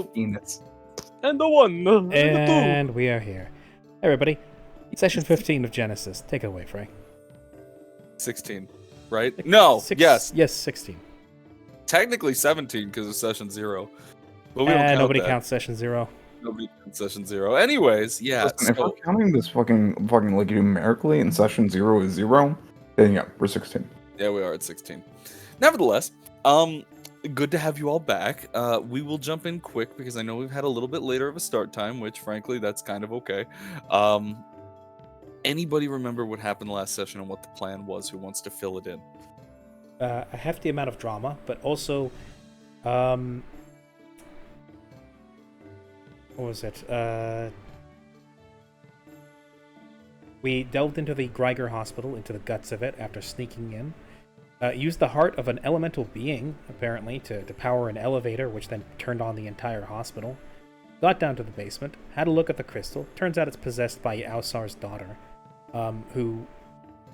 Penis. And the 1, and the 2. And we are here. Hey, everybody. Session 15 of Genesis. Take it away, Frey. 16, right? No, yes. Yes, 16. Technically 17 because of session 0. But we don't count nobody that. counts session 0. Nobody counts session 0. Anyways, yeah. Listen, if we're counting this fucking like numerically and session 0 is 0, then yeah, we're 16. Yeah, we are at 16. Nevertheless, good to have you all back. We will jump in quick because I know we've had a little bit later of a start time, which frankly, that's kind of okay. Anybody remember what happened last session and what the plan was? Who wants to fill it in? A hefty amount of drama, but also, what was it? We delved into the Greiger Hospital, into the guts of it, after sneaking in. Used the heart of an elemental being, apparently, to power an elevator, which then turned on the entire hospital. Got down to the basement, had a look at the crystal. Turns out it's possessed by Alsar's daughter, who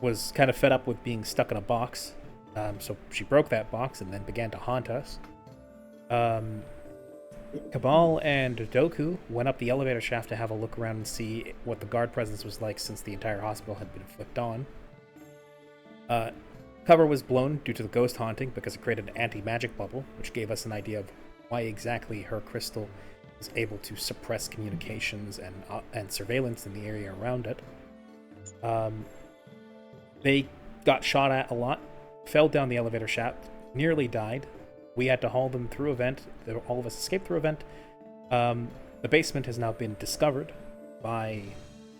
was kind of fed up with being stuck in a box. So she broke that box and then began to haunt us. Cabal and Doku went up the elevator shaft to have a look around and see what the guard presence was like since the entire hospital had been flipped on. Cover was blown due to the ghost haunting because it created an anti-magic bubble, which gave us an idea of why exactly her crystal was able to suppress communications and surveillance in the area around it. They got shot at a lot, fell down the elevator shaft, nearly died. We had to haul them through a vent. All of us escaped through a vent. The basement has now been discovered by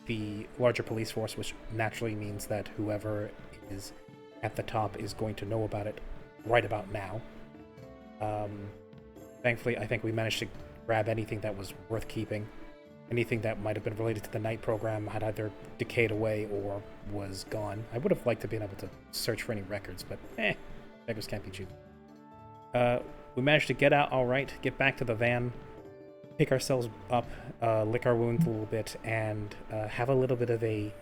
the larger police force, which naturally means that whoever is at the top is going to know about it right about now. Thankfully, I think we managed to grab anything that was worth keeping. Anything that might have been related to the night program had either decayed away or was gone. I would have liked to be able to search for any records, but beggars can't be choosers. We managed to get out all right, get back to the van, pick ourselves up, lick our wounds a little bit, and have a little bit of a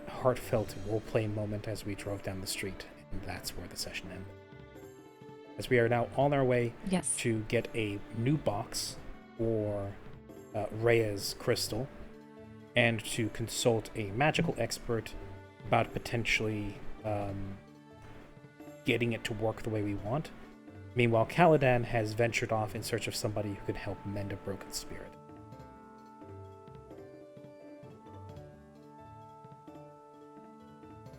heartfelt role-play moment as we drove down the street, and that's where the session ended. As we are now on our way to get a new box for Rhea's crystal, and to consult a magical expert about potentially getting it to work the way we want. Meanwhile, Caladan has ventured off in search of somebody who could help mend a broken spirit.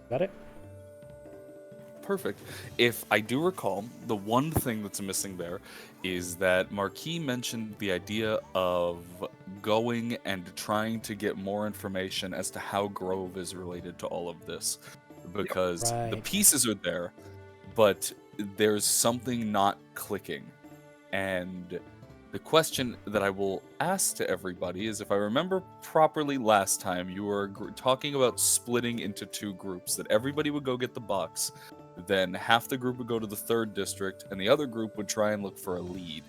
Is that it? Perfect. If I do recall, the one thing that's missing there is that Marquis mentioned the idea of going and trying to get more information as to how Grove is related to all of this. Because the pieces are there, but there's something not clicking. And the question that I will ask to everybody is, if I remember properly last time, you were talking about splitting into 2 groups, that everybody would go get the box, then half the group would go to the 3rd district, and the other group would try and look for a lead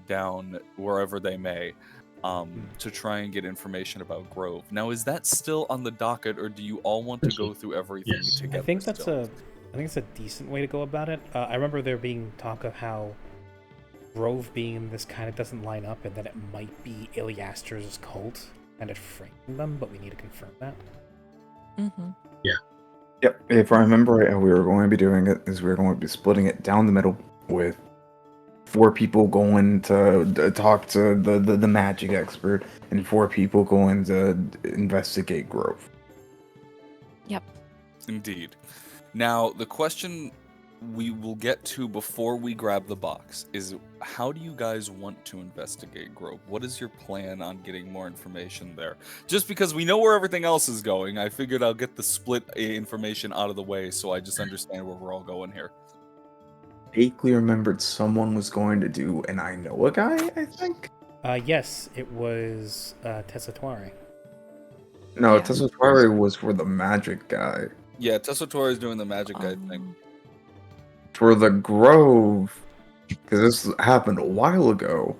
down wherever they may, to try and get information about Grove. Now, is that still on the docket, or do you all want to go through everything together? I think it's a decent way to go about it. I remember there being talk of how Grove being in this kind of doesn't line up, and that it might be Iliaster's cult and it framing them, but we need to confirm that. Mm-hmm. Yeah. Yep. If I remember right, how we were going to be doing it is we were going to be splitting it down the middle with 4 people going to talk to the magic expert and 4 people going to investigate Grove. Yep. Indeed. Now, the question we will get to before we grab the box is, how do you guys want to investigate Grove? What is your plan on getting more information there? Just because we know where everything else is going, I figured I'll get the split information out of the way so I just understand where we're all going here. Vaguely remembered someone was going to do an I know a guy, I think? Yes, it was Tessatuare. No, Tessatuare was for the magic guy. Yeah, Tessatuare is doing the magic guy thing. For the Grove, because this happened a while ago,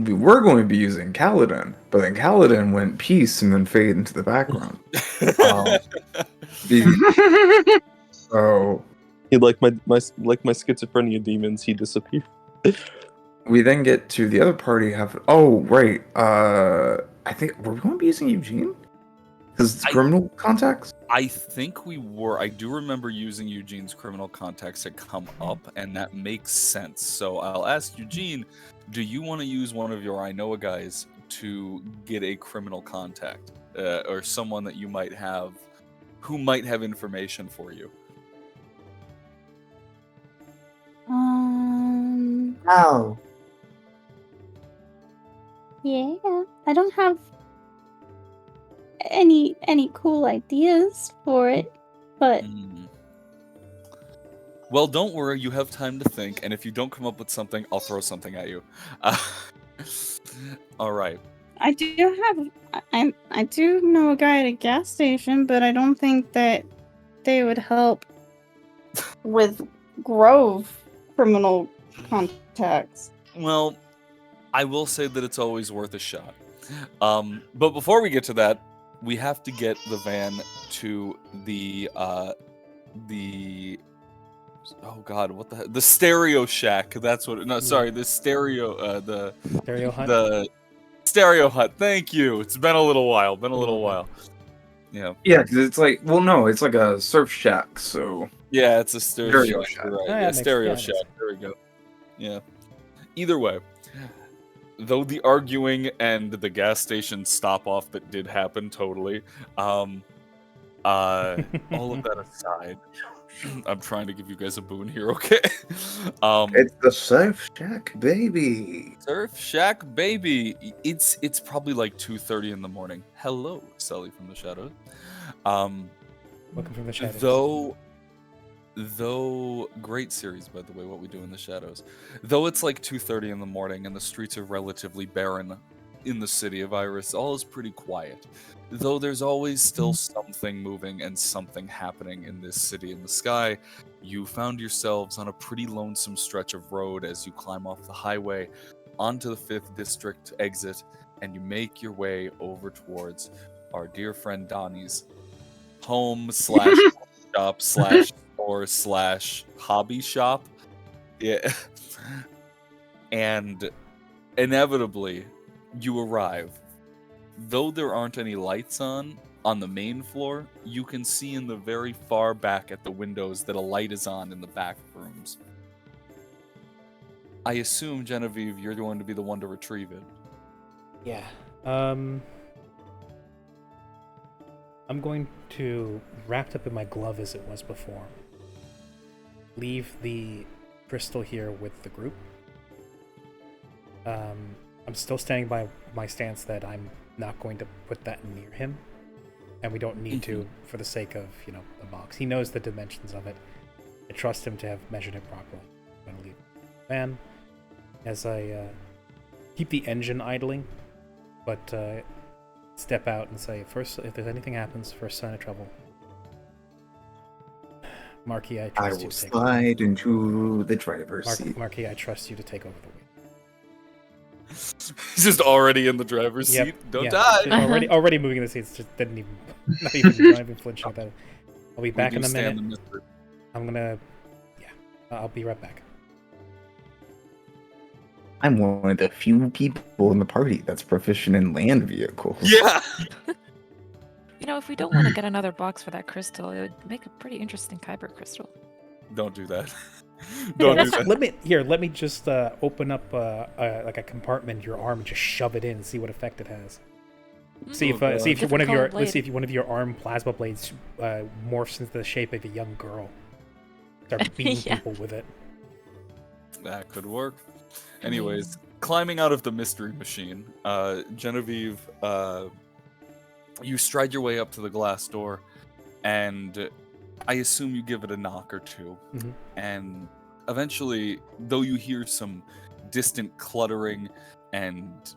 we were going to be using Caladan, but then Caladan went peace and then faded into the background. So he like my schizophrenia demons, he disappeared. We then get to the other party. Oh, right. I think were we going to be using Eugene? Because it's I- criminal contacts. I think we were. I do remember using Eugene's criminal contacts to come up, and that makes sense. So I'll ask Eugene, do you want to use one of your I know a guys to get a criminal contact or someone that you might have who might have information for you? Oh. Yeah, I don't have any cool ideas for it, but Hmm. Well, don't worry. You have time to think, and if you don't come up with something, I'll throw something at you. Uh, all right. I do have I do know a guy at a gas station, but I don't think that they would help with Grove criminal contacts. Well, I will say that it's always worth a shot. But before we get to that, we have to get the van to the oh god, what the stereo shack. That's what. No, sorry, the stereo. The Stereo Hut. the stereo hut. Thank you. It's been a little while. Been a little little while. Yeah. Yeah, because it's like, well, no, it's like a surf shack. So Yeah, it's a stereo Stereo shack. shack. You're right. Oh, yeah, Yeah, makes- stereo yeah, makes shack. There we go. Yeah. Either way, though the arguing and the gas station stop off that did happen totally, all of that aside, I'm trying to give you guys a boon here, okay? it's the surf shack, baby. Surf Shack baby. It's probably like 2:30 in the morning. Hello, Sully from the Shadows. Welcome from the shadows. Though great series, by the way, What We Do in the Shadows. Though it's like 2:30 in the morning and the streets are relatively barren in the city of Iris, all is pretty quiet. Though there's always still something moving and something happening in this city in the sky, you found yourselves on a pretty lonesome stretch of road as you climb off the highway onto the 5th District exit, and you make your way over towards our dear friend Donnie's home slash shop slash store slash hobby shop. Yeah. And inevitably, you arrive. Though there aren't any lights on the main floor, you can see in the very far back at the windows that a light is on in the back rooms. I assume, Genevieve, you're going to be the one to retrieve it. Yeah. I'm going to, wrapped up in my glove as it was before, leave the crystal here with the group. I'm still standing by my stance that I'm not going to put that near him, and we don't need to for the sake of, the box. He knows the dimensions of it. I trust him to have measured it properly. I'm going to leave the van as I keep the engine idling, but step out and say, first, if there's anything happens, first sign of trouble. Marquis, I I trust will you to take over. slide into the driver's seat. Marquis, I trust you to take over the wheel. He's just already in the driver's seat. Don't die. Already moving the seats. Just didn't even, not even flinching at that. I'll be back We in do a stand minute. the mystery. I'm gonna, I'll be right back. I'm one of the few people in the party that's proficient in land vehicles. Yeah. If we don't want to get another box for that crystal, it would make a pretty interesting kyber crystal. Don't do that. Don't do that. Let me just open up like a compartment in your arm and just shove it in and see what effect it has. See if God. one of your Difficult blade. one of your arm plasma blades morphs into the shape of a young girl. Start beating Yeah. people with it. That could work. Anyways, climbing out of the mystery machine, Genevieve, you stride your way up to the glass door, and I assume you give it a knock or two. Mhm. And eventually, though you hear some distant cluttering and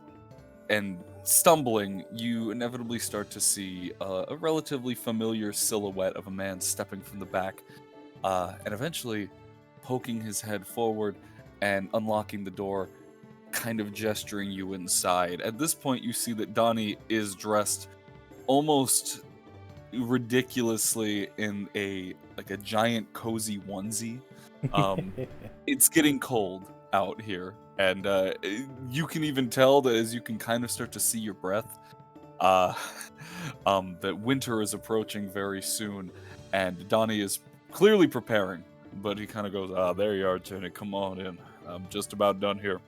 stumbling, you inevitably start to see a relatively familiar silhouette of a man stepping from the back, and eventually poking his head forward and unlocking the door, kind of gesturing you inside. At this point, you see that Donnie is dressed almost ridiculously in a giant cozy onesie. It's getting cold, out here, and you can even tell that as you can kind of start to see your breath, uh, that winter is approaching very soon, and Donnie is clearly preparing. But he kind of goes, "Ah, there you are, Jenny. Come on in. I'm just about done here."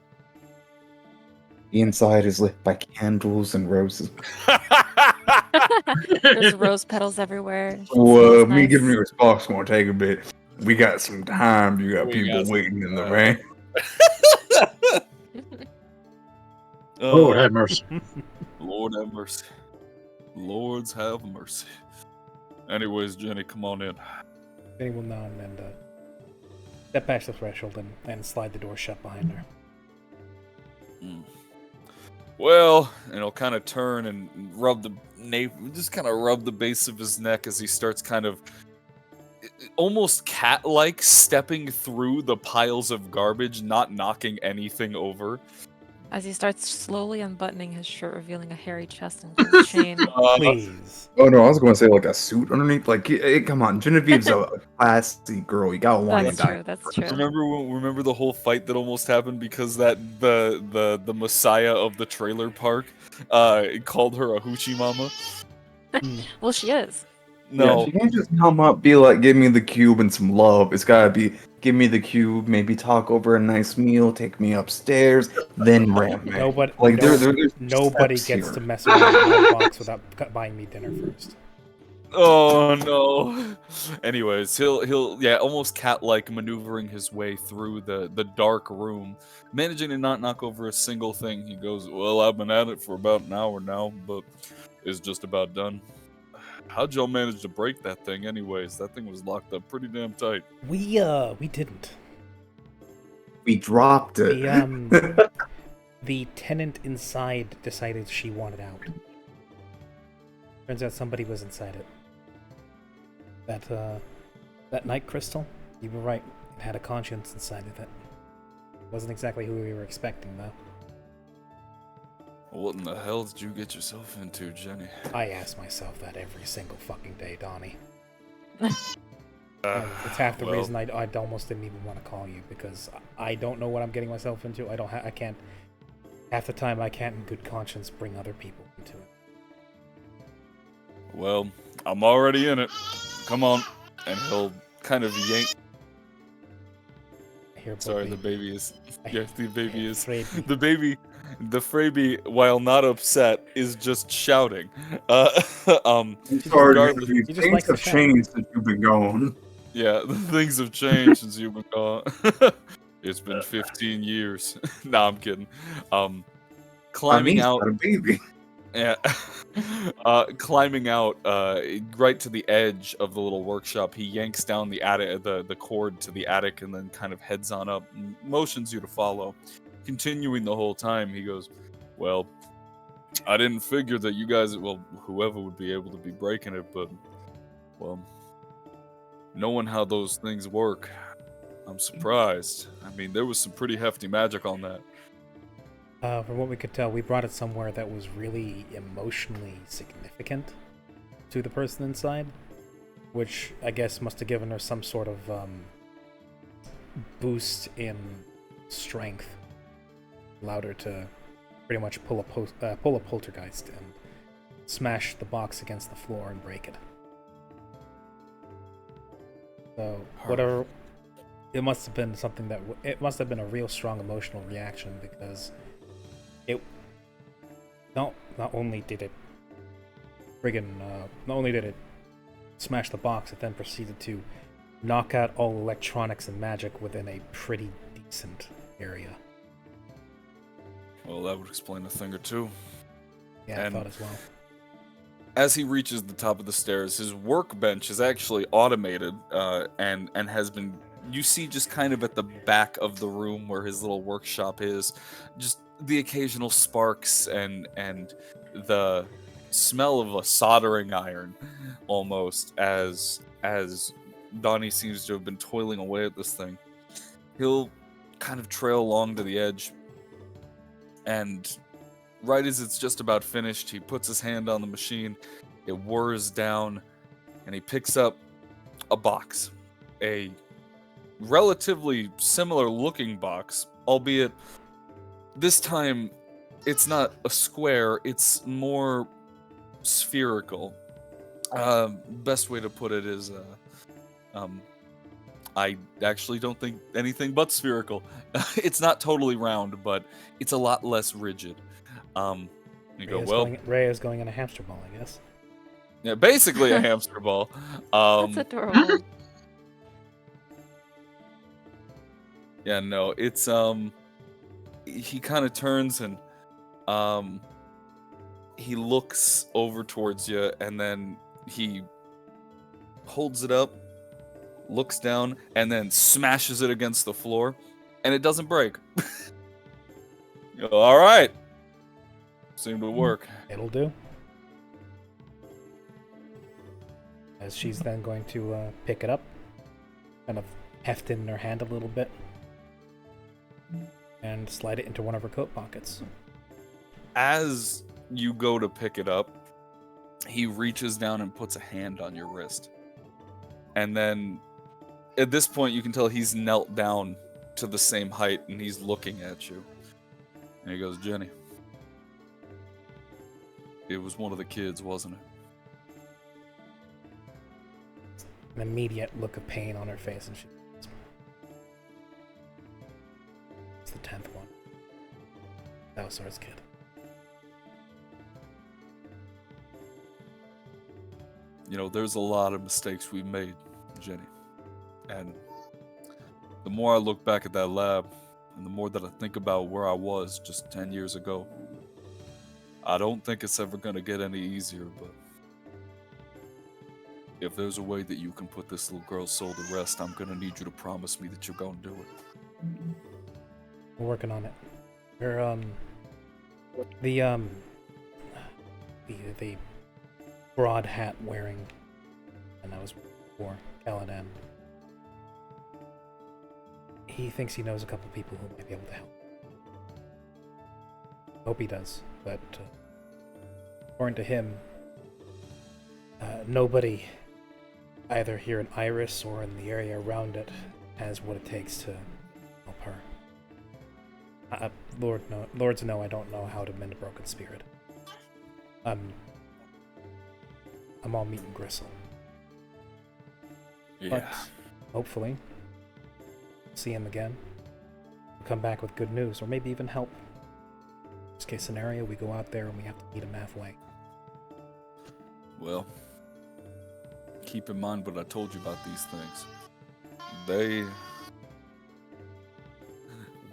The inside is lit by candles and roses. There's rose petals everywhere. It So, smells me nice. giving you a spark's gonna take a bit. We got some time. You got We people got some waiting in the time. rain. Lord have mercy. Lord have mercy. Lords have mercy. Anyways, Jenny, come on in. Jenny will nod and step past the threshold and slide the door shut behind her. Well, and he'll kind of turn and rub the just kind of rub the base of his neck as he starts kind of almost cat-like stepping through the piles of garbage, not knocking anything over. As he starts slowly unbuttoning his shirt, revealing a hairy chest and gold chain. Please. Oh no, I was going to say like a suit underneath. Like, come on, Genevieve's a classy girl. You gotta want That's to true. That's true. Remember the whole fight that almost happened because that the messiah of the trailer park called her a hoochie mama? Well, she is. No. Yeah, she can't just come up, be like, give me the cube and some love. It's gotta be, give me the cube, maybe talk over a nice meal, take me upstairs, then ramp me. Nobody, Like, there's nobody steps gets here. to mess around with my box without buying me dinner first. Oh no. Anyways, he'll almost cat-like maneuvering his way through the dark room, managing to not knock over a single thing. He goes, "Well, I've been at it for about an hour now, but it's just about done." How'd y'all manage to break that thing anyways? That thing was locked up pretty damn tight. We didn't. We dropped it. The tenant inside decided she wanted out. Turns out somebody was inside it. That night crystal, you were right. It had a conscience inside of it. Wasn't exactly who we were expecting, though. What in the hell did you get yourself into, Jenny? I ask myself that every single fucking day, Donnie. It's half the well. reason I almost didn't even want to call you, because I don't know what I'm getting myself into. I can't. Half the time, I can't in good conscience bring other people into it. Well, I'm already in it. Come on. And he'll kind of yank. I hear Sorry, baby. the baby is. I- Yes, the baby is. afraid. The Fraybe, while not upset, is just shouting. I'm sorry, regardless- Genevieve, He just things likes to have shout. changed since you've been gone. Yeah, things have changed since you've been gone. It's been 15 years. Nah, I'm kidding. Climbing He's out. got a baby. Yeah. Climbing out right to the edge of the little workshop, he yanks down the attic, the cord to the attic, and then kind of heads on up, and motions you to follow. Continuing the whole time, he goes, "Well, I didn't figure that you guys, well, whoever would be able to be breaking it, but, well, knowing how those things work, I'm surprised. I mean, there was some pretty hefty magic on that." From what we could tell, we brought it somewhere that was really emotionally significant to the person inside, which I guess must have given her some sort of boost in strength, allowed her to pretty much pull a poltergeist and smash the box against the floor and break it. So whatever, it must have been something that it must have been a real strong emotional reaction, because it not only did it smash the box, it then proceeded to knock out all electronics and magic within a pretty decent area. Well, that would explain a thing or two. Yeah, And- I thought as well. As he reaches the top of the stairs, his workbench is actually automated, and has been. You see, just kind of at the back of the room where his little workshop is, just the occasional sparks and the smell of a soldering iron, almost as Donnie seems to have been toiling away at this thing. He'll kind of trail along to the edge, and right as it's just about finished, he puts his hand on the machine, it whirs down, and he picks up a box. A relatively similar looking box, albeit this time it's not a square, it's more spherical. Best way to put it is, I actually don't think anything but spherical. It's not totally round, but it's a lot less rigid. You go, well, Ray is going in a hamster ball, I guess. yeah, basically a hamster ball. That's adorable. Yeah, no, it's he kind of turns and he looks over towards you, and then he holds it up, looks down, and then smashes it against the floor, and it doesn't break. You go, all right, seemed to work. It'll do. As she's then going to pick it up, kind of heft it in her hand a little bit, and slide it into one of her coat pockets. As you go to pick it up, he reaches down and puts a hand on your wrist. And then, at this point, you can tell he's knelt down to the same height, and he's looking at you. And he goes, Jenny, it was one of the kids, wasn't it? An immediate look of pain on her face, and she... It's the 10th one. Bowser's kid. You know, there's a lot of mistakes we've made, Jenny. And the more I look back at that lab, and the more that I think about where I was just 10 years ago, I don't think it's ever going to get any easier, but if there's a way that you can put this little girl's soul to rest, I'm going to need you to promise me that you're going to do it. We're working on it. We're, the broad hat wearing, and that was before Caladan. He thinks he knows a couple people who might be able to help. Hope he does, but according to him, nobody, either here in Iris or in the area around it, has what it takes to help her. Lords know I don't know how to mend a broken spirit. I'm all meat and gristle. Yeah. But hopefully, see him again. Come back with good news, or maybe even help. Worst case scenario, we go out there and we have to meet him halfway. Well, keep in mind what I told you about these things.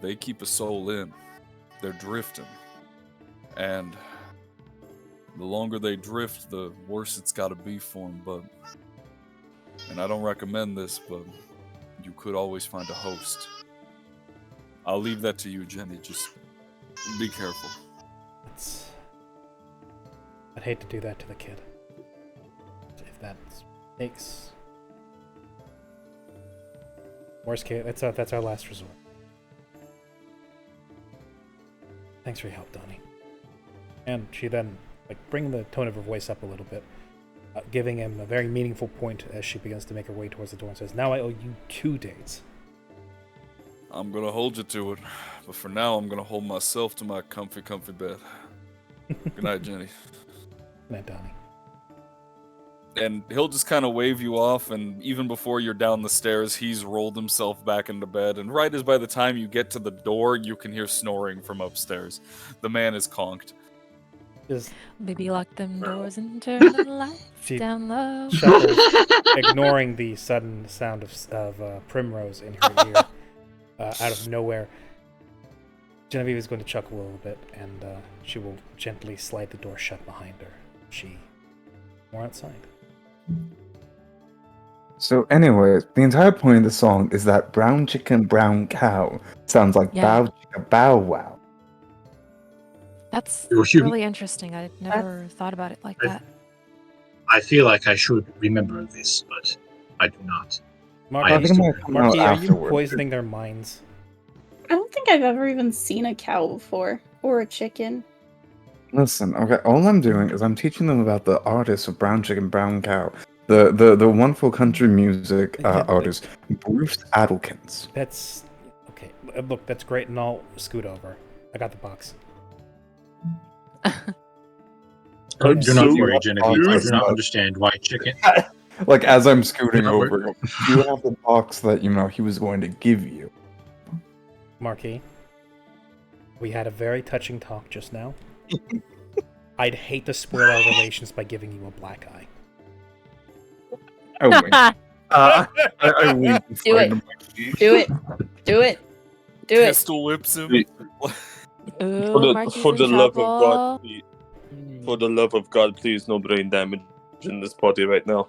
They keep a soul in. They're drifting. And the longer they drift, the worse it's got to be for them. And I don't recommend this, but you could always find a host. I'll leave that to you, Jenny. Just be careful. I'd hate to do that to the kid. If that takes... Worst case, that's our last resort. Thanks for your help, Donnie. And she then, bringing the tone of her voice up a little bit, giving him a very meaningful point as she begins to make her way towards the door and says, now I owe you 2 days. I'm gonna hold you to it, but for now I'm gonna hold myself to my comfy bed. Good night, Jenny. Good night, Donnie. And he'll just kind of wave you off, and even before you're down the stairs, he's rolled himself back into bed, and right as by the time you get to the door, you can hear snoring from upstairs. The man is conked. Just Maybe lock them doors and turn the lights down low. chuckles, ignoring the sudden sound of Primrose in her ear out of nowhere. Genevieve is going to chuckle a little bit, and she will gently slide the door shut behind her. We're outside. So anyways, the entire point of the song is that brown chicken, brown cow sounds like bow chicka bow wow. That's really interesting. I never thought about it like that. I feel like I should remember this, but I do not. Marky, are you poisoning their minds? I don't think I've ever even seen a cow before, or a chicken. Listen, okay, all I'm doing is I'm teaching them about the artist of Brown Chicken, Brown Cow. The wonderful country music artist, Bruce Adkins. That's... Okay, look, that's great, and I'll scoot over. I got the box. Do not so worry, Genevieve. I confused, do not but- understand why chicken. Like, as I'm scooting No, we're- over, you have the box that, he was going to give you. Marquis, we had a very touching talk just now. I'd hate to spoil our relations by giving you a black eye. I wink. I wink. Do it. Do it. Do it. Do it. Pistol whips him. Wait. Ooh, Marky's For in the love of trouble. God, please, for the love of God, please, no brain damage in this party right now.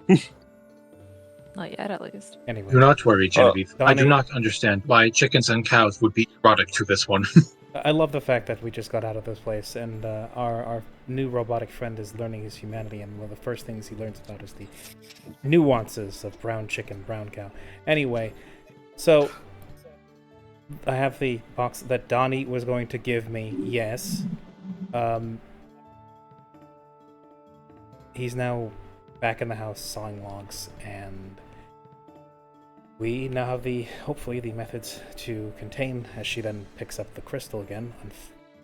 Not yet, at least. Anyway, Do not worry, Genevieve. I do Donnie- not understand why chickens and cows would be erotic to this one. I love the fact that we just got out of this place, and our new robotic friend is learning his humanity, and one of the first things he learns about is the nuances of brown chicken, brown cow. Anyway, so I have the box that Donnie was going to give me. Yes. He's now back in the house sawing logs, and we now have hopefully the methods to contain, as she then picks up the crystal again,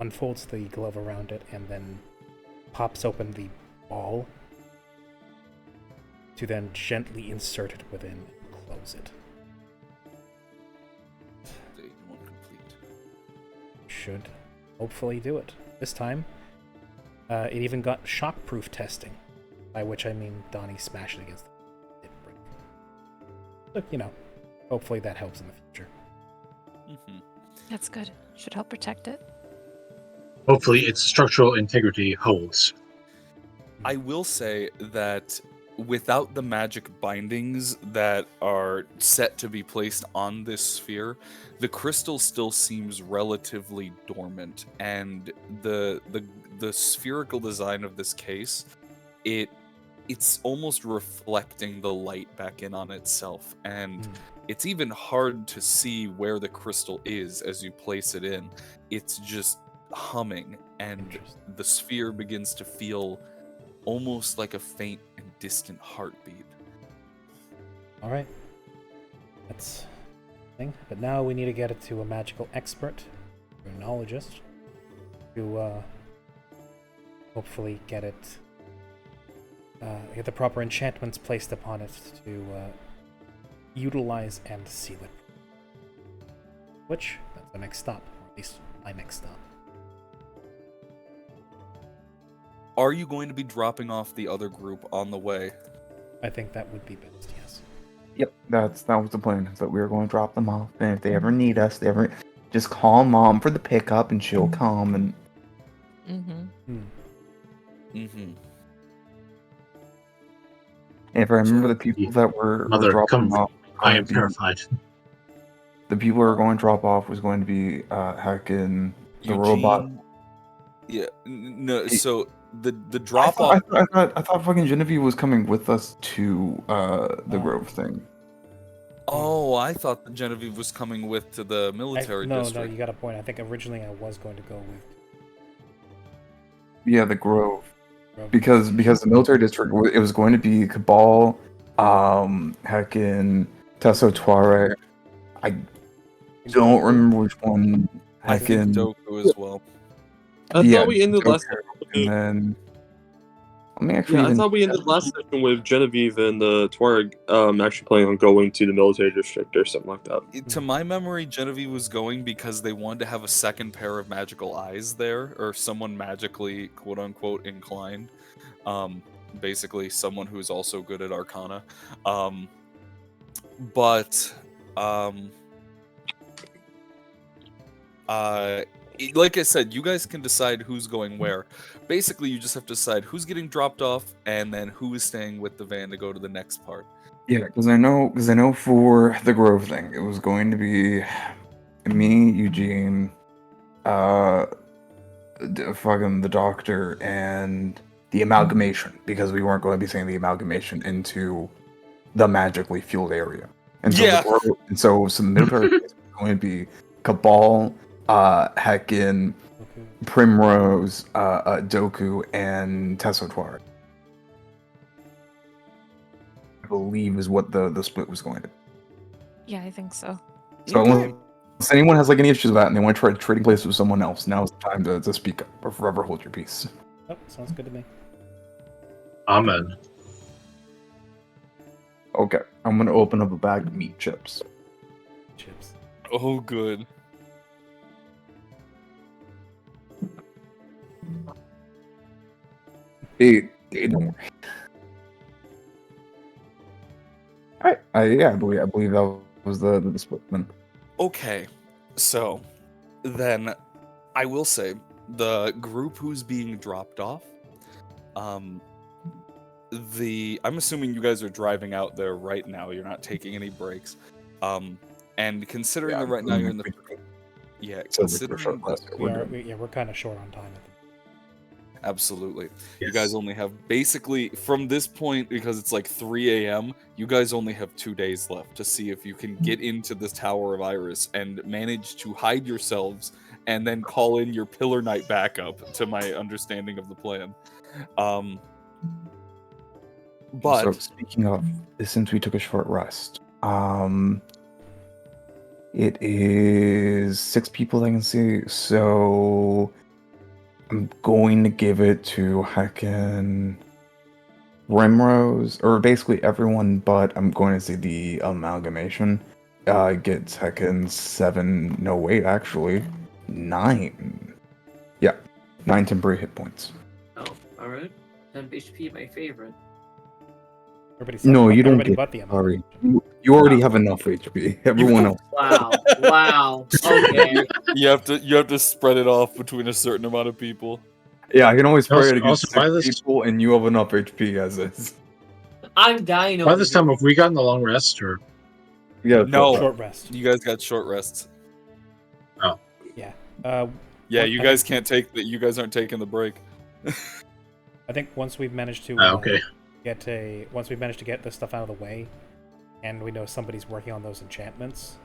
unfolds the glove around it, and then pops open the ball to then gently insert it within and close it. Should hopefully do it. This time, it even got shockproof testing, by which I mean Donnie smashed it against the brick. Look, hopefully that helps in the future. Mm-hmm. That's good. Should help protect it. Hopefully, its structural integrity holds. I will say that without the magic bindings that are set to be placed on this sphere, the crystal still seems relatively dormant, and the spherical design of this case, it's almost reflecting the light back in on itself, and it's even hard to see where the crystal is as you place it in. It's just humming, and the sphere begins to feel almost like a faint and distant heartbeat. All right. That's the thing. But now we need to get it to a magical expert, a runologist, to hopefully get the proper enchantments placed upon it to utilize and seal it. Which, that's the next stop, or at least my next stop. Are you going to be dropping off the other group on the way? I think that would be best, yes. Yep, that was the plan. Is that we were going to drop them off, and if they ever need us, just call Mom for the pickup, and she'll come. And Mm-hmm. Mm-hmm. if I remember, the people that were Mother, dropping come. off, I am terrified. the people who were going to drop off was going to be Heckin, the robot. Yeah, no. So the I drop thought, off. I thought fucking Genevieve was coming with us to the Grove thing. Oh, I thought that Genevieve was coming to the military No, district. you got a point. I think originally I was going to go with Yeah, the Grove. Grove. Because the military district, it was going to be Cabal, Heckin, Tesso Tuareg. I don't remember which one. I think Heckin, Doku as well. I Yeah, thought we ended last and then let me actually. I thought we ended last session with Genevieve and Tuareg actually planning on going to the military district or something like that. To my memory, Genevieve was going because they wanted to have a second pair of magical eyes there, or someone magically, quote unquote, inclined. Basically, someone who's also good at Arcana. Like I said, you guys can decide who's going where. Basically, you just have to decide who's getting dropped off, and then who is staying with the van to go to the next part. Yeah, because I know for the Grove thing, it was going to be me, Eugene, fucking the doctor, and the amalgamation, because we weren't going to be saying the amalgamation into the magically fueled area. And so Yeah. the military is going to be Cabal, Heckin, Okay. Primrose, Doku, and Tesso Tuareg. I believe is what the split was going to be. Yeah, I think so. So Okay. If anyone has like any issues with that and they want to try trading places with someone else, now's the time to speak up or forever hold your peace. Oh, sounds good to me. Amen. Okay, I'm gonna open up a bag of meat chips. Chips. Oh, good. Hey, don't worry. Alright, yeah, I believe that was the split then. Okay, so then I will say the group who's being dropped off. I'm assuming you guys are driving out there right now. You're not taking any breaks. And considering that right now you're in the considering that We're kind of short on time. absolutely. Yes. You guys only have basically from this point, because it's like 3 a.m. You guys only have 2 days left to see if you can get into the Tower of Iris and manage to hide yourselves, and then call in your Pillar Knight backup. To my understanding of the plan, but So speaking of, since we took a short rest, it is 6 people I can see, so I'm going to give it to heckin' Rimrose, or basically everyone, but I'm going to say the amalgamation gets heckin' 7, no wait, actually, 9. Yeah, 9 temporary hit points. Oh, alright. 10 HP, my favorite. No, you don't everybody get but the sorry. You already have enough HP. Everyone else. Wow. Wow. Okay. you have to spread it off between a certain amount of people. Yeah, I can always spray it against by 6 this, people, and you have enough HP as is. I'm dying by over this here. time, have we gotten a long rest or? Yeah, No. Short rest. You guys got short rests. Oh. Yeah. Yeah, you guys can't take that. You guys aren't taking the break. I think once we've managed to Okay. once we've managed to get this stuff out of the way, and we know somebody's working on those enchantments,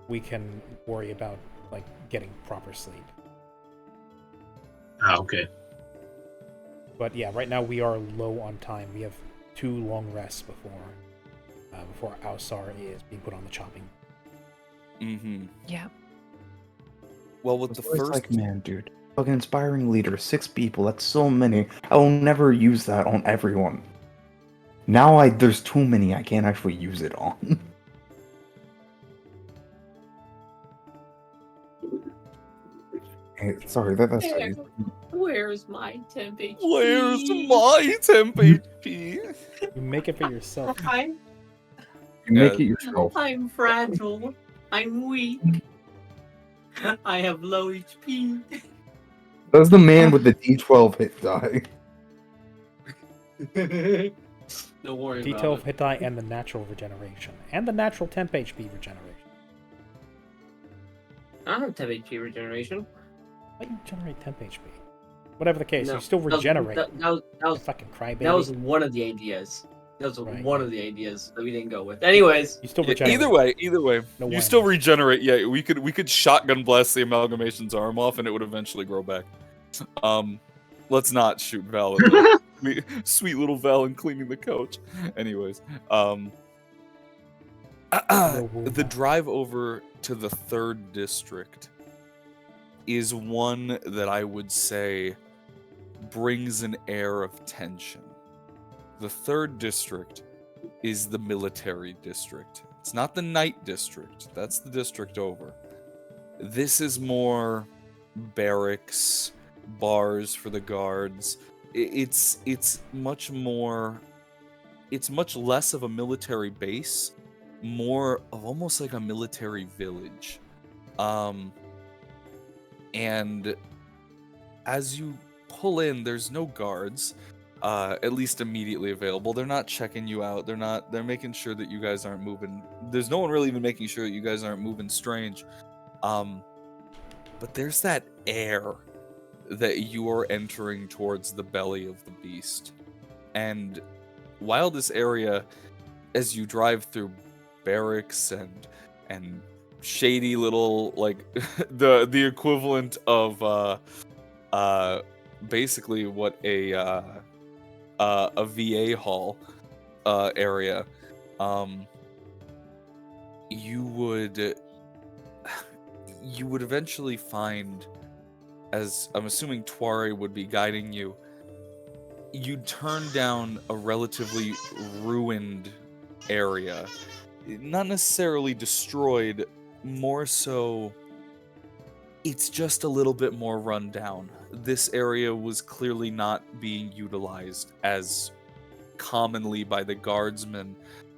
we can worry about like getting proper sleep. Okay. But yeah, right now we are low on time. We have 2 long rests before Ausar is being put on the chopping. Mm-hmm. Yeah. Well, with It's the always first, like, man, dude, fucking inspiring leader, 6 people. That's so many. I will never use that on everyone. Now there's too many. I can't actually use it on. Hey, sorry, that's right. Where's my temp HP? where's my temp HP? You make it for yourself. You make it yourself. I'm fragile. I'm weak. I have low HP. That's the man with the D12 hit die. Don't worry D12 about it. hit die and the natural regeneration. And the natural temp HP regeneration. I don't have temp HP regeneration. Why you generate temp HP? Whatever the case, No, you still regenerate. That You was fucking crybaby. that was one of the ideas. That was Right, one yeah. of the ideas that we didn't go with. Anyways, You still regenerate. Either way, No you why still not? regenerate. Yeah, we could shotgun blast the amalgamation's arm off, and it would eventually grow back. Let's not shoot Val. Sweet little Val and cleaning the couch. Anyways, the drive over to the 3rd district is one that I would say brings an air of tension. The 3rd district is the military district. It's not the night district. That's the district over. This is more barracks, bars for the guards. It's much more. It's much less of a military base, more of almost like a military village. And as you pull in, there's no guards, at least immediately available. They're not checking you out. They're making sure that you guys aren't moving. There's no one really even making sure that you guys aren't moving strange. But there's that air that you are entering towards the belly of the beast. And while this area, as you drive through barracks and shady little, like, the equivalent of basically what a VA hall area, you would you would eventually find, as I'm assuming Tuare would be guiding you, you'd turn down a relatively ruined area. Not necessarily destroyed, more so it's just a little bit more run down. This area was clearly not being utilized as commonly by the guardsmen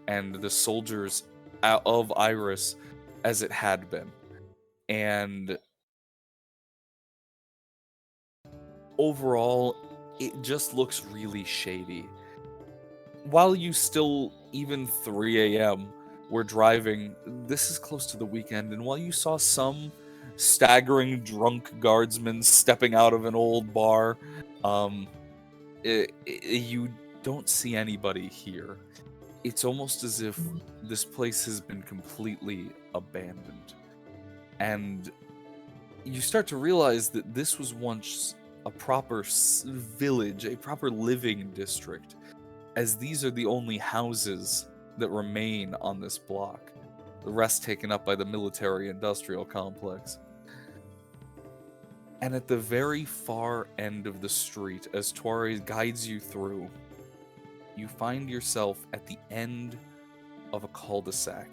and the soldiers of Iris as it had been. And overall, it just looks really shady. While you still, even 3 a.m., were driving, this is close to the weekend, and while you saw some staggering drunk guardsmen stepping out of an old bar, you don't see anybody here. It's almost as if this place has been completely abandoned. And you start to realize that this was once a proper village, a proper living district, as these are the only houses that remain on this block, the rest taken up by the military-industrial complex. And at the very far end of the street, as Tuare guides you through, you find yourself at the end of a cul-de-sac.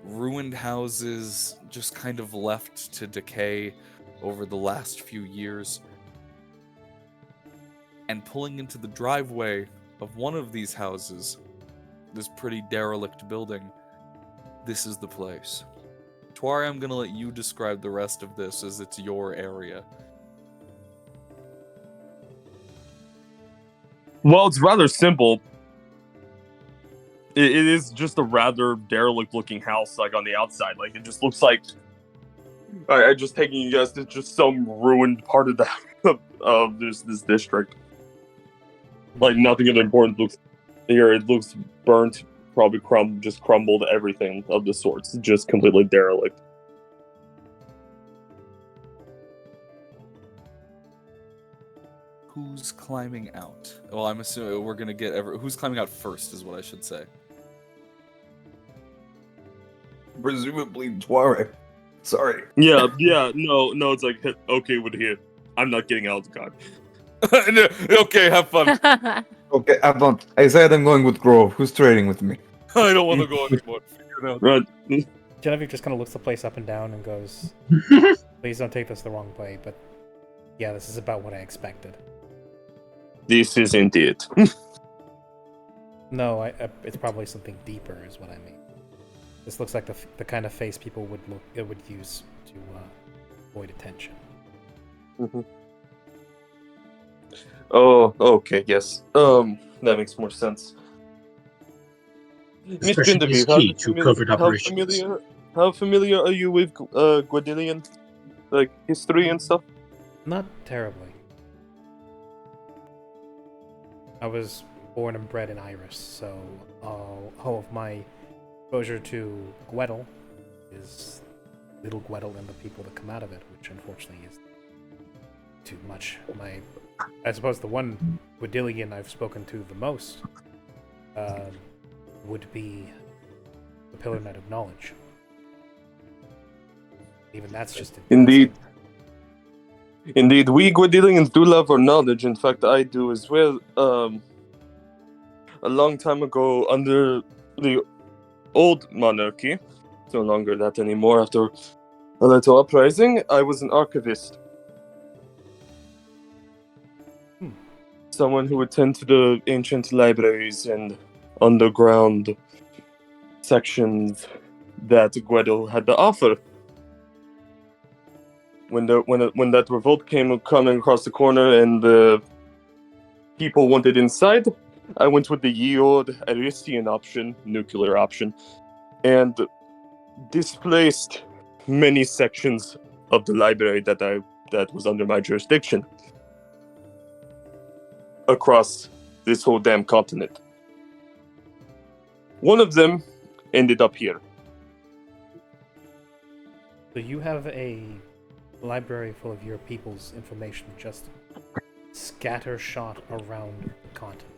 Ruined houses, just kind of left to decay over the last few years. And pulling into the driveway of one of these houses, this pretty derelict building, this is the place. Tuare, I'm gonna let you describe the rest of this as it's your area. Well, it's rather simple. It is just a rather derelict-looking house, like on the outside. Like it just looks like. I just taking you guys. It's just some ruined part of this district. Like nothing of importance looks here. It looks burnt, probably just crumbled, everything of the sorts. Just completely derelict. Who's climbing out? Well, I'm assuming we're gonna get who's climbing out first is what I should say. Presumably Tuare. Sorry. Yeah, no, it's like, okay, with here. I'm not getting out, God. No, okay, have fun. Okay, I said I'm going with Grove. Who's trading with me? I don't want to go anymore. Figure it out. Right. Genevieve just kind of looks the place up and down and goes, please don't take this the wrong way, but yeah, this is about what I expected. This is indeed. No, it's probably something deeper is what I mean. This looks like the kind of face people would use to avoid attention. Mm-hmm. Oh, okay, yes. That makes more sense. Miss Discretion is Genevieve, key to covert operations. How familiar are you with Guadillion? Like, history and stuff? Not terribly. I was born and bred in Iris, so all of my exposure to Gweddle is little Gweddle and the people that come out of it, which unfortunately is too much. I suppose the one Guadillion I've spoken to the most would be the Pillar Knight of Knowledge. Even that's just Indeed. Indeed, we Guadillians do love our knowledge. In fact, I do as well. A long time ago, under the old monarchy, it's no longer that anymore after a little uprising, I was an archivist. Someone who would tend to the ancient libraries and underground sections that Gweddle had to offer. When that revolt came coming across the corner and the people wanted inside, I went with the ye old Arisian option, nuclear option, and displaced many sections of the library that was under my jurisdiction across this whole damn continent. One of them ended up here. So you have a library full of your people's information just scattershot around the continent.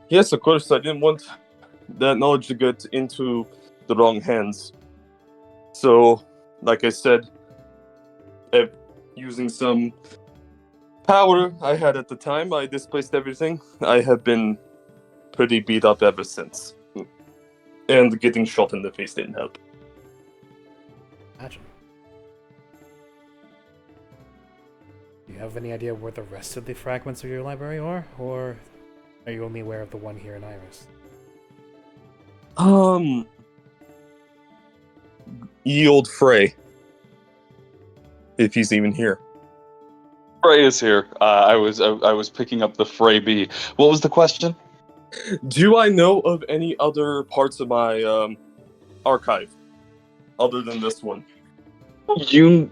Yes, of course, I didn't want that knowledge to get into the wrong hands. So, like I said, using some power I had at the time, I displaced everything. I have been pretty beat up ever since. And getting shot in the face didn't help. Imagine. Do you have any idea where the rest of the fragments of your library are? Or are you only aware of the one here in Iris? Ye old Fray. If he's even here. Fray is here. I was picking up the Fray B. What was the question? Do I know of any other parts of my archive other than this one?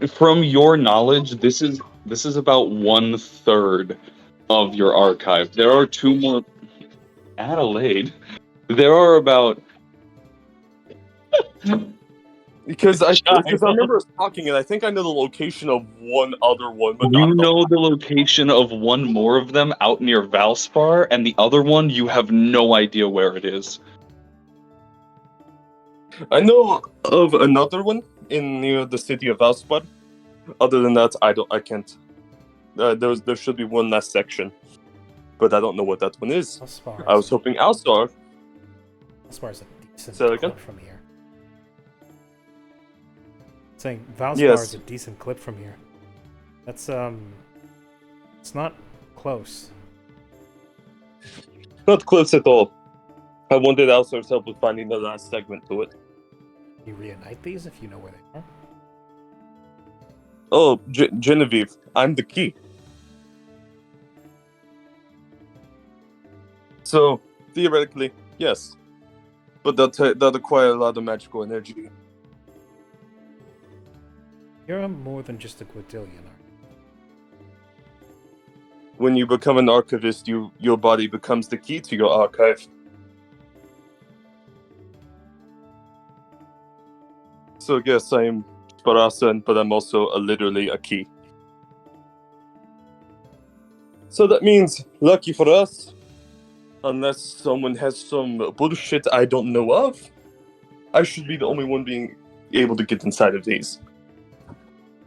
From your knowledge, this is about 1/3 of your archive. There are 2 more. Adelaide. There are about. Because I remember us talking, and I think I know the location of one other one, but You not know the location of one more of them out near Valspar, and the other one you have no idea where it is. I know of another one near the city of Valspar. Other than that, I can't. There should be one last section, but I don't know what that one is. I was hoping Alstar. Valspar is a decent Say that again? clip from here. Saying Valspar Yes. is a decent clip from here. That's it's not close. Not close at all. I wanted Alstar's help with finding the last segment to it. You reunite these if you know where they are. Oh, Genevieve, I'm the key. So, theoretically, yes. But that require a lot of magical energy. You're more than just a Quadillion. When you become an archivist, your body becomes the key to your archive. So yes, I am Sparasan, but I'm also literally a key. So that means, lucky for us, unless someone has some bullshit I don't know of, I should be the only one being able to get inside of these.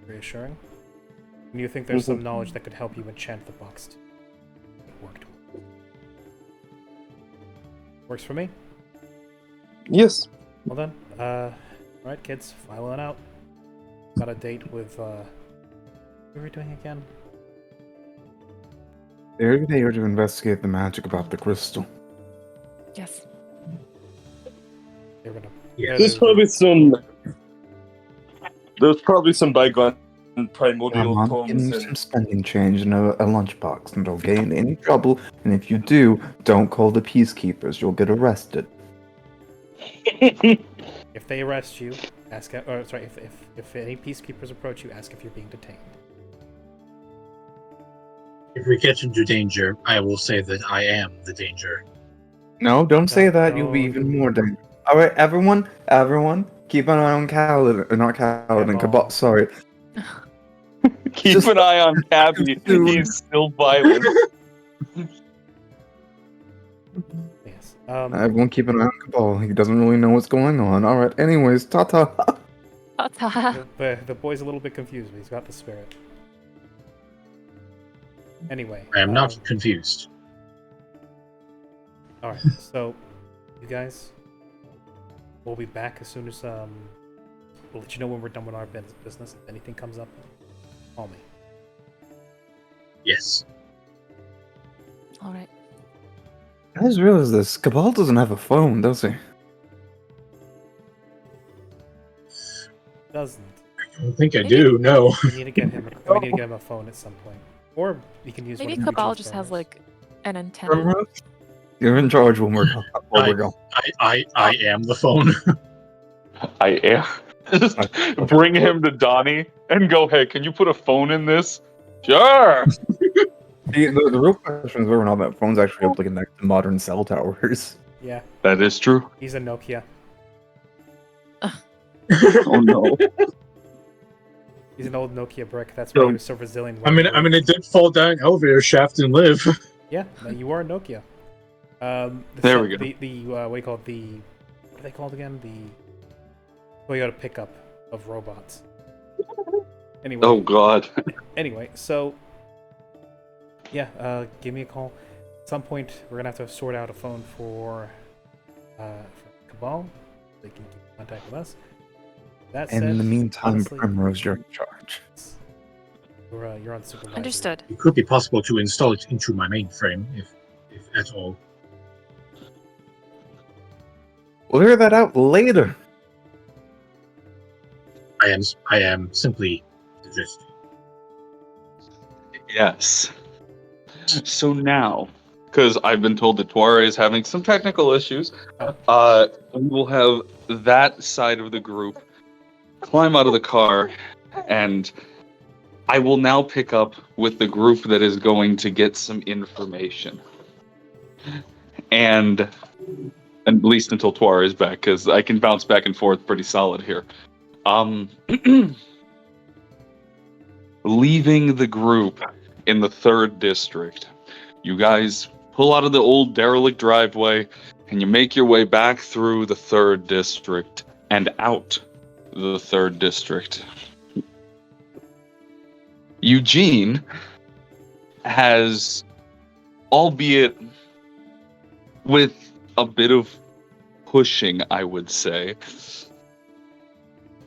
Reassuring. And you think there's some knowledge that could help you enchant the box to work toward. Works for me. Yes. Well then, alright kids, file on out. Got a date with, what were we doing again? They're there to investigate the magic about the crystal. Yes. They're gonna... Yeah. There's probably some bygone primordial Mom, tomes give me and some spending change in a lunchbox, and don't get in any trouble. And if you do, don't call the peacekeepers. You'll get arrested. If they arrest you, ask... Or, sorry, if any peacekeepers approach you, ask if you're being detained. If we get into danger, I will say that I am the danger. No, don't say that. You'll be Don't- even more dangerous. All right, everyone, keep an eye on Kaladin. Not Kaladin, Cabal. Cabal. Sorry. Keep Just- an eye on Cabby. He's still violent. Yes. Everyone, keep an eye on Cabal. He doesn't really know what's going on. All right. Anyways, ta-ta. Ta-ta. The boy's a little bit confused, but he's got the spirit. Anyway. I am not confused. Alright, so, you guys, we'll be back as soon as, we'll let you know when we're done with our business. If anything comes up, call me. Yes. All right. I just realized this. Cabal doesn't have a phone, does he? Doesn't. I don't think I do, no. We need to get him a phone at some point. Or you can use Maybe one of Cabal Eugene's just has phones. like an antenna. You're in charge when we're gone. I am the phone. I am. Just bring him to Donnie and go, hey, can you put a phone in this? Sure! The real question is whether or not that phone's actually able to connect to modern cell towers. Yeah, That is true. he's a Nokia. Oh no. He's an old Nokia brick. That's why he was so resilient. I mean, it did fall down an elevator shaft and live. Yeah, no, you are a Nokia. There we go. The what do you call it? What are they called again? Well, you got to pick up of robots. Anyway. Oh God. Anyway, so yeah, give me a call. At some point, we're gonna have to sort out a phone for Cabal. They can keep in contact with us. That said, And in the meantime, honestly, Primrose, you're in charge. you're on supervisor. Understood. It could be possible to install it into my mainframe, if at all. We'll figure that out later. I am simply suggesting. Yes. So now, because I've been told that Tuare is having some technical issues, we will have that side of the group climb out of the car, and I will now pick up with the group that is going to get some information. And at least until Tuare is back, because I can bounce back and forth pretty solid here. Leaving the group in the 3rd district, you guys pull out of the old derelict driveway and you make your way back through the 3rd district and out the 3rd district. Eugene has, albeit with a bit of pushing, I would say,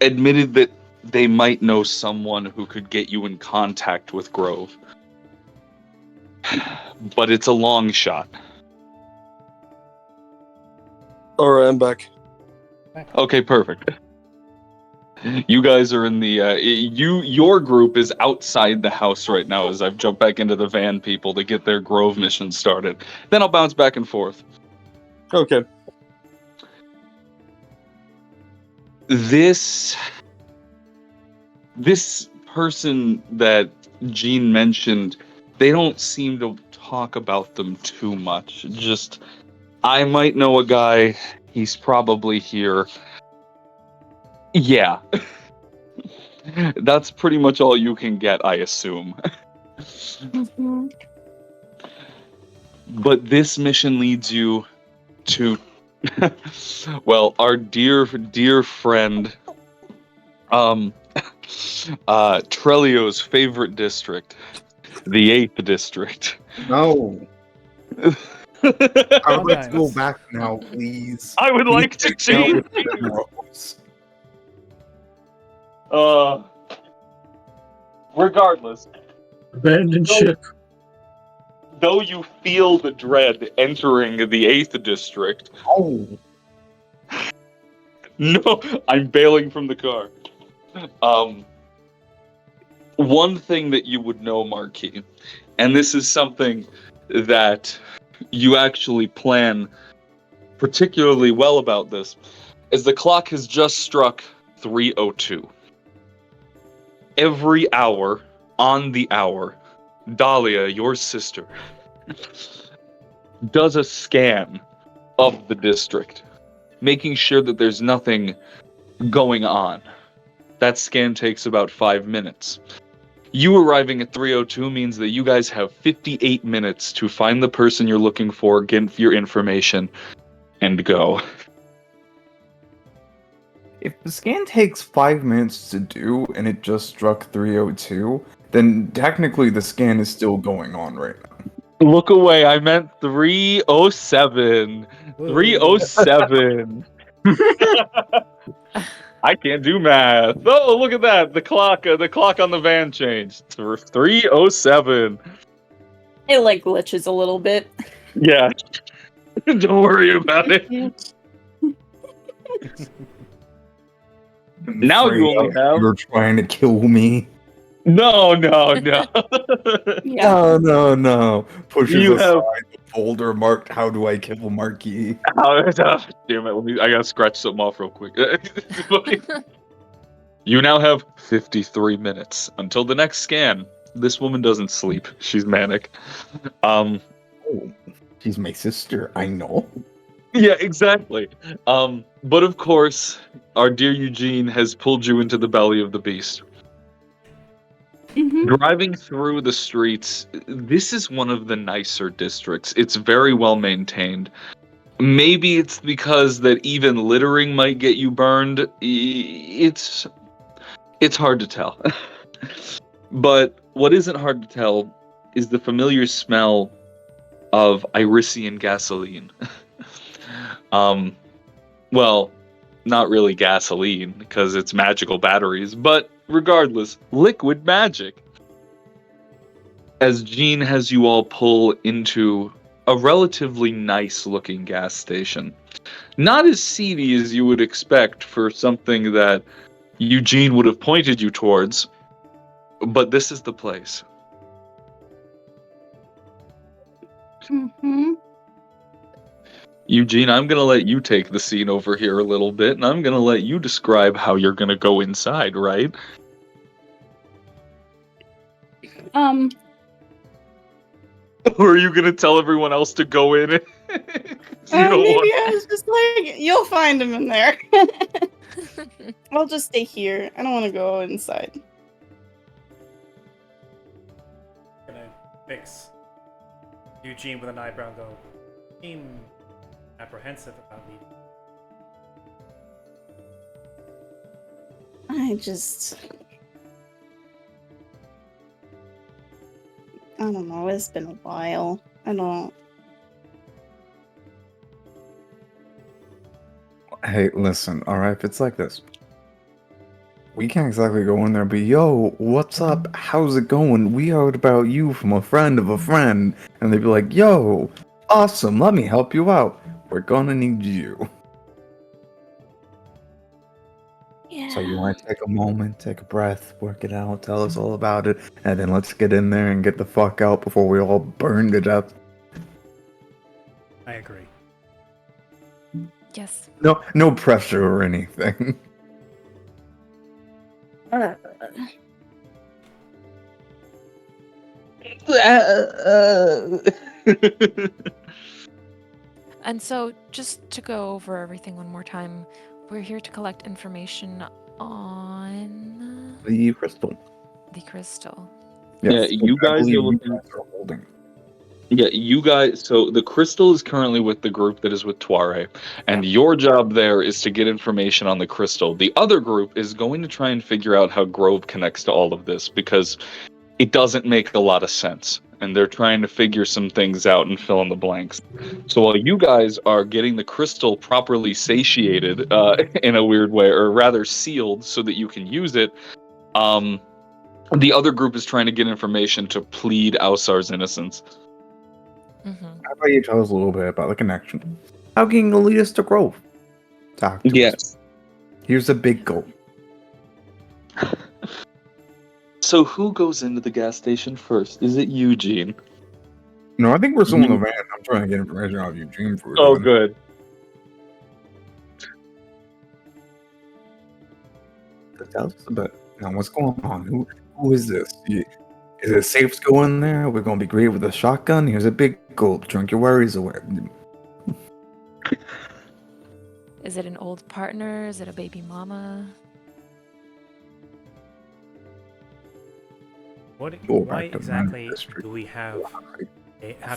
admitted that they might know someone who could get you in contact with Grove. But it's a long shot. Alright, I'm back. Okay, perfect. You guys are in the your group is outside the house right now as I've jumped back into the van people to get their Grove mission started. Then I'll bounce back and forth. Okay. This person that Jean mentioned, they don't seem to talk about them too much. Just, I might know a guy, he's probably here. Yeah. That's pretty much all you can get, I assume. Mm-hmm. But this mission leads you to, well, our dear friend, Trellio's favorite district, the 8th district. No. Oh, Let's go nice. back now, please. I would like to change. Regardless, Abandoned ship. though you feel the dread entering the 8th district, Oh. no, I'm bailing from the car. One thing that you would know, Marquis, and this is something that you actually plan particularly well about this, is the clock has just struck 3:02. Every hour, on the hour, Dahlia, your sister, does a scan of the district, making sure that there's nothing going on. That scan takes about 5 minutes. You arriving at 3:02 means that you guys have 58 minutes to find the person you're looking for, get your information, and go. If the scan takes 5 minutes to do and it just struck 3:02, then technically the scan is still going on right now. Look away, I meant 3:07. 3:07. I can't do math. Oh, look at that. The clock on the van changed. 3:07. It like glitches a little bit. Yeah. Don't worry about it. Now you only have... You're trying to kill me. No. Yeah. No. Pushes You aside have- the folder marked "How do I kill Marquis?" Damn it, I gotta scratch something off real quick. You now have 53 minutes until the next scan. This woman doesn't sleep. She's manic. Oh, she's my sister. I know. Yeah, exactly. But of course, our dear Eugene has pulled you into the belly of the beast. Mm-hmm. Driving through the streets, this is one of the nicer districts. It's very well maintained. Maybe it's because that even littering might get you burned. It's It's hard to tell. But what isn't hard to tell is the familiar smell of Irisian gasoline. Well, not really gasoline, because it's magical batteries, but regardless, liquid magic. As Jean has you all pull into a relatively nice-looking gas station. Not as seedy as you would expect for something that Eugene would have pointed you towards, but this is the place. Mm-hmm. Eugene, I'm going to let you take the scene over here a little bit, and I'm going to let you describe how you're going to go inside, right? Or are you going to tell everyone else to go in? Maybe I was just like, you'll find him in there. I'll just stay here. I don't want to go inside. I'm gonna fix Eugene with an eyebrow and go, seem apprehensive about leaving. I don't know, it's been a while. Hey, listen, alright, if it's like this, we can't exactly go in there and be, yo, what's up? How's it going? We heard about you from a friend of a friend. And they'd be like, yo, awesome, let me help you out. We're gonna need you. Yeah. So you want to take a moment, take a breath, work it out, tell us all about it, and then let's get in there and get the fuck out before we all burn to death. I agree. Yes. No pressure or anything. And so, just to go over everything one more time, we're here to collect information on The crystal. the crystal. Yes, Yeah, you I guys believe are looking. you guys are holding. Yeah, you guys. So the crystal is currently with the group that is with Tuare, and your job there is to get information on the crystal. The other group is going to try and figure out how Grove connects to all of this because it doesn't make a lot of sense, and they're trying to figure some things out and fill in the blanks. So while you guys are getting the crystal properly satiated, in a weird way, or rather sealed, so that you can use it, the other group is trying to get information to plead Ausar's innocence. Mm-hmm. How about you tell us a little bit about the connection? How can you lead us to Grove? Talk to us. Yes. Here's a big goal. So who goes into the gas station first? Is it Eugene? No, I think we're still in the van. I'm trying to get information out of Eugene for Oh, then. good. Tell us about what's going on. Who is this? Is it safe to go in there? We're gonna be great with a shotgun. Here's a big goal. Drink your worries away. Is it an old partner? Is it a baby mama? Why exactly do we have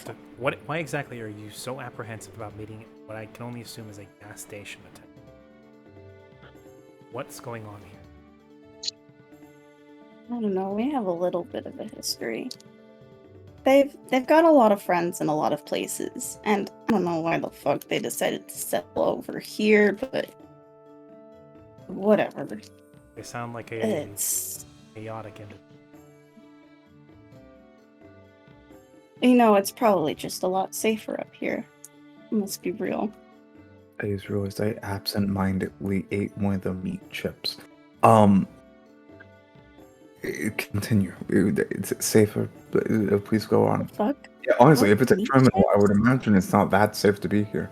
to? Why exactly are you so apprehensive about meeting what I can only assume is a gas station attendant? What's going on here? I don't know, we have a little bit of a history. They've got a lot of friends in a lot of places, and I don't know why the fuck they decided to settle over here, but whatever. They sound like a It's chaotic individual. it's probably just a lot safer up here. Let's be real. I just realized I absent-mindedly ate one of the meat chips. Continue. It's safer. Please go on. Fuck. Yeah, honestly, What if it's a meat criminal, I would chips? imagine it's not that safe to be here.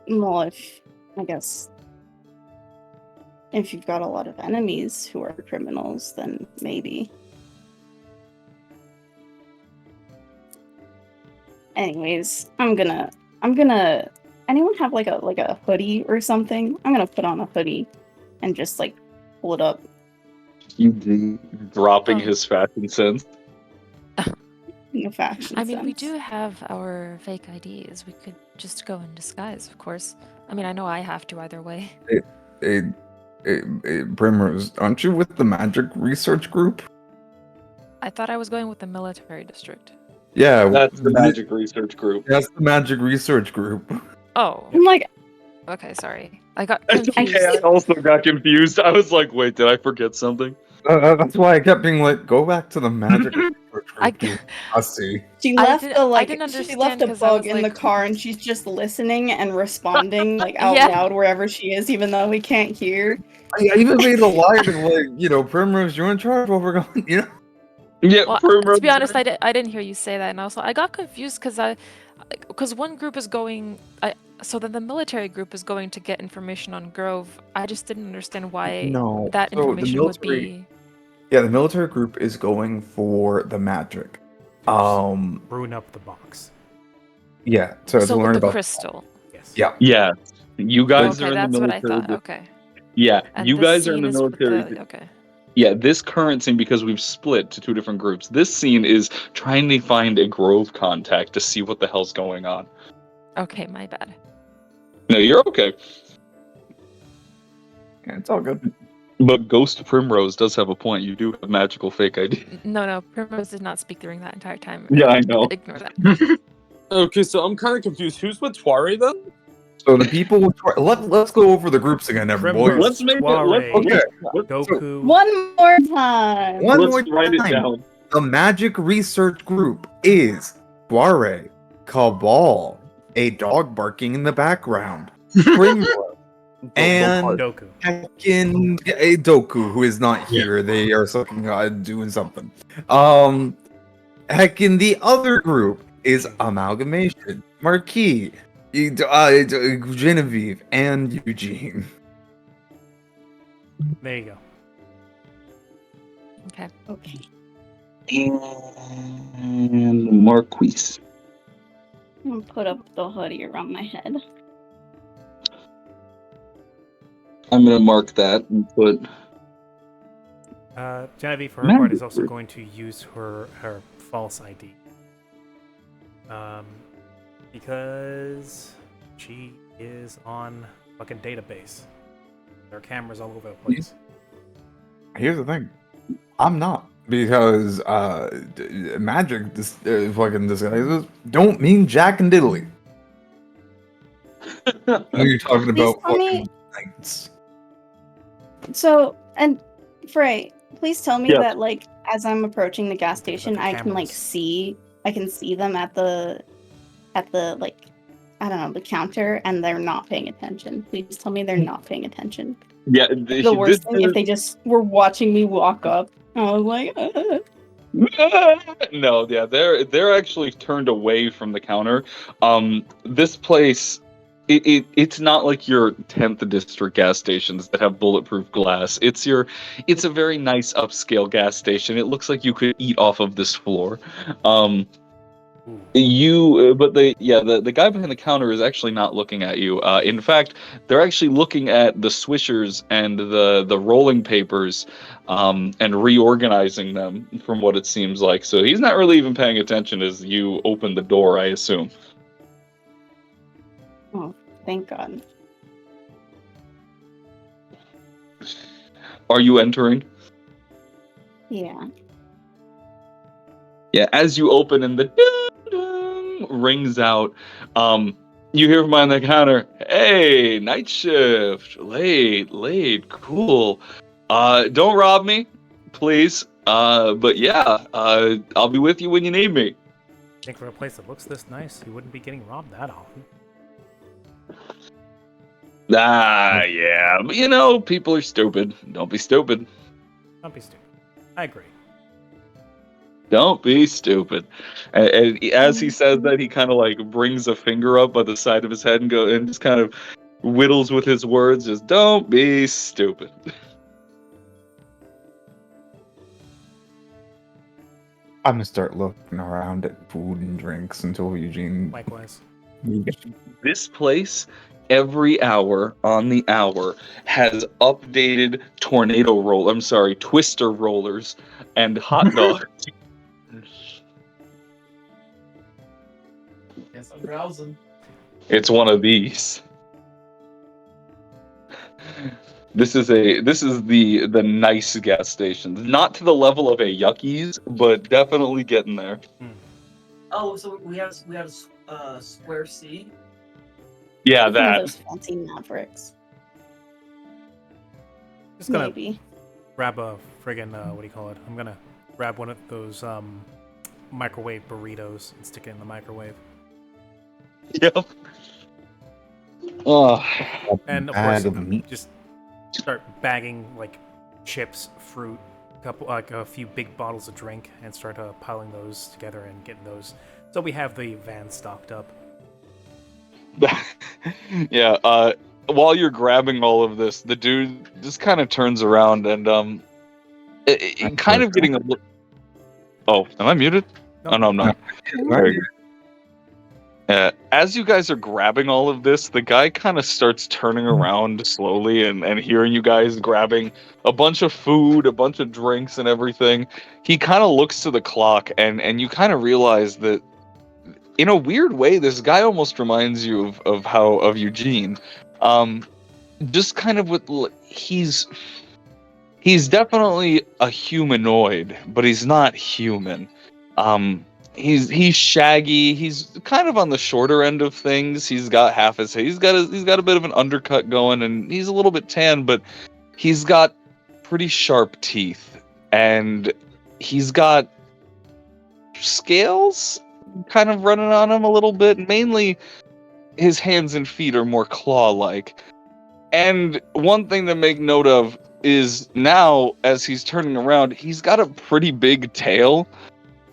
Well, I guess if you've got a lot of enemies who are criminals, then maybe. Anyways, I'm gonna. Anyone have like a hoodie or something? I'm gonna put on a hoodie and just like pull it up. Eugene dropping Oh. his fashion sense. No fashion I mean, we sense. do have our fake IDs. We could just go in disguise, of course. I mean, I know I have to either way. Primrose, aren't you with the magic research group? I thought I was going with the military district. Yeah, That's the magic research group. That's the magic research group. Oh, I'm like, okay, sorry. I got It's confused. okay. I also got confused. I was like, wait, did I forget something? That's why I kept being like, go back to the magic research group. You see. she I left didn't- a I didn't she understand left a 'cause I bug was in the like- car, and she's just listening and responding like out Yeah. loud wherever she is, even though we can't hear. I even made a line of like, Primrose, you're in charge while we're going, Yeah, Well, Primrose. to be honest, I didn't hear you say that, and also I got confused because one group is going, so then the military group is going to get information on Grove. I just didn't understand why No. that So the information would military- be. Yeah, the military group is going for the magic. Brewing up the box. Yeah, to So learn with the about crystal. Yes. Yeah. Yeah, you guys Okay, are in that's the what I military. thought. Okay. Yeah, And you this guys are in scene the is with military. Okay. Yeah, this current scene, because we've split to two different groups, this scene is trying to find a Grove contact to see what the hell's going on. Okay, my bad. No, you're okay. Yeah, it's all good. But Ghost Primrose does have a point. You do have magical fake ID. No, Primrose did not speak during that entire time. Yeah, I know. Ignore that. Okay, so I'm kind of confused. Who's with Tuare then? So the people with let's go over the groups again, everybody. Primrose, Let's make it. Tuare, Okay. Goku. One more time. One Let's more write it time. down. The magic research group is Tuare, Cabal, a dog barking in the background, Primrose, and Goku. Heckin a Doku, who is not here. They are doing something. Heckin the other group is Amalgamation, Marquis, Genevieve, and Eugene. There you go. Okay. Okay. And Marquise. I'm gonna put up the hoodie around my head. I'm gonna mark that and put. Genevieve, for her part, is also going to use her false ID. Because she is on fucking database. There are cameras all over the place. Here's the thing, I'm not, because magic fucking disguises don't mean jack and diddly. You're talking about tell me- fucking knights. So, and Frey, please tell me Yes. that like as I'm approaching the gas station, the I can like cameras. I can see them at the like I don't know, the counter, and they're not paying attention. Please tell me they're not paying attention. Yeah, The worst thing if they just were watching me walk up. I was like, No, yeah, they're actually turned away from the counter. This place, it's not like your 10th district gas stations that have bulletproof glass. It's a very nice upscale gas station. It looks like you could eat off of this floor. But the guy behind the counter is actually not looking at you. In fact, they're actually looking at the swishers and the rolling papers, and reorganizing them from what it seems like. So he's not really even paying attention as you open the door, I assume. oh, thank God. Are you entering? Yeah. Yeah, as you open and the ding rings out, you hear from behind the counter, "Hey, night shift, late, cool. Don't rob me, please. But yeah, I'll be with you when you need me." I think for a place that looks this nice, you wouldn't be getting robbed that often. Yeah, but people are stupid. Don't be stupid. Don't be stupid. I agree. Don't be stupid. And as he says that, he kind of like brings a finger up by the side of his head and just kind of whittles with his words. Just don't be stupid. I'm gonna start looking around at food and drinks until Eugene. Likewise. This place, every hour on the hour, has updated twister rollers and hot dogs. Yes, I'm browsing. It's one of these. This is the nice gas station. Not to the level of a Yuckies, but definitely getting there. Oh, so we have Square C. Yeah, One of that. those fancy Mavericks. Just gonna Maybe. grab a friggin' what do you call it? I'm gonna grab one of those microwave burritos and stick it in the microwave. Yep. Oh, And of Bag course, of meat. just start bagging like chips, fruit, a few big bottles of drink, and start piling those together and getting those. So we have the van stocked up. yeah. While you're grabbing all of this, the dude just kind of turns around and kind of getting a look. Oh, am I muted? No. Oh no, I'm not. Very good. As you guys are grabbing all of this, the guy kind of starts turning around slowly and hearing you guys grabbing a bunch of food, a bunch of drinks and everything. He kind of looks to the clock and you kind of realize that in a weird way, this guy almost reminds you of Eugene. Just kind of he's definitely a humanoid, but he's not human. He's shaggy. He's kind of on the shorter end of things. He's got half his head. He's got a bit of an undercut going, and he's a little bit tan, but he's got pretty sharp teeth, and he's got scales kind of running on him a little bit. Mainly, his hands and feet are more claw-like. And one thing to make note of is now, as he's turning around, he's got a pretty big tail.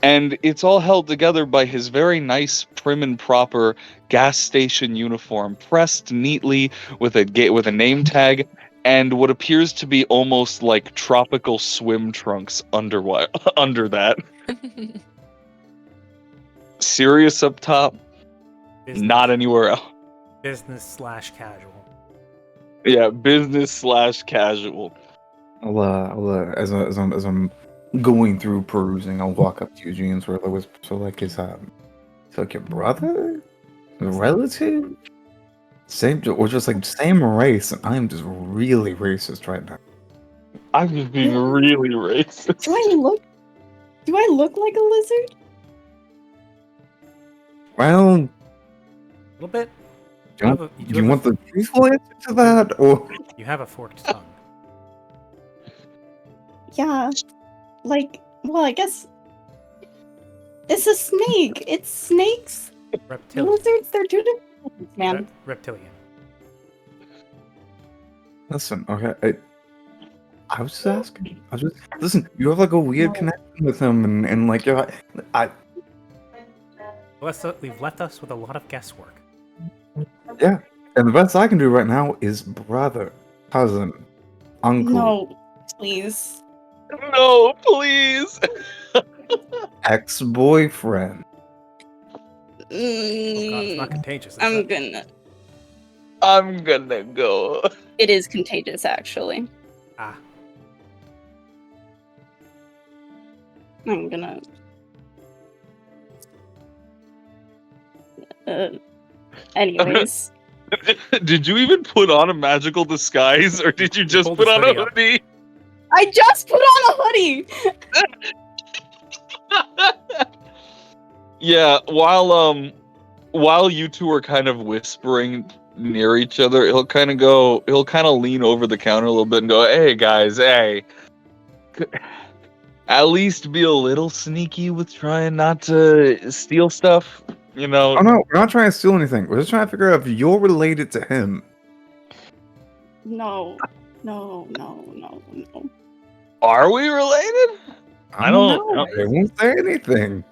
And it's all held together by his very nice, prim and proper gas station uniform, pressed neatly with a name tag, and what appears to be almost like tropical swim trunks under that. Serious up top, not anywhere else. Business/casual. Yeah, business/casual. I'll as I'm going through perusing, I'll walk up to Eugene sort of whisper, so like is like your brother, a relative, same or just like same race, and I'm just really racist right now. I'm just being really racist. Do I look like a lizard? Well, A little bit. do you want the truthful answer to that, or You have a forked tongue. Yeah. Like, well, I guess it's a snake. It's snakes. Reptilian. Lizards, they're two different things, man. Reptilian. listen? Okay, I was just asking. Listen. You have like a weird connection with him, and like I We've left us with a lot of guesswork. yeah. And the best I can do right now is brother, cousin, uncle, No, please. No, please. ex-boyfriend. Oh god, it's not contagious. Is I'm it? gonna. Go. It is contagious, actually. Ah. I'm gonna. Anyways. Did you even put on a magical disguise, or did you just pulled put his on a hoodie up. hoodie? I just put on a hoodie! Yeah, while you two are kind of whispering near each other, he'll kind of lean over the counter a little bit and go, "Hey guys, hey. At least be a little sneaky with trying not to steal stuff, you know." Oh no, we're not trying to steal anything. We're just trying to figure out if you're related to him. No. Are we related? I don't know. They won't say anything.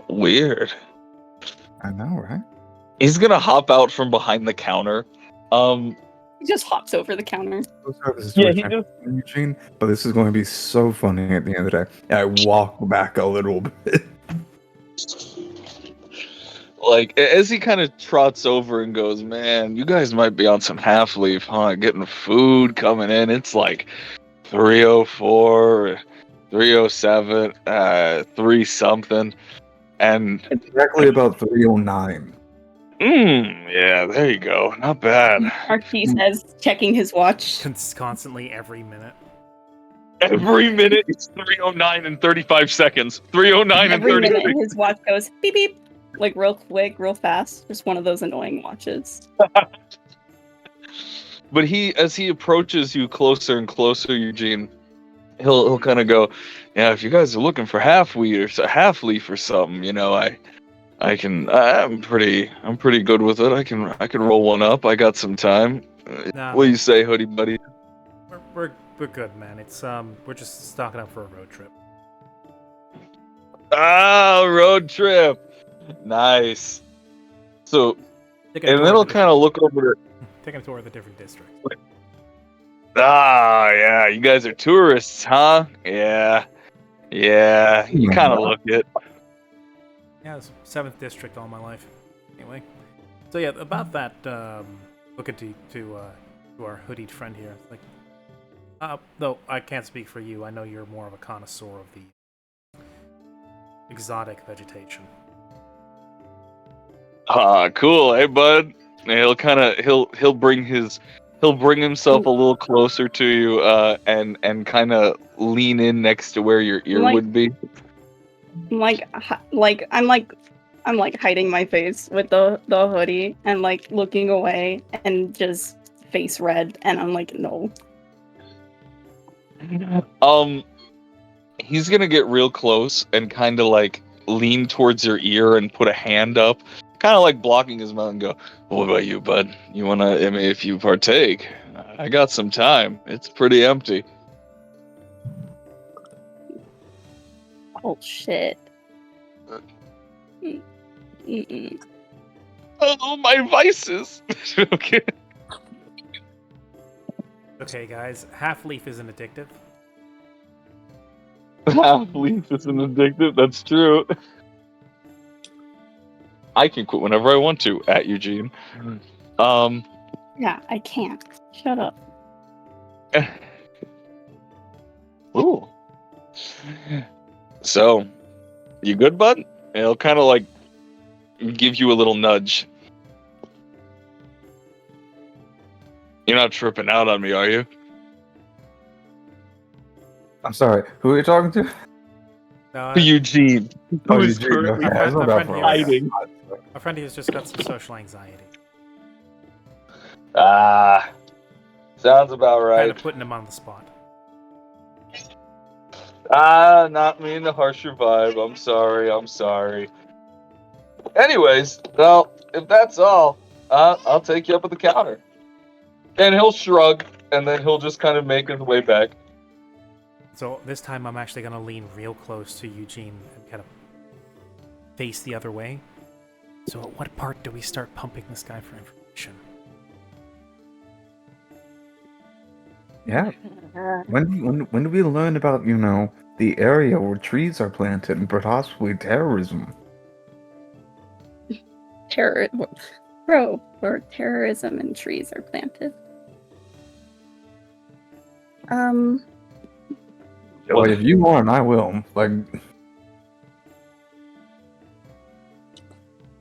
Weird. I know, right? He's gonna hop out from behind the counter. He just hops over the counter. Yeah, he just- Eugene, but this is going to be so funny at the end of the day. I walk back a little bit. Like, as he kind of trots over and goes, "Man, you guys might be on some half leaf, huh? Getting food coming in. It's like 3:04, 3:07, 3 something." And It's exactly about 3:09. Yeah, there you go. Not bad. Marquis says, checking his watch. Constantly, every minute. Every minute it's 3:09 and 35 seconds. 3:09 and Every 36. minute his watch goes beep beep, like real quick, real fast. Just one of those annoying watches. But as he approaches you closer and closer, Eugene, he'll kind of go, yeah. If you guys are looking for half leaf or something, I'm pretty good with it. I can roll one up. I got some time. Nah, What do man. you say, hoodie buddy? We're good, man. It's we're just stocking up for a road trip. Ah, road trip. Nice. So, Taking a and tour then he'll of the kind of look over to. Taking a tour of the different districts. Ah, yeah. You guys are tourists, huh? Yeah. Yeah. You kind of look it. Yeah, it's 7th district all my life. Anyway, so yeah, about that. Looking to our hoodied friend here. Like, though I can't speak for you. I know you're more of a connoisseur of the exotic vegetation. Ah, cool. Hey, bud. And he'll bring himself a little closer to you, and kind of lean in next to where your ear would be. I'm like hiding my face with the hoodie and like looking away and just face red, and I'm like, no. He's gonna get real close and kind of like lean towards your ear and put a hand up, kind of like blocking his mouth and go, "What about you, bud? You wanna? I mean, if you partake, I got some time. It's pretty empty." Oh shit. Mm-mm. Oh, my vices. Okay. Okay, guys, half leaf isn't addictive. Half leaf isn't addictive. That's true. I can quit whenever I want to. At Eugene. Yeah, I can't. Shut up. Ooh. So, you good, bud? He'll kind of like give you a little nudge. You're not tripping out on me, are you? I'm sorry. Who are you talking to? No, Eugene. Oh, Who is Eugene, currently okay. I was about friend to here. hiding. a friend who's just got some social anxiety. Ah, sounds about Kind right. of putting him on the spot. Ah, not mean to harsh your vibe. I'm sorry. Anyways, well, if that's all, I'll take you up at the counter. And he'll shrug, and then he'll just kind of make his way back. So this time I'm actually gonna lean real close to Eugene and kind of face the other way. So at what part do we start pumping this guy for information? Yeah. When do we learn about, the area where trees are planted and possibly terrorism? Where terrorism and trees are planted. Like, if you want, I will. Like,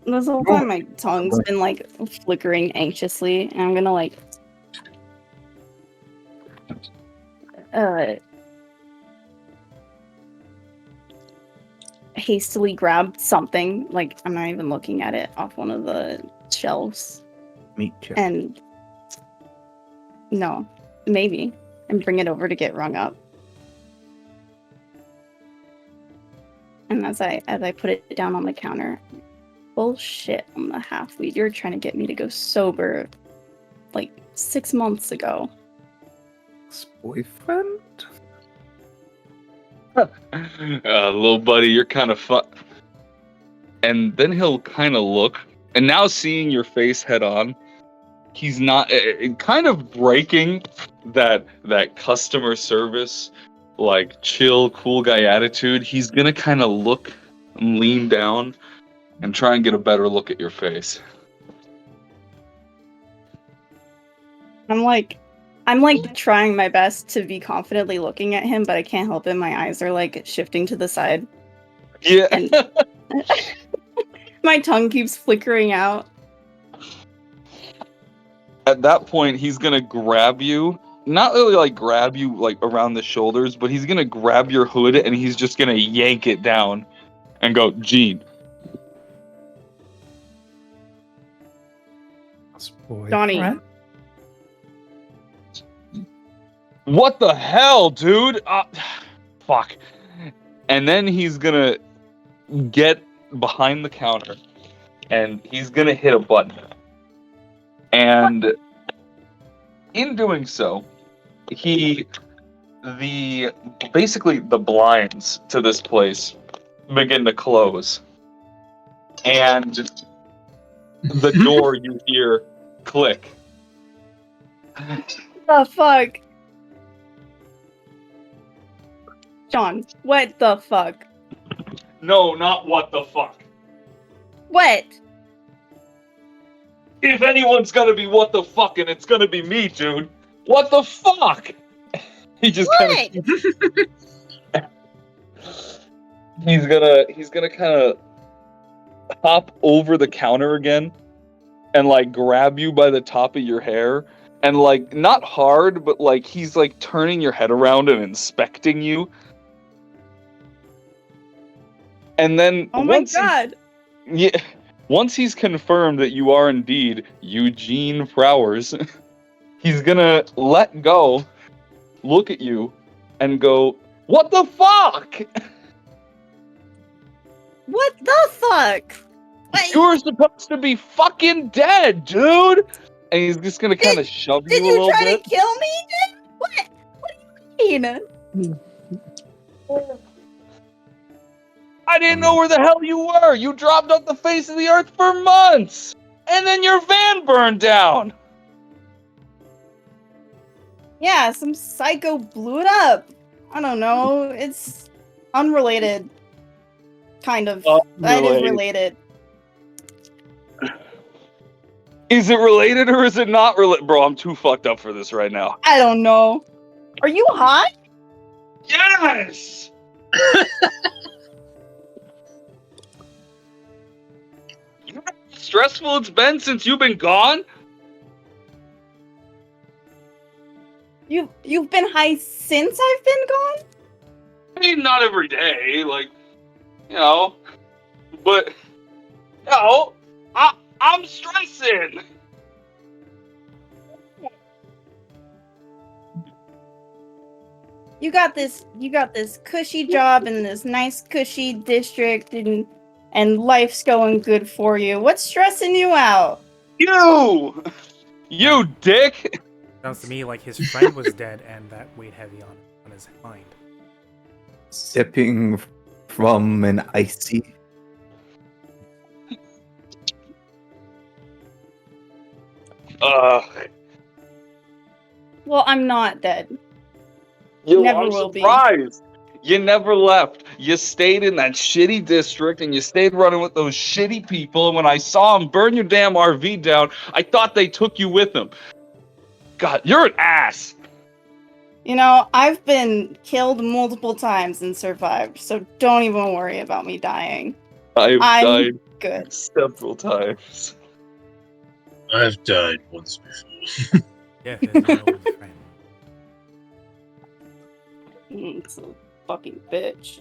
This whole time my tongue's been like flickering anxiously, and I'm gonna like hastily grab something, like I'm not even looking at it, off one of the shelves. meat chip. And no, maybe. And bring it over to get rung up. And as I put it down on the counter, bullshit on the half weed. You're trying to get me to go sober like 6 months ago. Ex-boyfriend? Little buddy, you're kind of fun. And then he'll kind of look, and now seeing your face head on, he's not kind of breaking that customer service, like chill, cool guy attitude. He's gonna kind of look and lean down and try and get a better look at your face. I'm like trying my best to be confidently looking at him, but I can't help it. My eyes are like shifting to the side. Yeah. And my tongue keeps flickering out. At that point, he's gonna grab you. Not really like grab you like around the shoulders, but he's gonna grab your hood and he's just gonna yank it down and go, Gene. Johnny. What the hell, dude? Fuck. And then he's gonna get behind the counter and he's gonna hit a button. And in doing so, basically the blinds to this place begin to close. And the door you hear click. The fuck? John, what the fuck? No, not what the fuck. What? If anyone's gonna be what the fuck, and it's gonna be me, dude. What the fuck? He just kind of. He's gonna kind of hop over the counter again, and like grab you by the top of your hair, and like not hard, but like he's like turning your head around and inspecting you. And then Oh my god! Once he's confirmed that you are indeed Eugene Flowers, he's gonna let go, look at you, and go, "What the fuck? What the fuck? Wait, You were supposed to be fucking dead, dude!" And he's just gonna kind of shove you a little bit. Did you try to kill me, dude? What? What do you mean? I didn't know where the hell you were! You dropped off the face of the earth for months! And then your van burned down! Yeah, some psycho blew it up. I don't know. It's unrelated. Kind of. That is related. Is it related or is it not related? Bro, I'm too fucked up for this right now. I don't know. Are you hot? Yes! You know how stressful it's been since you've been gone? You've been high since I've been gone? I mean, not every day, like, you know, but, no, I'm stressing. You got this cushy job in this nice cushy district and life's going good for you. What's stressing you out? You dick. Sounds to me like his friend was dead and that weighed heavy on his mind. Sipping from an icy. Well, I'm not dead. Yo, Never I'm will surprised. You never left. You stayed in that shitty district and you stayed running with those shitty people. And when I saw them burn your damn RV down, I thought they took you with them. God, you're an ass. You know, I've been killed multiple times and survived, so don't even worry about me dying. I'm died good. several times. I've died once before. Yeah, there's no old friend. It's a fucking bitch.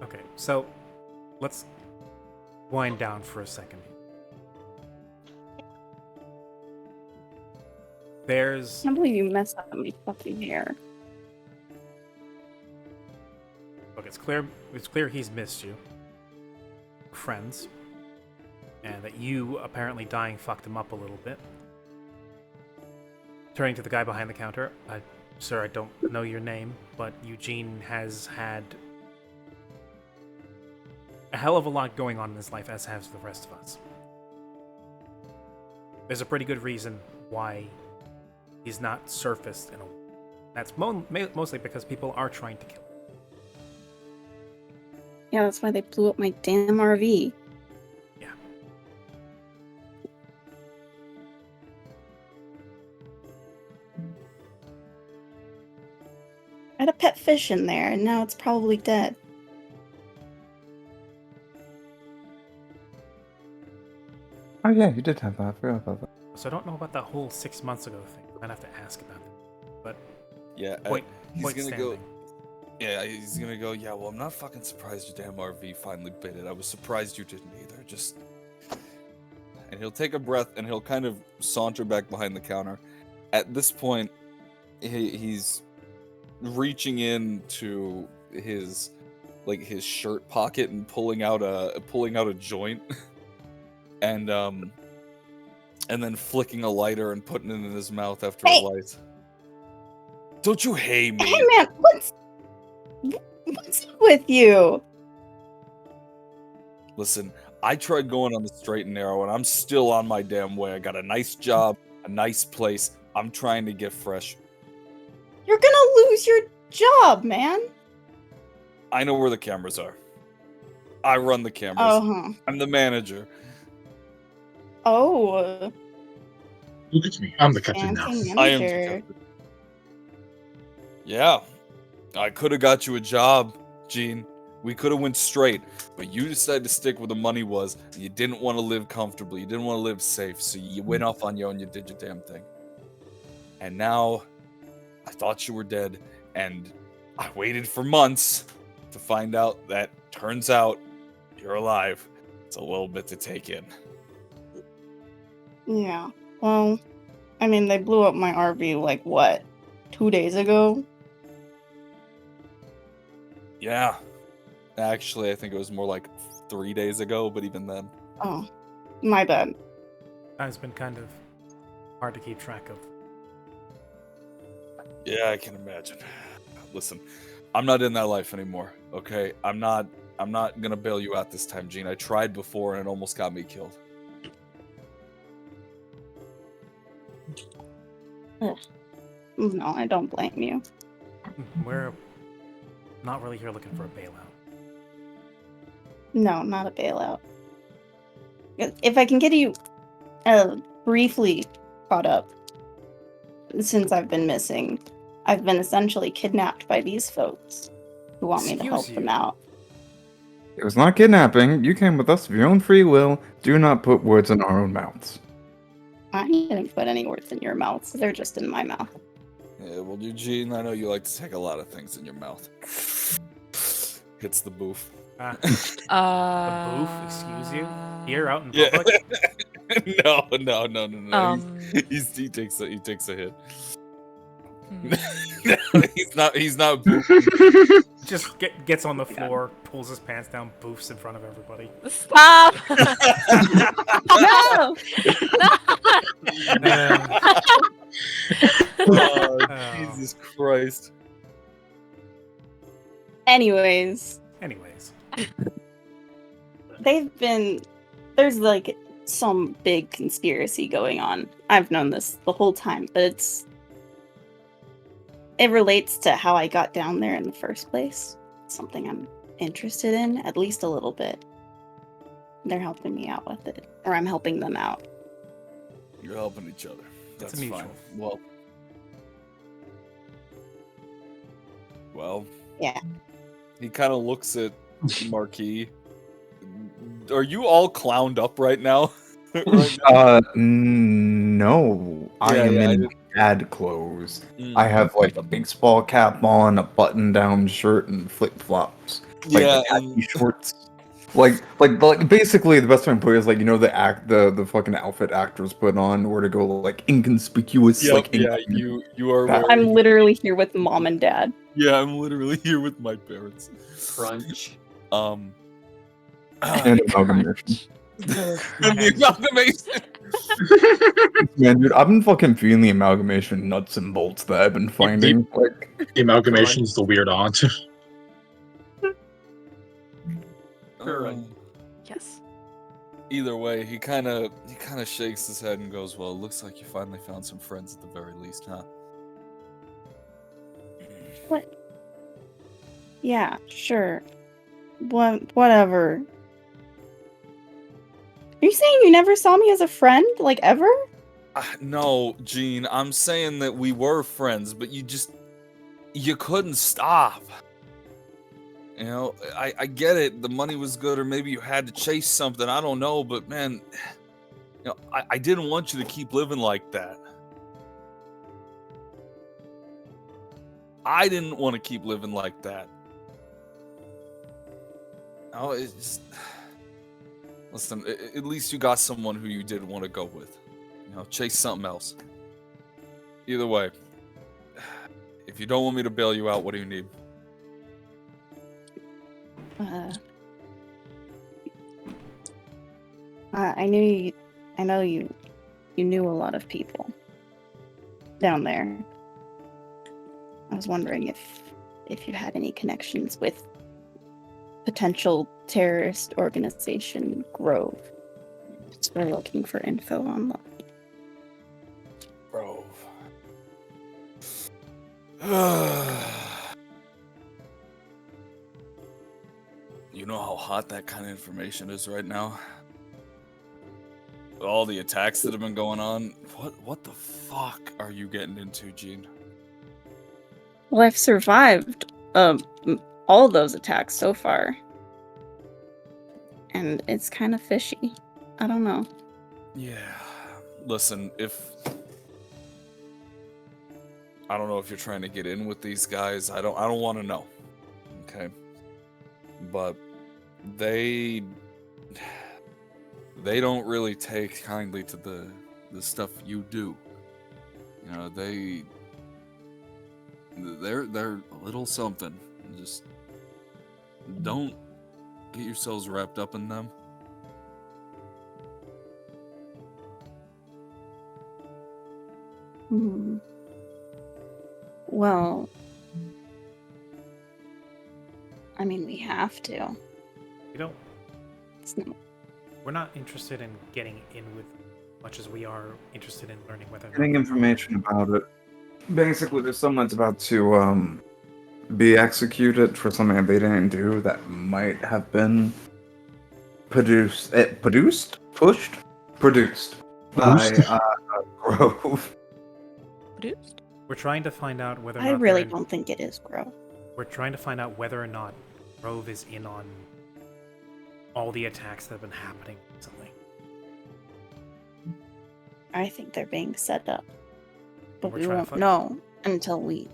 Okay, so let's wind down for a second. I There's can't believe you messed up my fucking hair. look, it's clear he's missed you. Friends. And that you apparently dying fucked him up a little bit. Turning to the guy behind the counter, sir, I don't know your name, but Eugene has had a hell of a lot going on in his life, as has the rest of us. There's a pretty good reason why he's not surfaced in a while. That's mostly because people are trying to kill him. Yeah, that's why they blew up my damn RV. Yeah. I had a pet fish in there, and now it's probably dead. Oh yeah, you did have that. I forgot about that. So I don't know about that whole 6 months ago thing. I'd have to ask about that. But Yeah, point, he's point gonna standing. go. Yeah, he's gonna go. Yeah, well, I'm not fucking surprised your damn RV finally bit it. I was surprised you didn't either. Just, and he'll take a breath and he'll kind of saunter back behind the counter. At this point, he's reaching into his shirt pocket and pulling out a joint, and then flicking a lighter and putting it in his mouth after Hey. it lights. Don't you hate me? Hey man, what's up with you? Listen, I tried going on the straight and narrow, and I'm still on my damn way. I got a nice job, a nice place. I'm trying to get fresh. You're gonna lose your job, man. I know where the cameras are. I run the cameras. Uh-huh. I'm the manager. Oh, Look at me. I'm the captain now. fancy I am the manager. captain. Yeah, I could have got you a job, Gene. We could have went straight, but you decided to stick where the money was. And you didn't want to live comfortably. You didn't want to live safe, so you went off on your own. You did your damn thing. And now, I thought you were dead, and I waited for months to find out that turns out you're alive. It's a little bit to take in. Yeah. Well, I mean, they blew up my RV like what, 2 days ago? Yeah. Actually, I think it was more like 3 days ago, but even then. Oh, my bad. Time's been kind of hard to keep track of. Yeah, I can imagine. Listen, I'm not in that life anymore, okay? I'm not gonna bail you out this time, Gene. I tried before and it almost got me killed. No, I don't blame you. We're not really here looking for a bailout. No, not a bailout. If I can get you briefly caught up, since I've been missing, I've been essentially kidnapped by these folks who want me to help them out. It was not kidnapping. You came with us of your own free will. Do not put words in our own mouths. I didn't put any words in your mouth. They're just in my mouth. Yeah, well, Eugene, I know you like to take a lot of things in your mouth. Hits the booth. The booth? Excuse you? Here out in public? No. He takes a hit. No, he's not boofing. Just gets on the floor, pulls his pants down, boofs in front of everybody. Stop! No! Oh, Jesus Christ. Anyways, there's like some big conspiracy going on. I've known this the whole time, but it relates to how I got down there in the first place. Something I'm interested in, at least a little bit. They're helping me out with it, or I'm helping them out. You're helping each other. It's That's mutual. fine. Well. Yeah. He kind of looks at Marquis. Are you all clowned up right now? No. I am in dad clothes. I have like a baseball cap on, a button-down shirt, and flip-flops. Like khaki shorts. Like basically the best way to put it is like, you know, the fucking outfit actors put on or to go like inconspicuous. You are. I'm literally here with mom and dad. Yeah, I'm literally here with my parents. Crunch. And amalgamation. And the amalgamation. Man, dude, I've been fucking feeling the amalgamation nuts and bolts that I've been finding. The amalgamation's the weird aunt. Yes. Either way, he kind of shakes his head and goes, "Well, it looks like you finally found some friends at the very least, huh?" What? Yeah, sure. Whatever. Are you saying you never saw me as a friend, like ever? No, Gene. I'm saying that we were friends, but you couldn't stop. You know, I get it. The money was good, or maybe you had to chase something. I don't know, but man, You know, I didn't want you to keep living like that. I didn't want to keep living like that. Oh, it's just... Listen, at least you got someone who you did want to go with. You know, chase something else. Either way, if you don't want me to bail you out, what do you need? I know you knew a lot of people down there. I was wondering if you had any connections with potential terrorist organization Grove. Just we're looking for info on them. Grove. You know how hot that kind of information is right now? With all the attacks that have been going on, what the fuck are you getting into, Gene? Well, I've survived all those attacks so far. And it's kind of fishy. I don't know. Yeah. Listen, I don't know if you're trying to get in with these guys. I don't want to know. Okay? But they don't really take kindly to the stuff you do. You know, they're a little something. Just don't get yourselves wrapped up in them. Well, I mean, we have to. We don't. It's not... We're not interested in getting in with much as we are interested in learning whether. Getting information about it. Basically, there's someone that's about to be executed for something they didn't do that might have been produced by Grove. Produced? We're trying to find out whether or I not really don't think it is Grove. We're trying to find out whether or not Grove is in on all the attacks that have been happening recently. I think they're being set up. But We're we trying to won't find- know until we,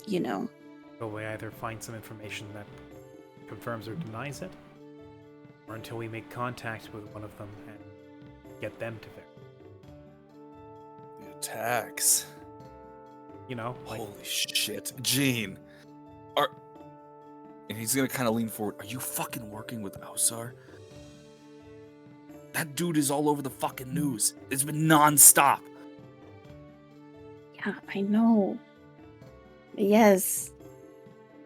you know. So we either find some information that confirms or denies it, or until we make contact with one of them and get them to verify. The attacks. You know, like, Holy shit. Gene. And he's gonna kind of lean forward. Are you fucking working with Ausar? That dude is all over the fucking news. It's been non-stop. Yeah, I know. Yes.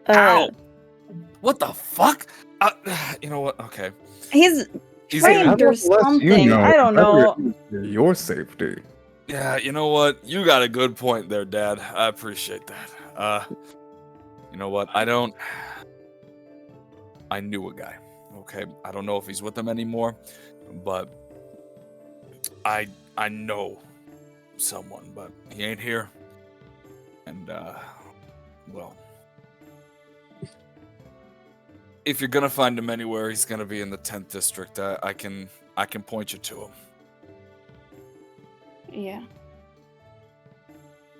Ow! What the fuck? You know what? Okay. He's He's trained gonna- or something. I don't know. Your safety. Yeah, you know what? You got a good point there, Dad. I appreciate that. You know what? I knew a guy. Okay, I don't know if he's with them anymore, but I know someone, but he ain't here. And well, if you're gonna find him anywhere, he's gonna be in the 10th district. I can point you to him. Yeah.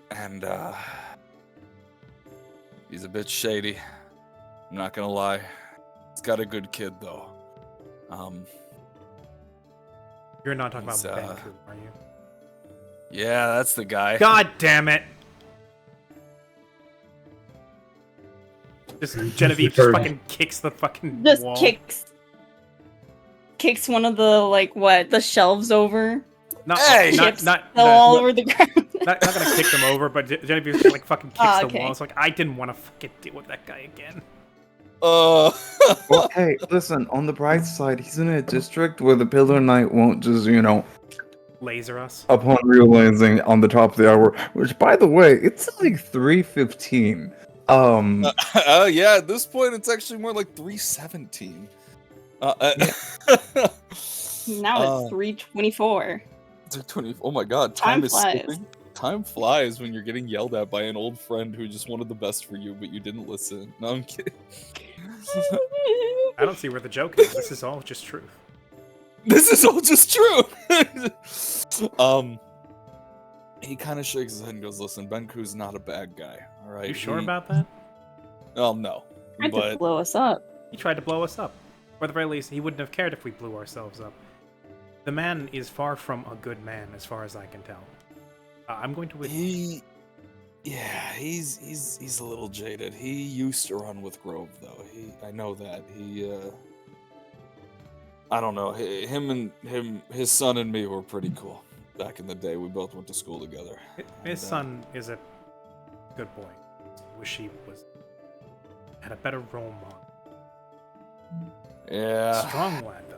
And he's a bit shady. I'm not gonna lie. He's got a good kid though. you're not talking He's, about Vancouver, are you? Yeah, that's the guy. God damn it! Just Genevieve just fucking kicks the fucking Just wall. kicks one of the shelves over. Not, Hey! Chips not fell all over the ground. not gonna kick them over, but Genevieve just like fucking kicks Oh, the okay. wall. It's like I didn't want to fucking deal with that guy again. Well, hey, listen, on the bright side, he's in a district where the Pillar Knight won't just, Laser us. upon realizing on the top of the hour, which, by the way, it's like 3:15. Yeah, at this point it's actually more like 3:17. Now it's 3:24. 20. Oh my god, Time is flies. slipping. Time flies when you're getting yelled at by an old friend who just wanted the best for you, but you didn't listen. No, I'm kidding. I don't see where the joke is. This is all just truth. This is all just true. He kind of shakes his head and goes, "Listen, Benku's not a bad guy. All right. You sure about that? Well, no, Tried to but blow us up. He tried to blow us up. Or at the very least, he wouldn't have cared if we blew ourselves up. The man is far from a good man, as far as I can tell. I'm going to. he's a little jaded. He used to run with Grove, though. I know that I don't know. His son and me were pretty cool back in the day. We both went to school together. His son is a good boy. Wish he had a better role model. Yeah. Strong lad, though.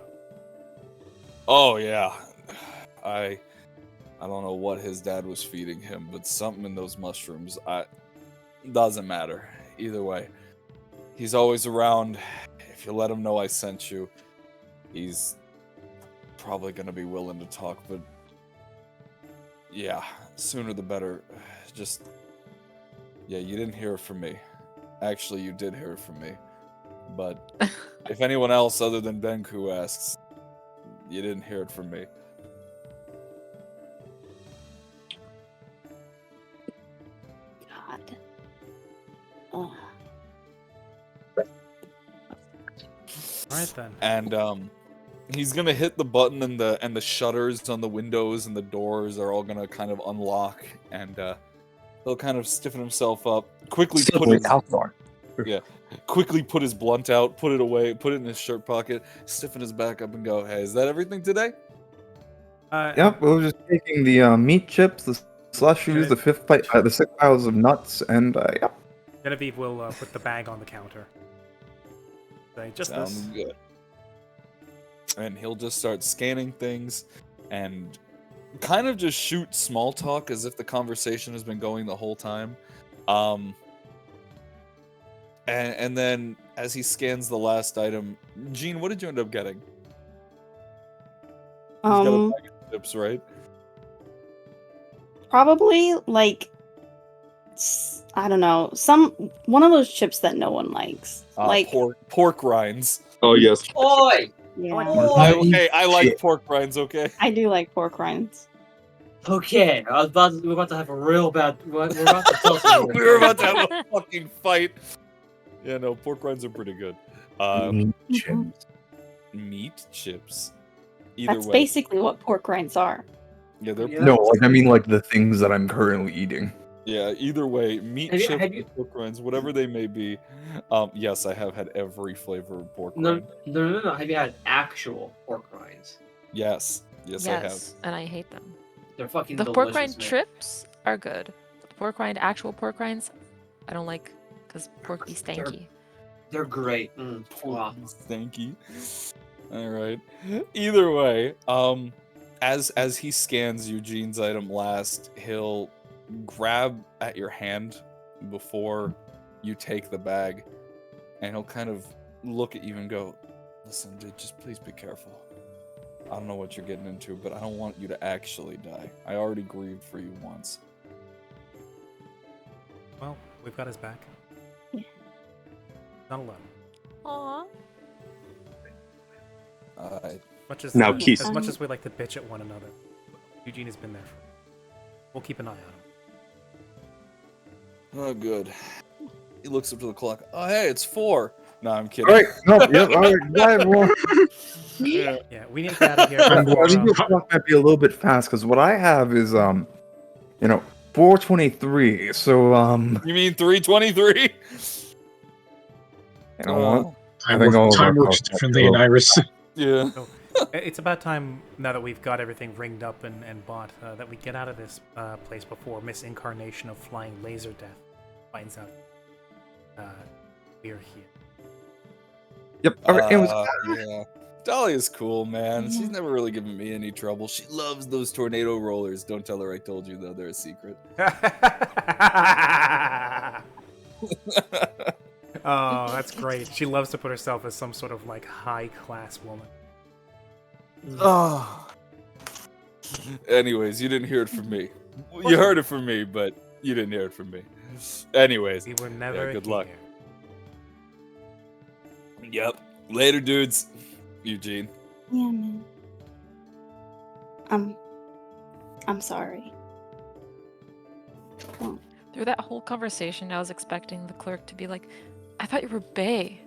Oh yeah. I don't know what his dad was feeding him, but something in those mushrooms. Doesn't matter. Either way, he's always around. If you let him know I sent you, he's probably gonna be willing to talk. But yeah, sooner the better. Just yeah, you didn't hear it from me. Actually, you did hear it from me. But if anyone else other than Benku asks, you didn't hear it from me. God. Ugh. Alright then. And he's gonna hit the button, and the shutters on the windows and the doors are all gonna kind of unlock, and he'll kind of stiffen himself up, quickly put his blunt out, put it away, put it in his shirt pocket, stiffen his back up, and go, "Hey, is that everything today?" Yep, we were just taking the meat chips, the slushies, the the 6 piles of nuts, and yep. Genevieve will put the bag on the counter. Say, just Sounds this. good. And he'll just start scanning things and kind of just shoot small talk as if the conversation has been going the whole time. And then as he scans the last item, Gene, what did you end up getting? He's got a bag of chips, right? Probably like I don't know, one of those chips that no one likes. Like pork rinds. Oh yes. Oi! yeah, Okay, I like pork rinds. Okay. I do like pork rinds. Okay, we're about to have a real bad. We're about to tell someone. We were about to have a fucking fight. Yeah, no, pork rinds are pretty good. Meat chips. Meat chips. Either That's way. basically what pork rinds are. Yeah, they're No, like I mean like the things that I'm currently eating. Yeah, either way, meat Have you- chips, have you- and pork rinds, whatever they may be. Yes, I have had every flavor of pork No, rind. no. Have you had actual pork rinds? Yes, I have. Yes, and I hate them. They're fucking The delicious. pork rind man. trips are good. The pork rind, actual pork rinds, I don't like because pork be stanky. They're great. Wow. Stanky. All right. Either way, as he scans Eugene's item last, he'll grab at your hand before you take the bag, and he'll kind of look at you and go, "Listen, dude, just please be careful. I don't know what you're getting into, but I don't want you to actually die. I already grieved for you once." Well, we've got his back. Yeah. Not alone. Aww. Much as Now, Keith. as much as we like to bitch at one another, Eugene has been there. We'll keep an eye on him. Oh, good. He looks up to the clock. Oh, hey, it's 4. No, I'm kidding. All right, no, yep, all right, bye everyone. Yeah, we need to get out of here. I before, think your clock might be a little bit fast because what I have is 4:23. So You mean 3:23? you know what? I Time, think all of time our works clocks differently in go. Iris. Yeah. it's about time now that we've got everything ringed up and bought that we get out of this place before Misincarnation of Flying Laser Death finds out we're here. Yep. All right. It was. Yeah. Dahlia's cool, man. She's never really given me any trouble. She loves those tornado rollers. Don't tell her I told you, though. They're a secret. Oh, that's great. She loves to put herself as some sort of like high class woman. Oh. Anyways, you didn't hear it from me. You heard it from me, but you didn't hear it from me. Anyways, We were never good here. luck. Yep. Later, dudes. Eugene. Yeah, man. I'm sorry. Through that whole conversation, I was expecting the clerk to be like, I thought you were bae.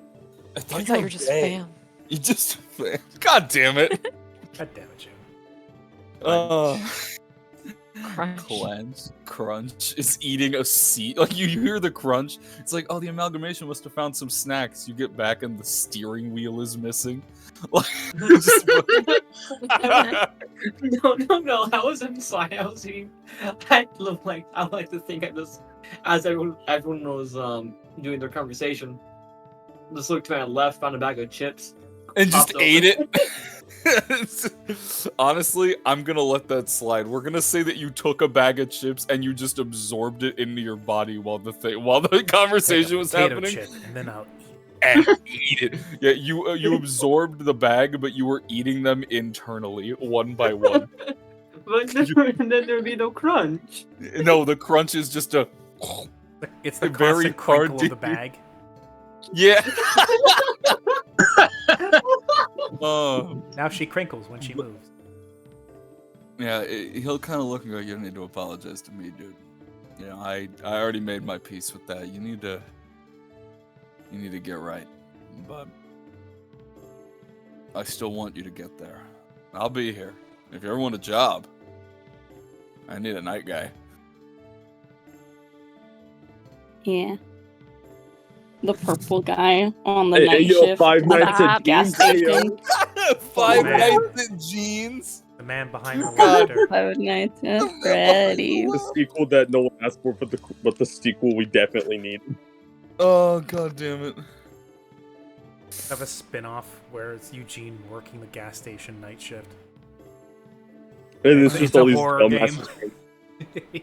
I Turns out you're just gay. fam. You just. God damn it. God damn it, Jim. Crunch. Crunch is eating a seat. Like, you hear the crunch. It's like, oh, the amalgamation must have found some snacks. You get back and the steering wheel is missing. Like, just- No. I was inside. I was eating. I like to think I just, as everyone was doing their conversation, just looked to my left, found a bag of chips, and just popped ate open. it. Honestly, I'm gonna let that slide. We're gonna say that you took a bag of chips and you just absorbed it into your body while the conversation was Potato happening. chip, and then I'll And eat it. Yeah, you absorbed the bag, but you were eating them internally, one by one. But then there would be no crunch. No, the crunch is just a. It's the Very constant crinkle hard of the to- bag. Yeah. Oh. Now she crinkles when she moves. Yeah, he'll kind of look and go, "You don't need to apologize to me, dude. You know, I already made my peace with that. You need to get right. But I still want you to get there. I'll be here. If you ever want a job, I need a night guy." Yeah. The purple guy on the Hey, night yo, shift. 5 at the nights at gas Jeans, yo. station. 5 man. nights in jeans. The man behind the God. laughter. 5 nights at Freddy's. The sequel that no one asked for, but the sequel we definitely need. Oh, god damn it. Have a spin-off where it's Eugene working the gas station night shift. And it's It's just a all these horror dumbasses.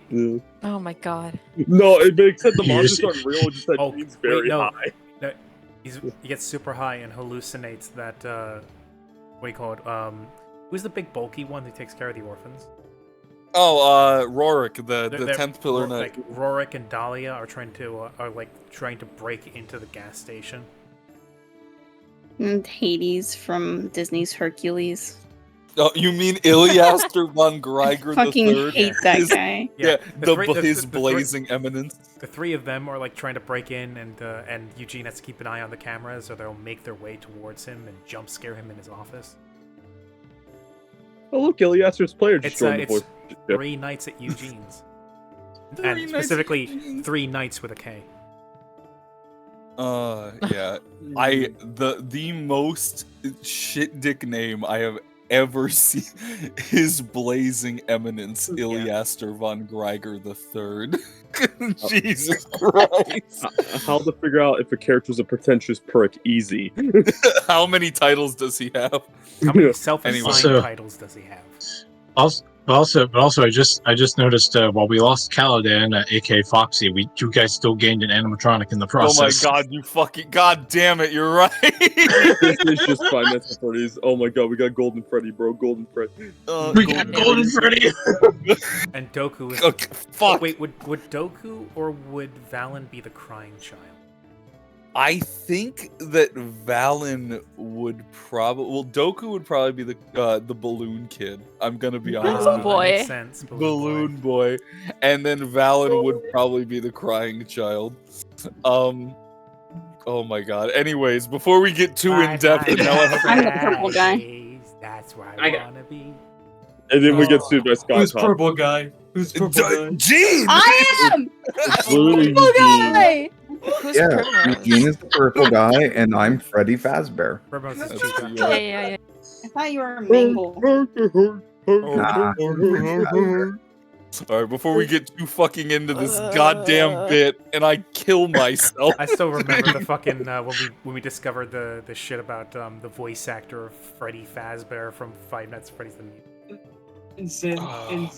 Yeah. Oh my god. No, except the You monsters just- aren't real. Just that Oh, Gene's wait, very no. high. He gets super high and hallucinates that, what do you call it? Who's the big bulky one who takes care of the orphans? Oh, Rorik, the They're- 10th Pillar Knight. Like, Rorik and Dahlia are trying to break into the gas station. And Hades from Disney's Hercules. Oh, you mean Iliaster von Greiger Fucking III? hate that His- guy. Yeah, the his three- blazing eminence. The three of them are like trying to break in, and Eugene has to keep an eye on the cameras, or they'll make their way towards him and jump scare him in his office. Oh look, Iliaster's player just It's joined the voice. 3 nights at Eugene's, Three and nights specifically at Eugene's. 3 nights with a K. Yeah. The most shit dick name I have ever seen is Blazing Eminence Iliaster von Greiger III. Jesus Christ. How to figure out if a character's a pretentious prick? Easy. How many titles does he have? How many self-assigned Anyway. Also- titles does he have? Also, I just noticed while we lost Caladan, aka Foxy, you guys still gained an animatronic in the Oh my process. god, you fucking god damn it, you're right. This is just Five Nights at Freddy's. Oh my god, we got Golden Freddy, bro. Golden Freddy. We got Golden Freddy. And Doku is. Okay, fuck. Wait, would Doku or would Valen be the crying child? I think that Valen would probably. Well, Doku would probably be the balloon kid. I'm gonna be honest. Balloon with boy. That makes sense. you. Balloon boy, and then Valen would probably be the crying child. Oh my god. Anyways, before we get too in depth, and now I have I'm the purple guy. That's where I I got- wanna be. And then we get sued by Scott Who's Cop. purple guy? Who's purple guy? Gene. I am! Literally Purple Eugene. guy! Who's Yeah, Primrose? Eugene is the purple guy, and I'm Freddy Fazbear. Primrose is That's Chica. you. Yeah. I thought you were a mangle. Nah. All right, before we get too fucking into this goddamn bit, and I kill myself. I still remember the fucking when we discovered the shit about the voice actor of Freddy Fazbear from Five Nights at Freddy's. Oh my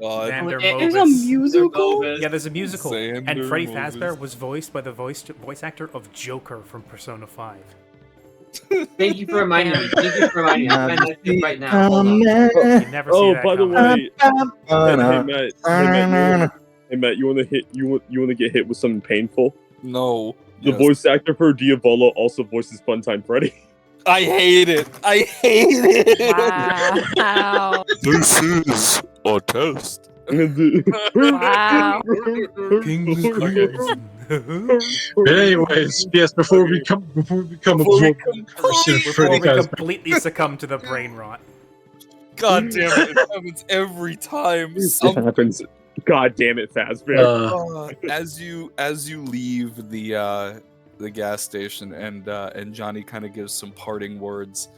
god. Xander There's a Movis. musical? Yeah, there's a musical, and Xander Freddy Movis. Fazbear was voiced by the voice actor of Joker from Persona 5. Thank you for reminding me. Thank you for reminding me. I'm finding that shit right now. Hold on. You never see Oh, that by the coming. way, hey Matt, you wanna get hit with something painful? No. The Yes. voice actor for Diavolo also voices Funtime Freddy. I hate it. I hate it. Wow. This is a test. Wow. But anyways, yes, before we become a global person, Before we because completely succumb to the brain rot. God damn it! It happens every time. It happens. God damn it, Fazbear. As you leave the gas station and Johnny kind of gives some parting words.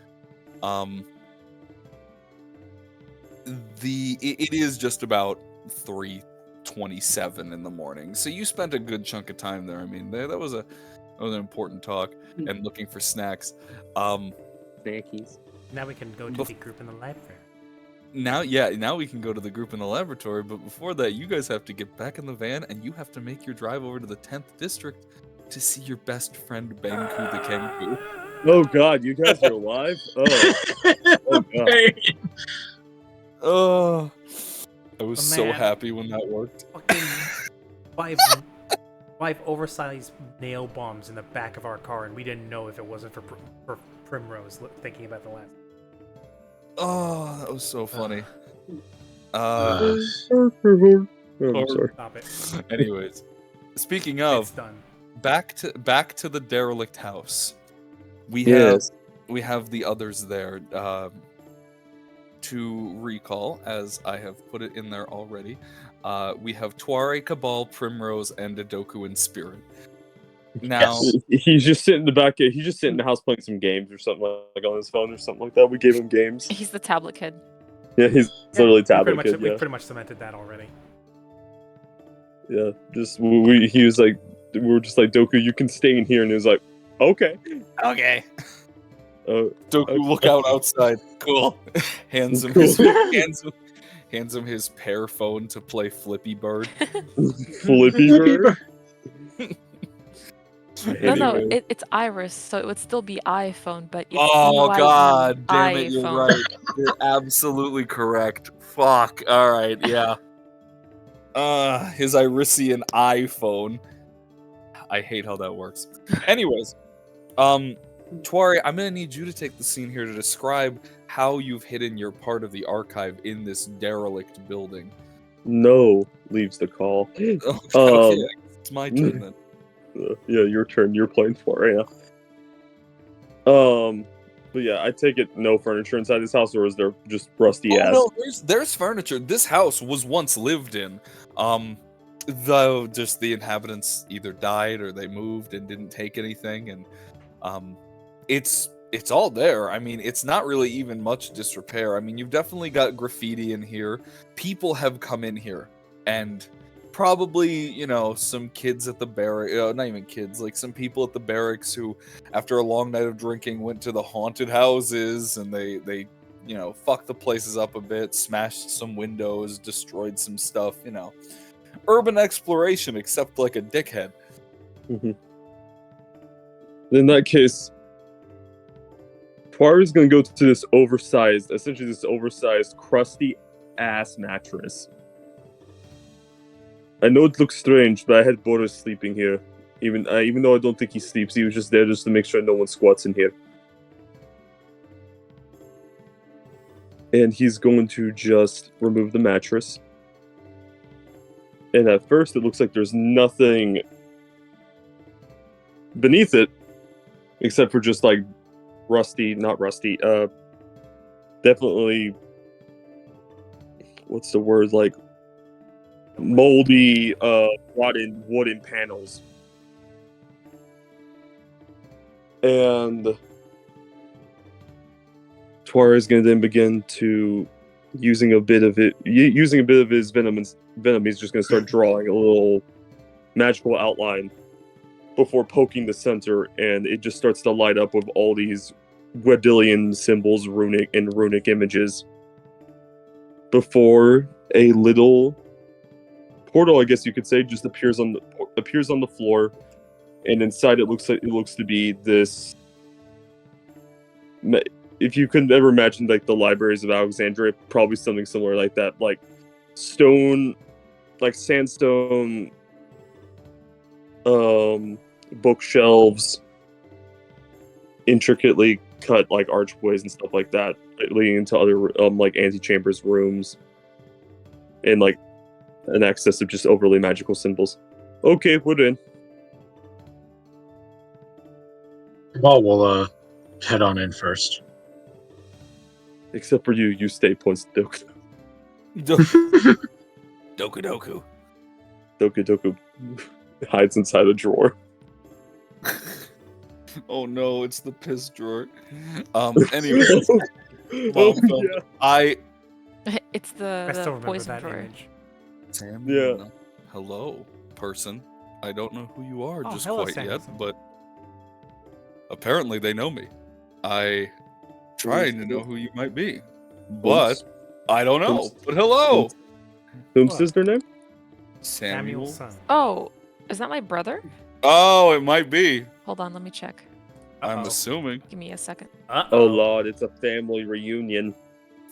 It is just about 3:27 in the morning, so you spent a good chunk of time there. I mean, that was an important talk and looking for snacks. Snackies. Now we can go to the group in the library. Now we can go to the group in the laboratory, but before that, you guys have to get back in the van and you have to make your drive over to the 10th district to see your best friend Banku the Kenku. Oh God, you guys are alive? Oh God. Oh, I was so man. happy when that worked. Fucking five oversized nail bombs in the back of our car, and we didn't know if it wasn't for Primrose. Thinking about the last. Oh, that was so funny. I'm sorry. Stop it. Anyways, speaking It's of, done. back to the derelict house. We Yes. have the others there. To recall, as I have put it in there already, we have Tuare, Cabal, Primrose, and Adoku in spirit. Now, He's just sitting in the back. He's just sitting in the house playing some games or something like on his phone or something like that. We gave him games. He's the tablet kid. Yeah, he's literally tablet we kid. we Yeah, pretty much cemented that already. yeah. Just he was like, we were just like, Doku, you can stay in here, and he was like, okay. Doku, look out outside. Cool. hands him his pair phone to play Flippy Bird. Flippy Bird. No, it's Iris, so it would still be iPhone, but it's Oh EYE God, damn it! You're iPhone. right. You're absolutely correct. Fuck. All right, yeah. His Irisian iPhone. I hate how that works. Anyways, Tuare, I'm gonna need you to take the scene here to describe how you've hidden your part of the archive in this derelict building. No leaves the call. Okay, it's my turn then. Yeah, your turn. You're playing for it, yeah. But yeah, I take it no furniture inside this house, or is there just rusty ass? No, there's furniture. This house was once lived in. Though just the inhabitants either died or they moved and didn't take anything, and it's all there. I mean, it's not really even much disrepair. I mean, you've definitely got graffiti in here. People have come in here, and probably, some kids at the barracks, not even kids, like some people at the barracks who, after a long night of drinking, went to the haunted houses and they fucked the places up a bit, smashed some windows, destroyed some stuff, urban exploration, except like a dickhead. Mm-hmm. In that case, Tuare's gonna go to this oversized, crusty ass mattress. I know it looks strange, but I had Boris sleeping here. Even though I don't think he sleeps, he was just there just to make sure no one squats in here. And he's going to just remove the mattress. And at first, it looks like there's nothing beneath it, except for just like definitely, what's the word, like moldy, rotten wooden panels. And Tuare is going to then begin to, using a bit of his venom, he's just going to start drawing a little magical outline before poking the center, and it just starts to light up with all these Wedillian symbols, runic images, before a little portal, I guess you could say, just appears on the floor, and inside it looks to be this. If you could ever imagine like the libraries of Alexandria, probably something similar like that, like stone, like sandstone, bookshelves, intricately cut like archways and stuff like that, leading into other like antechambers rooms, and like an excess of just overly magical symbols. Okay, we're in. Well, we'll head on in first. Except for you, you stay put, Doku. Doku Doku. Doku hides inside a drawer. Oh no, it's the piss drawer. Anyways, well, yeah. It's I still the remember poison that drawer. image. Samuel. Hello, person. I don't know who you are Oh, just hello, quite yet, Samuelson. but apparently they know me. I trying to know who you might be, but I don't know. But hello, Whom's is their name? Samuel. Samuelson. Oh, is that my brother? Oh, it might be. Hold on, let me check. I'm Uh-oh. assuming. Give me a second. Oh lord, it's a family reunion.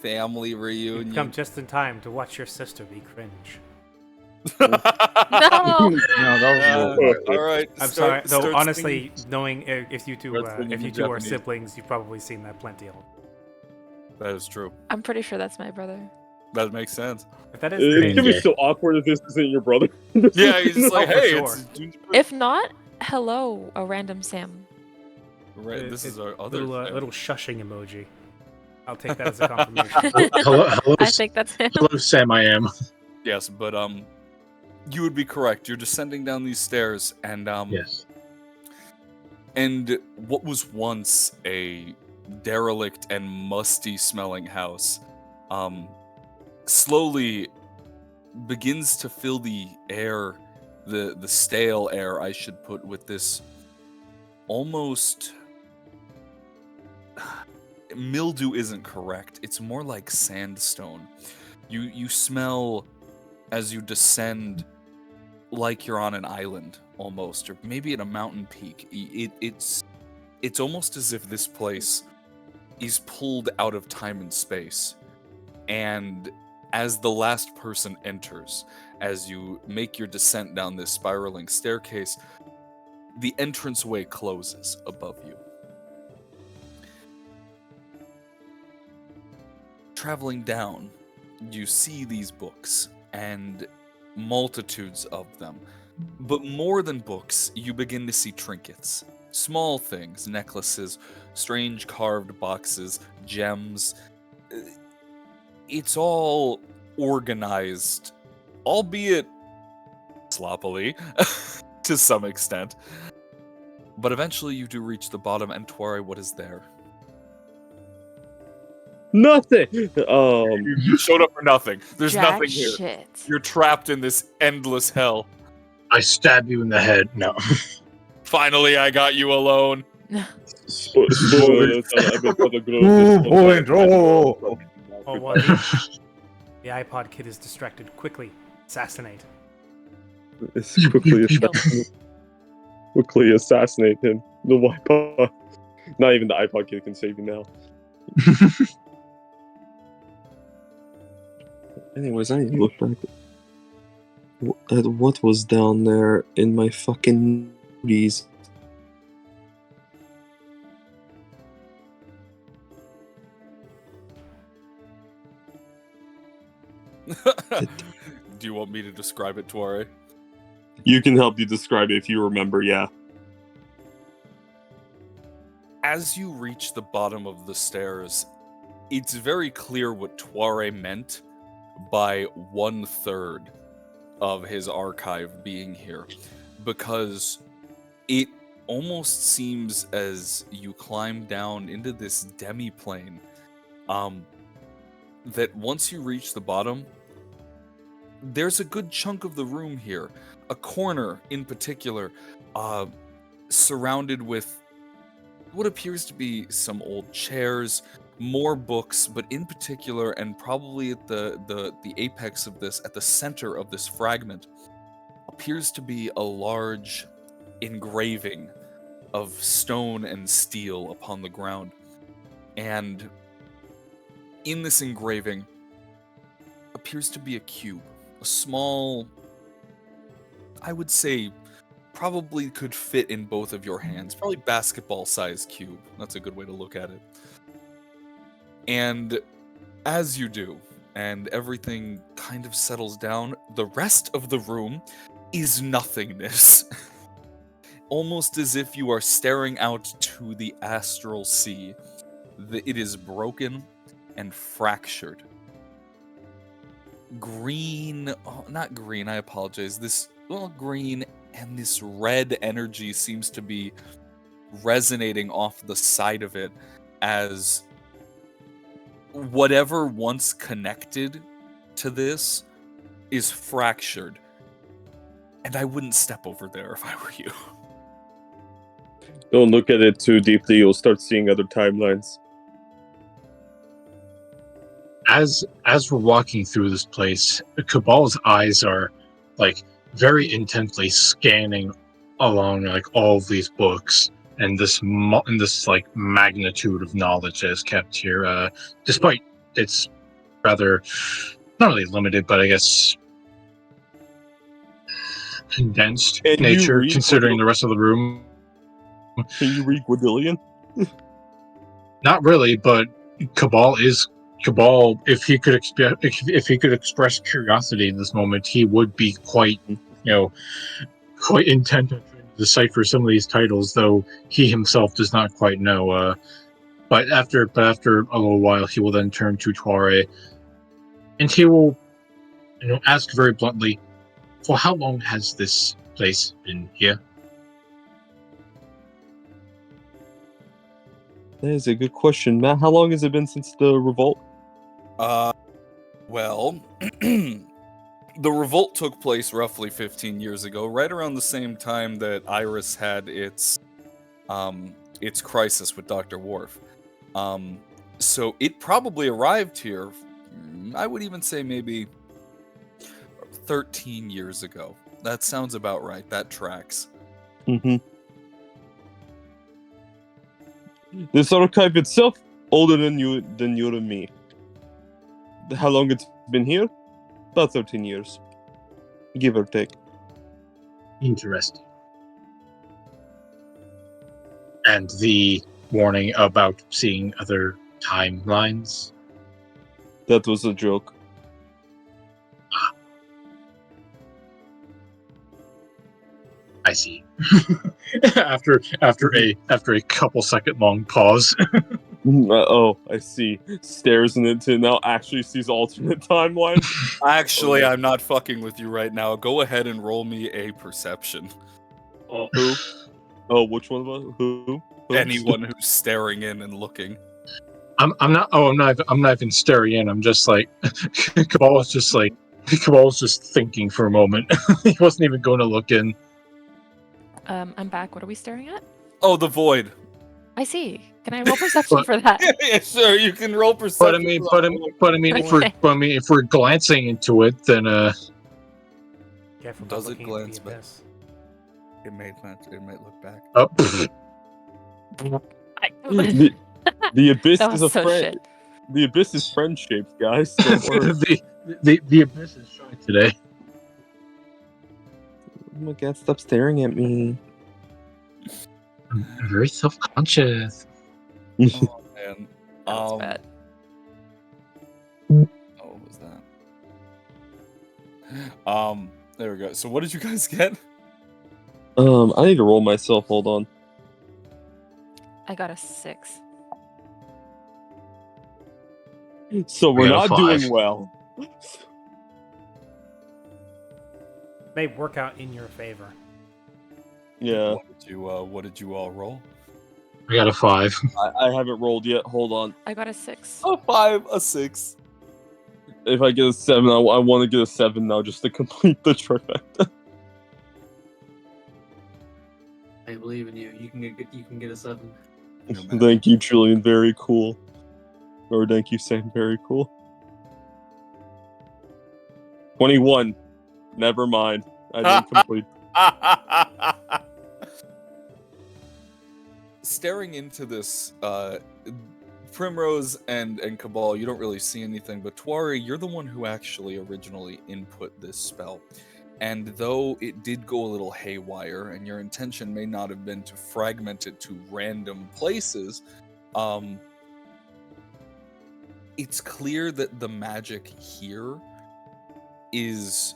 Family You've reunion. come just in time to watch your sister be cringe. No. No, that was a little all right. I'm sorry, though. start Honestly, singing. knowing if you two Start singing in are Japanese. siblings, you've probably seen that plenty of. That is true. I'm pretty sure that's my brother. That makes sense. If that is the It case, can be so awkward if this isn't your brother. Yeah, he's just like, Oh, for hey, sure. it's Gingerbread. If not, hello, a random Sam. Right, this is our other little shushing emoji. I'll take that as a confirmation. Hello, I think that's him. hello, Sam. I am. Yes, but you would be correct. You're descending down these stairs, and Yes. and what was once a derelict and musty-smelling house, slowly begins to fill the air, the stale air, I should put, with this almost mildew isn't correct. It's more like sandstone. You smell as you descend like you're on an island almost, or maybe at a mountain peak. It's almost as if this place is pulled out of time and space. And as the last person enters, as you make your descent down this spiraling staircase, the entranceway closes above you. Traveling down, you see these books, and multitudes of them. But more than books, you begin to see trinkets. Small things, necklaces, strange carved boxes, gems. It's all organized, albeit sloppily, to some extent. But eventually you do reach the bottom, and Tuare, what is there? Nothing. You showed up for nothing. There's Jack nothing here. shit. You're trapped in this endless hell. I stab you in the head. No. Finally, I got you alone. Spoiler alert, I've been for the grove. 2.0. Oh, well, the iPod kid is distracted. Quickly, assassinate. It's quickly Kill. quickly assassinate him. The iPod. Not even the iPod kid can save you now. Anyways, I need to look back at what was down there in my fucking movies. Do you want me to describe it, Tuare? You can help you describe it if you remember, yeah. As you reach the bottom of the stairs, it's very clear what Tuare meant by 1/3 of his archive being here, because it almost seems as you climb down into this demi-plane, that once you reach the bottom, there's a good chunk of the room here, a corner in particular, surrounded with what appears to be some old chairs, more books, but in particular, and probably at the apex of this, at the center of this fragment, appears to be a large engraving of stone and steel upon the ground. And in this engraving appears to be a cube, a small, I would say, probably could fit in both of your hands. Probably basketball-sized cube. That's a good way to look at it. And as you do, and everything kind of settles down, the rest of the room is nothingness. Almost as if you are staring out to the astral sea. It is broken and fractured. Green, not green, I apologize. Green and this red energy seems to be resonating off the side of it as whatever once connected to this is fractured. And I wouldn't step over there if I were you. Don't look at it too deeply, you'll start seeing other timelines. As we're walking through this place, Cabal's eyes are like very intently scanning along like all of these books and this like magnitude of knowledge that is kept here, despite its rather not really limited, but I guess condensed nature, considering the rest of the room. Can you read Gwydion? Not really, but Cabal, if he could express curiosity in this moment, he would be quite intent on trying to decipher some of these titles, though he himself does not quite know. But after a little while, he will then turn to Tuare, and he will, ask very bluntly, "For how long has this place been here?" That is a good question, Matt. How long has it been since the revolt? Well, the revolt took place roughly 15 years ago, right around the same time that Iris had its crisis with Dr. Worf. So it probably arrived here, I would even say maybe 13 years ago. That sounds about right. That tracks. Mm-hmm. This archive itself older than you and me. How long it's been here? About 13 years, give or take. Interesting. And the warning about seeing other timelines? That was a joke. I see. after a couple second long pause. I see. Stares into now actually sees alternate timeline. Actually, I'm not fucking with you right now. Go ahead and roll me a perception. Who? Oh, which one of us? Who? Anyone who's staring in and looking. I'm not even staring in. I'm just like Cabal was just thinking for a moment. He wasn't even going to look in. I'm back. What are we staring at? Oh, the void. I see. Can I roll perception for that? Yeah, sure. You can roll perception. If we're glancing into it, then Careful about does it looking into glance the back? abyss. It might look back. The abyss That is was a so friend. shit. The abyss is friend shaped, guys. Don't worry. the abyss is shy today. Oh my god! Stop staring at me. I'm very self-conscious. Oh man. That was bad. Oh, what was that? There we go. So what did you guys get? I need to roll myself. Hold on. I got a 6. So we're We got not a 5. doing well. May work out in your favor. Yeah, What did you all roll? I got a 5. I haven't rolled yet. Hold on. I got a 6. A 5, a 6. If I get a 7, I want to get a 7 now just to complete the trifecta. I believe in you. You can get a 7. Thank you, Julian. Very cool. Or thank you, Sam. Very cool. 21. Never mind. I didn't complete. Staring into this, Primrose and Cabal, you don't really see anything, but Tuari, you're the one who actually originally input this spell. And though it did go a little haywire, and your intention may not have been to fragment it to random places, it's clear that the magic here is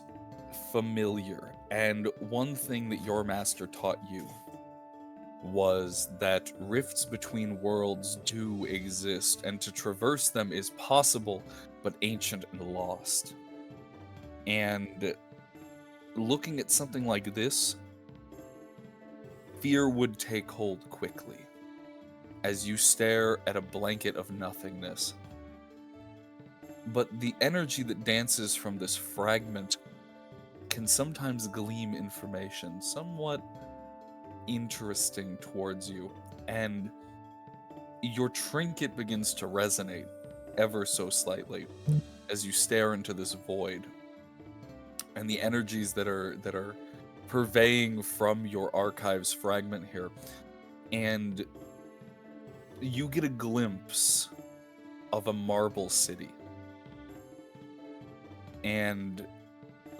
familiar. And one thing that your master taught you was that rifts between worlds do exist, and to traverse them is possible, but ancient and lost. And looking at something like this, fear would take hold quickly as you stare at a blanket of nothingness. But the energy that dances from this fragment can sometimes gleam information somewhat interesting towards you, and your trinket begins to resonate ever so slightly as you stare into this void. And the energies that are purveying from your archives fragment here, and you get a glimpse of a marble city. And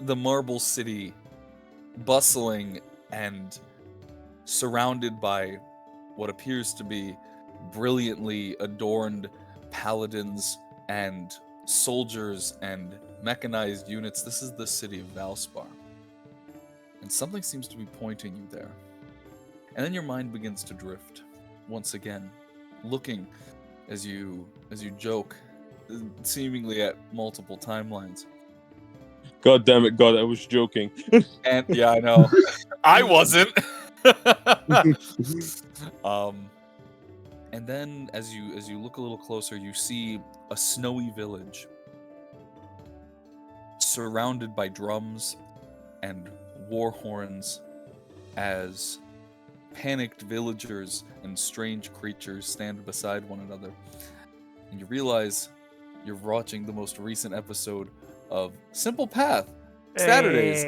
the marble city bustling and surrounded by what appears to be brilliantly adorned paladins and soldiers and mechanized units. This is the city of Valspar. And something seems to be pointing you there. And then your mind begins to drift once again, looking as you joke, seemingly at multiple timelines. God damn it, God, I was joking. And yeah, I know. I wasn't. And then as you look a little closer, you see a snowy village surrounded by drums and war horns as panicked villagers and strange creatures stand beside one another. And you realize you're watching the most recent episode of Simple Path Saturdays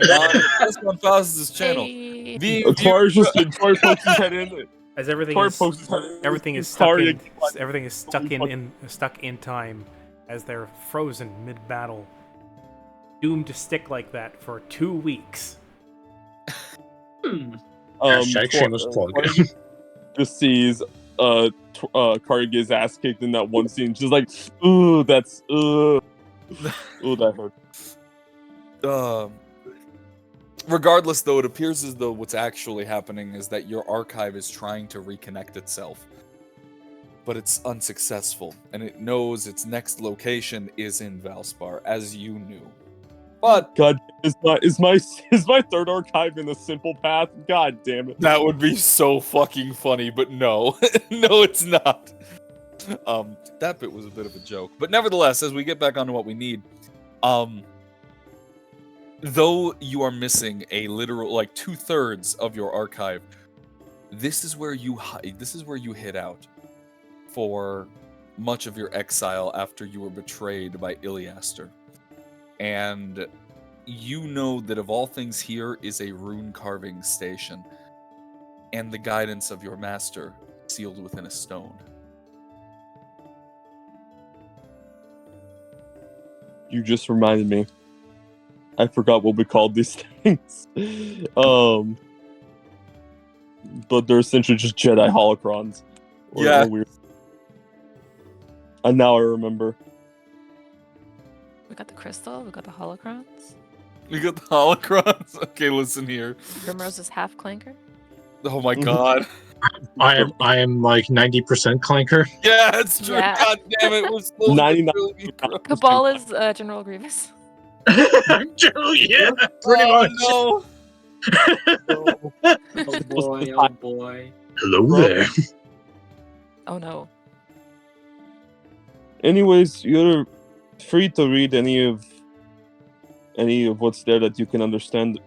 on Faust's channel. Hey. Tori pokes his head in. As everything Tori is, pokes his head in. everything is stuck Tori, in, everything is stuck in time, as they're frozen mid-battle, doomed to stick like that for 2 weeks. Hashtag shameless plug. Just sees Kari get his ass kicked in that one scene. She's like, ooh, that's ooh, that hurt. Regardless, though, it appears as though what's actually happening is that your archive is trying to reconnect itself. But it's unsuccessful, and it knows its next location is in Valspar, as you knew. But God, is my third archive in the Simple Path? God damn it. that would be so fucking funny, but no. No, it's not. That bit was a bit of a joke. But nevertheless, as we get back onto what we need, though you are missing a literal, like, 2/3 of your archive, this is where you hid out for much of your exile after you were betrayed by Iliaster. And you know that of all things, here is a rune carving station, and the guidance of your master sealed within a stone. You just reminded me. I forgot what we called these things. But they're essentially just Jedi holocrons. Yeah. Weird. And now I remember. We got the crystal. We got the holocrons. We got the holocrons. Okay, listen here. Primrose's half clanker. Oh my god. I am like 90% clanker. Yeah, it's true. Yeah. God damn it. We're still 99. Cabal is General Grievous. Yeah, pretty much. No. Oh boy, oh boy. Hello there. Oh no. Anyways, you're free to read any of what's there that you can understand.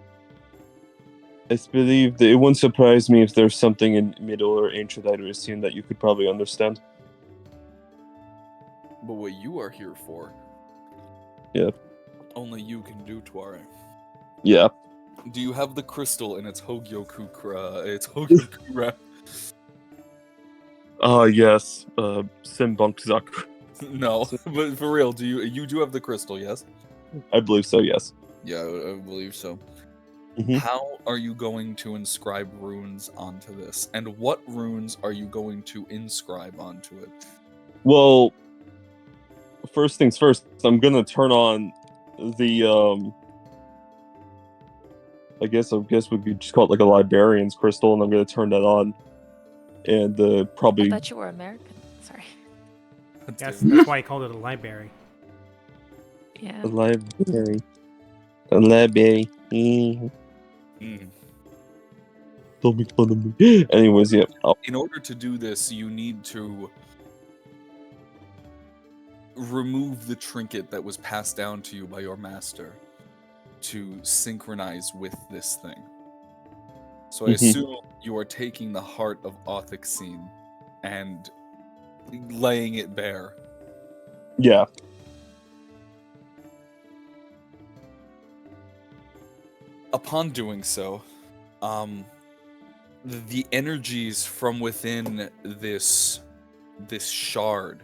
I believe that it wouldn't surprise me if there's something in Middle or Ancient Idrisian that you could probably understand. But what you are here for, Yeah. only you can do, Tuare. Yeah. Do you have the crystal in its Hogyoku wrap? Yes. Simbunk Zaku. No, but for real, you do have the crystal, yes? I believe so, yes. Yeah, I believe so. How are you going to inscribe runes onto this? And what runes are you going to inscribe onto it? Well, first things first, I'm gonna turn on the I guess we could just call it like a librarian's crystal, and I'm gonna turn that on, and I probably thought you were American. Sorry. That's why I called it a library. Yeah. a library, a library. Don't make fun of me. Anyways, yeah. In order to do this, you need to remove the trinket that was passed down to you by your master to synchronize with this thing. So I assume you are taking the heart of Othixene and laying it bare. Yeah. Upon doing so, the energies from within this shard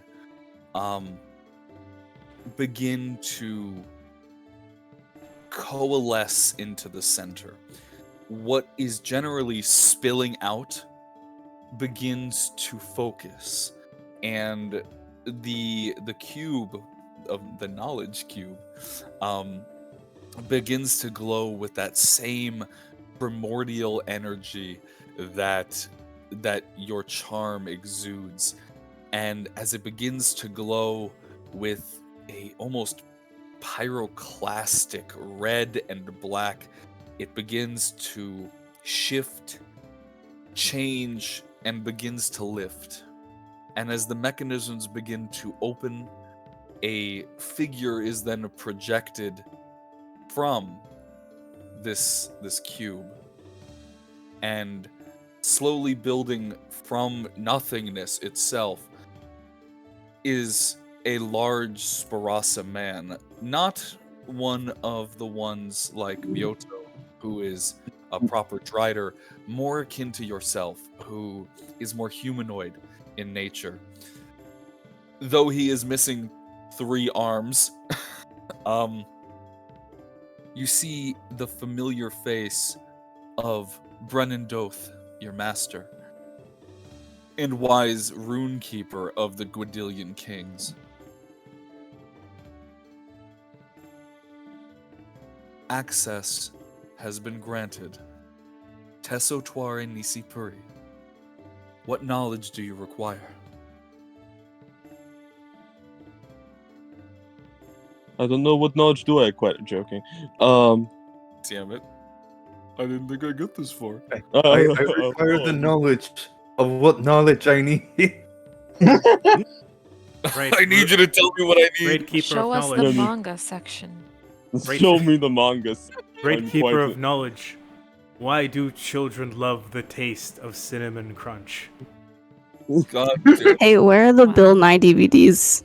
begin to coalesce into the center. What is generally spilling out begins to focus, and the cube of the knowledge cube begins to glow with that same primordial energy that your charm exudes. And as it begins to glow with a almost pyroclastic red and black, it begins to shift, change, and begins to lift. And as the mechanisms begin to open, a figure is then projected from this cube, and slowly building from nothingness itself is a large Sparasa man, not one of the ones like Myoto, who is a proper Drider, more akin to yourself, who is more humanoid in nature. Though he is missing 3 arms, you see the familiar face of Brennan Doth, your master, and wise runekeeper of the Gwydielian Kings. Access has been granted. Tesso Tuare Nisi Puri. What knowledge do you require? I don't know what knowledge do I acquire. Joking. Damn it. I didn't think I'd get this far. I require the knowledge of what knowledge I need. Right. I need you to tell me what I need. Great keeper Show of us the knowledge. manga section. Show me the mangas. Great I'm keeper quite- of knowledge. Why do children love the taste of cinnamon crunch? God damn. Hey, where are the Bill Nye DVDs?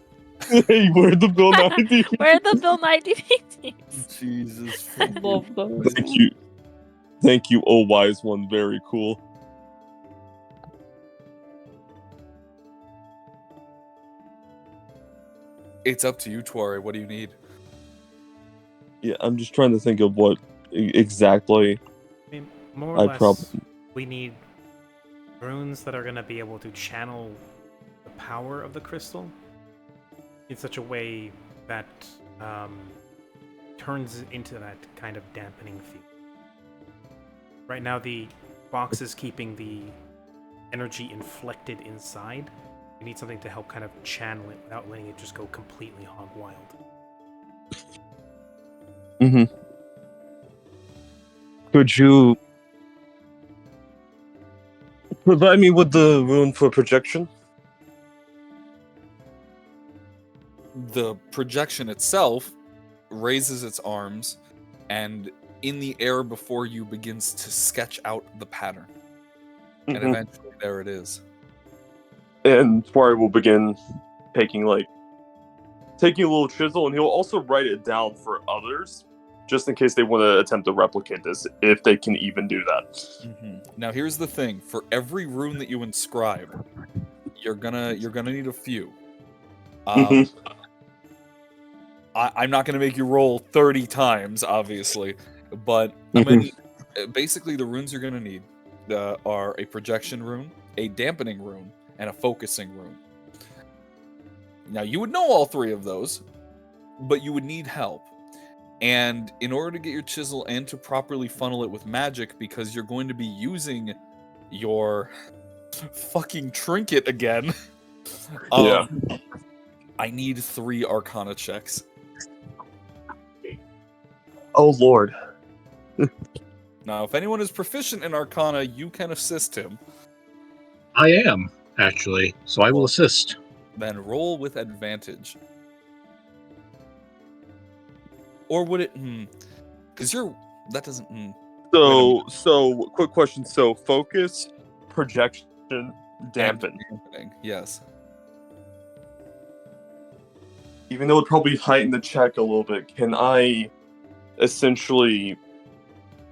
Hey, where the Bill Nye DVD? Where are the Bill Nye DVDs? Jesus. Love those. Thank you. Thank you, oh wise one. Very cool. It's up to you, Tuare. What do you need? Yeah, I'm just trying to think of what exactly I mean, more or I less, probably. we need runes that are going to be able to channel the power of the crystal in such a way that turns into that kind of dampening feel. Right now, the box is keeping the energy inflected inside. We need something to help kind of channel it without letting it just go completely hog wild. Mm-hmm. Could you provide me with the rune for projection? The projection itself raises its arms, and in the air before you begins to sketch out the pattern. And eventually there it is. And Twari will begin taking a little chisel, and he'll also write it down for others, just in case they want to attempt to replicate this, if they can even do that. Now here's the thing: for every rune that you inscribe, you're gonna need a few. I'm not gonna make you roll 30 times, obviously, but I'm gonna need Basically, the runes you're gonna need are a projection rune, a dampening rune, and a focusing rune. Now, you would know all three of those, but you would need help. And in order to get your chisel and to properly funnel it with magic, because you're going to be using your fucking trinket again, Yeah. I need 3 Arcana checks. Oh lord. Now, if anyone is proficient in Arcana, you can assist him. I am, actually, so I will assist. Then roll with advantage. Or would it? Because that doesn't. So quick question. So focus, projection, dampen. Dampening, yes. Even though it probably heighten the check a little bit, can I essentially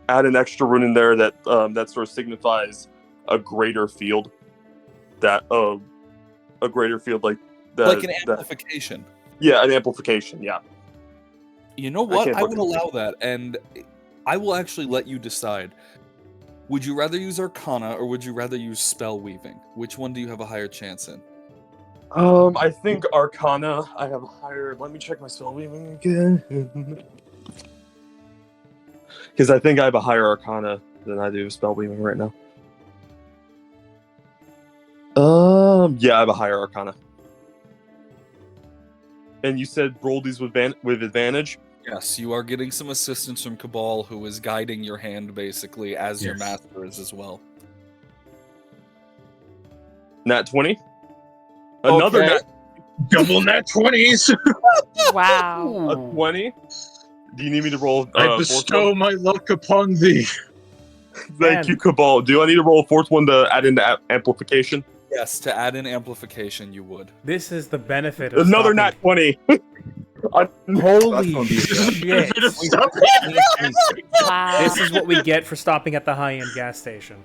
add an extra rune in there that that sort of signifies a greater field? That a greater field like that, Like an amplification. Yeah, an amplification. Yeah. You know what? I would fucking- allow that, and I will actually let you decide. Would you rather use Arcana or would you rather use Spell Weaving? Which one do you have a higher chance in? I think Arcana. I have a higher. Let me check my spell weaving again. Because I think I have a higher Arcana than I do spell weaving right now. Yeah, I have a higher Arcana. And you said roll these with advantage? Yes, you are getting some assistance from Cabal, who is guiding your hand basically as your Yes. master is as well. Nat 20? Another Okay. Double nat 20s! Wow. A 20? Do you need me to roll? I fourth bestow one? my luck upon thee. Thank Man. you, Cabal. Do I need to roll a fourth one to add into amplification? Yes, to add in amplification, you would. This is the benefit of Another stopping. nat 20. Holy This is the shit. benefit of stopping. Wow. This is what we get for stopping at the high-end gas station.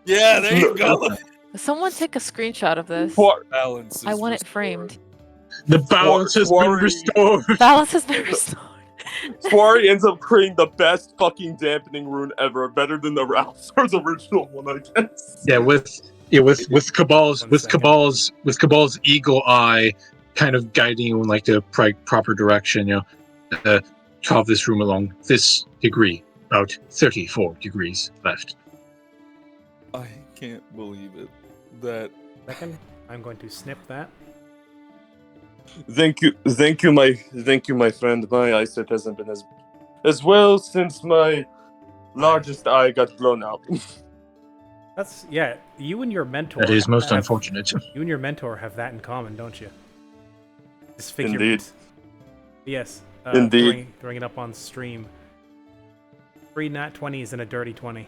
Yeah, there you go. Someone take a screenshot of this. Balance. I is want it restored. framed. The balance has been Swarry. restored. Balance has been restored. Swari ends up creating the best fucking dampening rune ever, better than the Ralph's original one, I guess. Yeah, with Cabal's One second. with Cabal's eagle eye, kind of guiding you in like the proper direction. You know, carve this room along this degree, about 34 degrees left. I can't believe it. That Second, I'm going to snip that. Thank you, my friend. My eyesight hasn't been as well since my largest eye got blown out. That's yeah. You and your mentor. That is most have- unfortunate. You and your mentor have that in common, don't you? Disfigurement. Indeed. Yes. Indeed. Throwing it up on stream. 3 nat 20s and a dirty 20.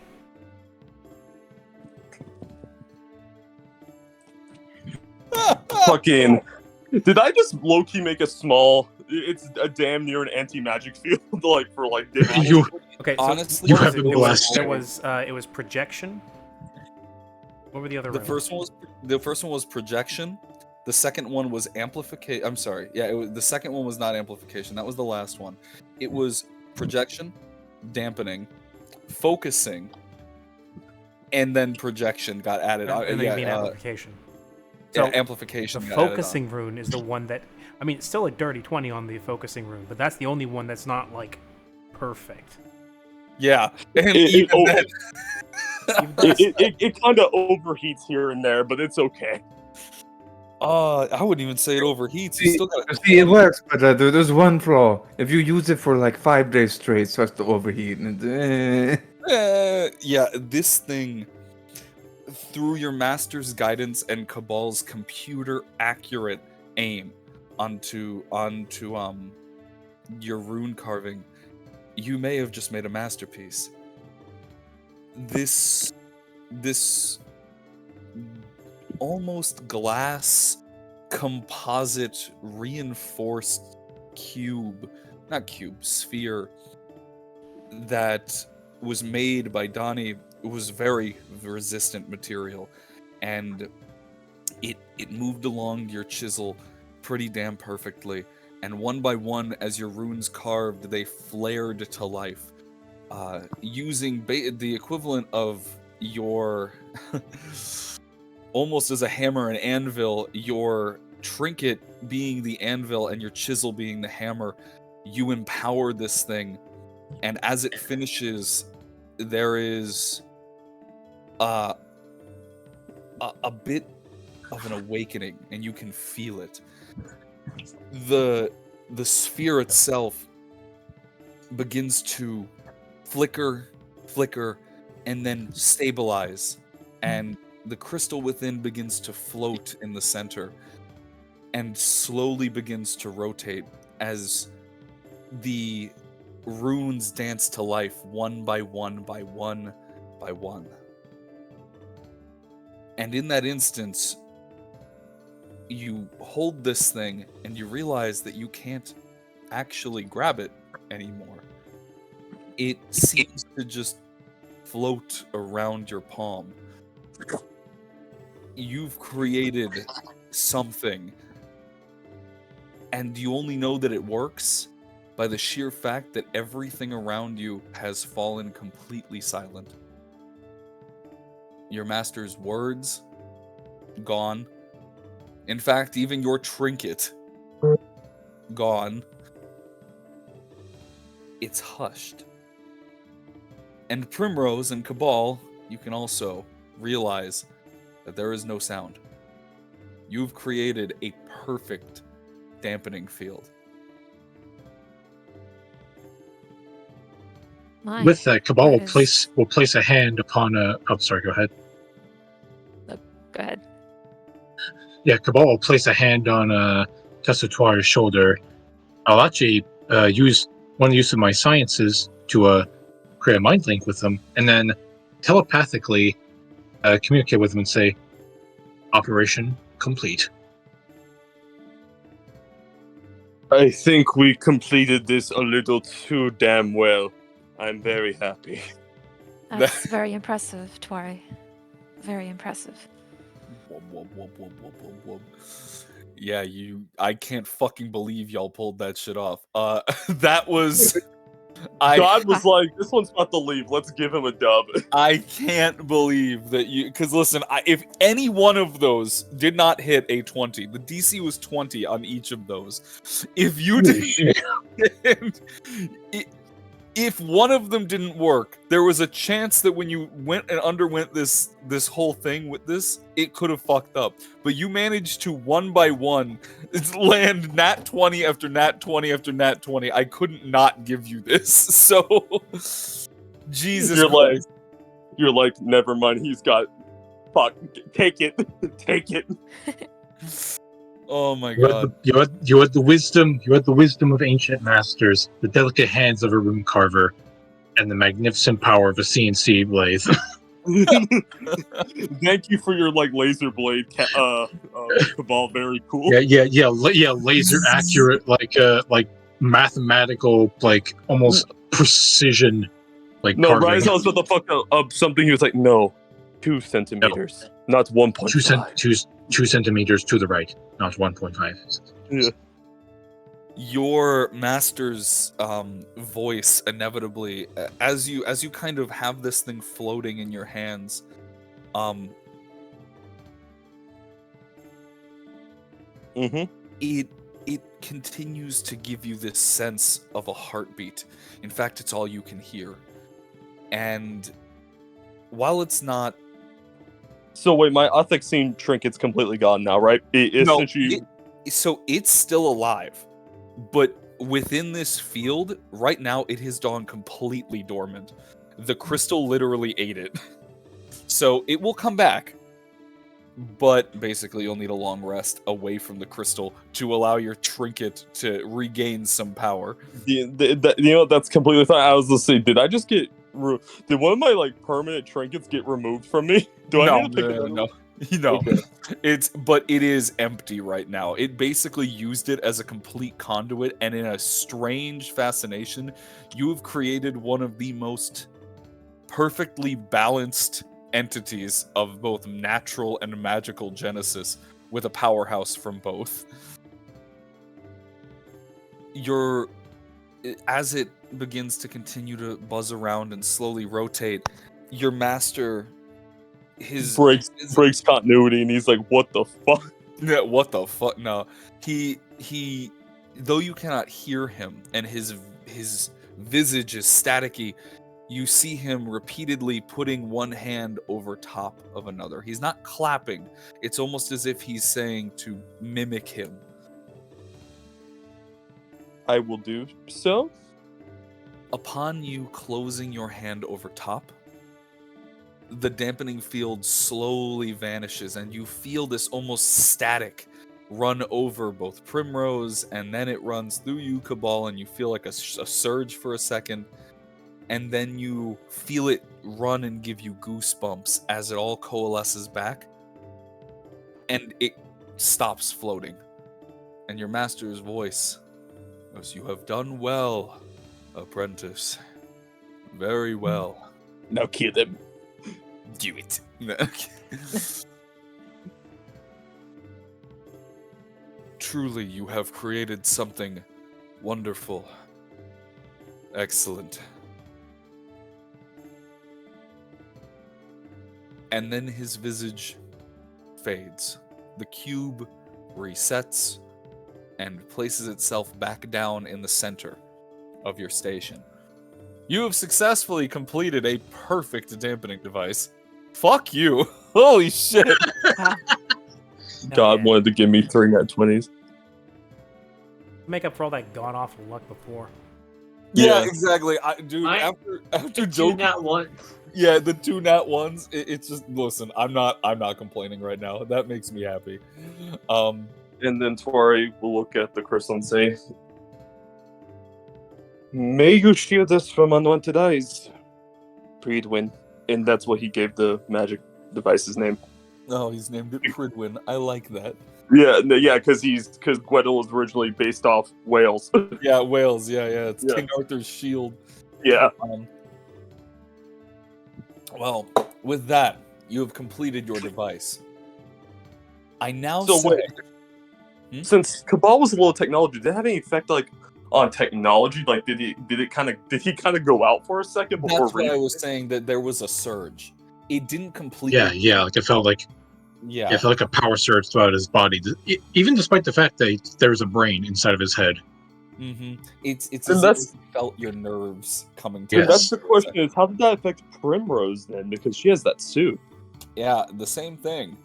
Fucking. Did I just low-key make a small? It's a damn near an anti-magic field, like for like. You Okay, so honestly, you what have was been it? blessed. It was projection. What were the other? the rounds? first one was projection. The second one was amplification. I'm sorry. Yeah, the second one was not amplification. That was the last one. It was projection, dampening, focusing, and then projection got added. And then you mean amplification. So, amplification. The got added on. focusing rune is the one that I mean, it's still a dirty 20 on the focusing rune, but that's the only one that's not like perfect. Yeah, and It kind of overheats here and there, but it's okay. I wouldn't even say it overheats. You See, still got see, it works, but there's one flaw. If you use it for like 5 days straight, it starts to overheat. And yeah, this thing, through your master's guidance and Cabal's computer accurate aim onto your rune carving, you may have just made a masterpiece. This almost glass composite reinforced sphere that was made by Donnie was very resistant material, and it moved along your chisel pretty damn perfectly, and one by one as your runes carved, they flared to life, using the equivalent of your almost as a hammer and anvil, your trinket being the anvil and your chisel being the hammer, you empower this thing, and as it finishes, there is a bit of an awakening, and you can feel it. The sphere itself begins to flicker, and then stabilize, and the crystal within begins to float in the center and slowly begins to rotate as the runes dance to life one by one by one by one. And in that instance, you hold this thing and you realize that you can't actually grab it anymore. It seems to just float around your palm. You've created something, and you only know that it works by the sheer fact that everything around you has fallen completely silent. Your master's words, gone. In fact, even your trinket, gone. It's hushed. And Primrose and Cabal, you can also realize that there is no sound. You've created a perfect dampening field. With that, Cabal will is- place a hand upon a. Oh, sorry. Go ahead. Go ahead. Yeah, Cabal will place a hand on Tessituar's shoulder. I'll actually use one use of my sciences to create a mind link with them, and then telepathically communicate with them and say, "Operation complete." I think we completed this a little too damn well. I'm very happy. That's very impressive, Twari. Very impressive. Yeah, I can't fucking believe y'all pulled that shit off. That was... God was like, this one's about to leave. Let's give him a dub. I can't believe that you... Because listen, if any one of those did not hit a 20, the DC was 20 on each of those. If you did... If one of them didn't work, there was a chance that when you went and underwent this whole thing with this, it could have fucked up. But you managed to one by one land nat 20 after nat 20 after nat 20. I couldn't not give you this. So, Jesus Christ. You're like, never mind. He's got. Fuck. Take it. Take it. Oh my god. You had the wisdom. You had the wisdom of ancient masters, the delicate hands of a rune carver, and the magnificent power of a CNC blade. Thank you for your laser blade, Cabal. Very cool. Yeah. Laser accurate, like mathematical, almost precision, No, carving. Rise, I was about to fuck up something. He was like, no, 2 centimeters, not 1.5. 2 centimeters to the right, not 1.5. Yeah. Your master's voice inevitably, as you kind of have this thing floating in your hands, it continues to give you this sense of a heartbeat. In fact, it's all you can hear. And while it's not... So wait, my Athexine trinket's completely gone now, right? So it's still alive, but within this field, right now, it has gone completely dormant. The crystal literally ate it. So it will come back, but basically you'll need a long rest away from the crystal to allow your trinket to regain some power. That's completely fine. I was just saying, did I just get... Did one of my permanent trinkets get removed from me? Do I need to pick it up? No. Okay. But it is empty right now. It basically used it as a complete conduit, and in a strange fascination, you have created one of the most perfectly balanced entities of both natural and magical genesis, with a powerhouse from both. As it begins to continue to buzz around and slowly rotate, your master, his breaks continuity, and he's like, "What the fuck?" Yeah, what the fuck? No, he though you cannot hear him and his visage is staticky, you see him repeatedly putting one hand over top of another. He's not clapping. It's almost as if he's saying to mimic him. I will do so. Upon you closing your hand over top, the dampening field slowly vanishes, and you feel this almost static run over both Primrose, and then it runs through you, Cabal, and you feel like a surge for a second, and then you feel it run and give you goosebumps as it all coalesces back, and it stops floating. And your master's voice goes, "You have done well, apprentice. Very well. Now kill them. Do it." Truly, you have created something wonderful. Excellent. And then his visage fades. The cube resets and places itself back down in the center of your station. You have successfully completed a perfect dampening device. Fuck you. Holy shit. God yeah. wanted to give me 3 nat 20s. Make up for all that gone off luck before. Yeah, Yeah. exactly. Dude, after joking, that one. yeah, the 2 nat ones, it's just, listen, I'm not complaining right now. That makes me happy. And then Tori will look at the crystal and say, "May you shield us from unwanted eyes, Pridwin." And that's what he gave the magic device's name. Oh, he's named it Pridwin. I like that. Yeah, because Gweddle was originally based off Wales. Yeah, Wales. Yeah. It's Yeah. King Arthur's shield. Yeah. Well, with that, you have completed your device. I now So say, wait, since Cabal was a little technology, did it have any effect on technology? Like, did he kind of go out for a second before? That's why I was saying that there was a surge. It didn't completely. Yeah. Like it felt like a power surge throughout his body, even despite the fact that there's a brain inside of his head. Mm-hmm. It's And as if you felt your nerves coming to. And that's the question: is how did that affect Primrose then? Because she has that suit. Yeah, the same thing.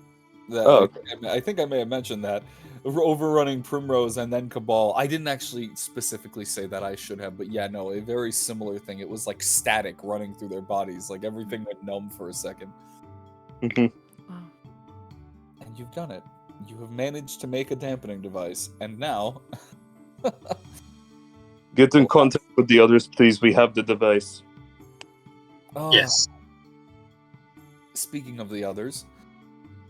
Oh, I think I may have mentioned that. Overrunning Primrose and then Cabal. I didn't actually specifically say that, I should have, but yeah, no, a very similar thing. It was like static running through their bodies, like everything went numb for a second. Mhm. Wow. And you've done it. You have managed to make a dampening device, and now... Get in contact with the others, please. We have the device. Yes. Speaking of the others,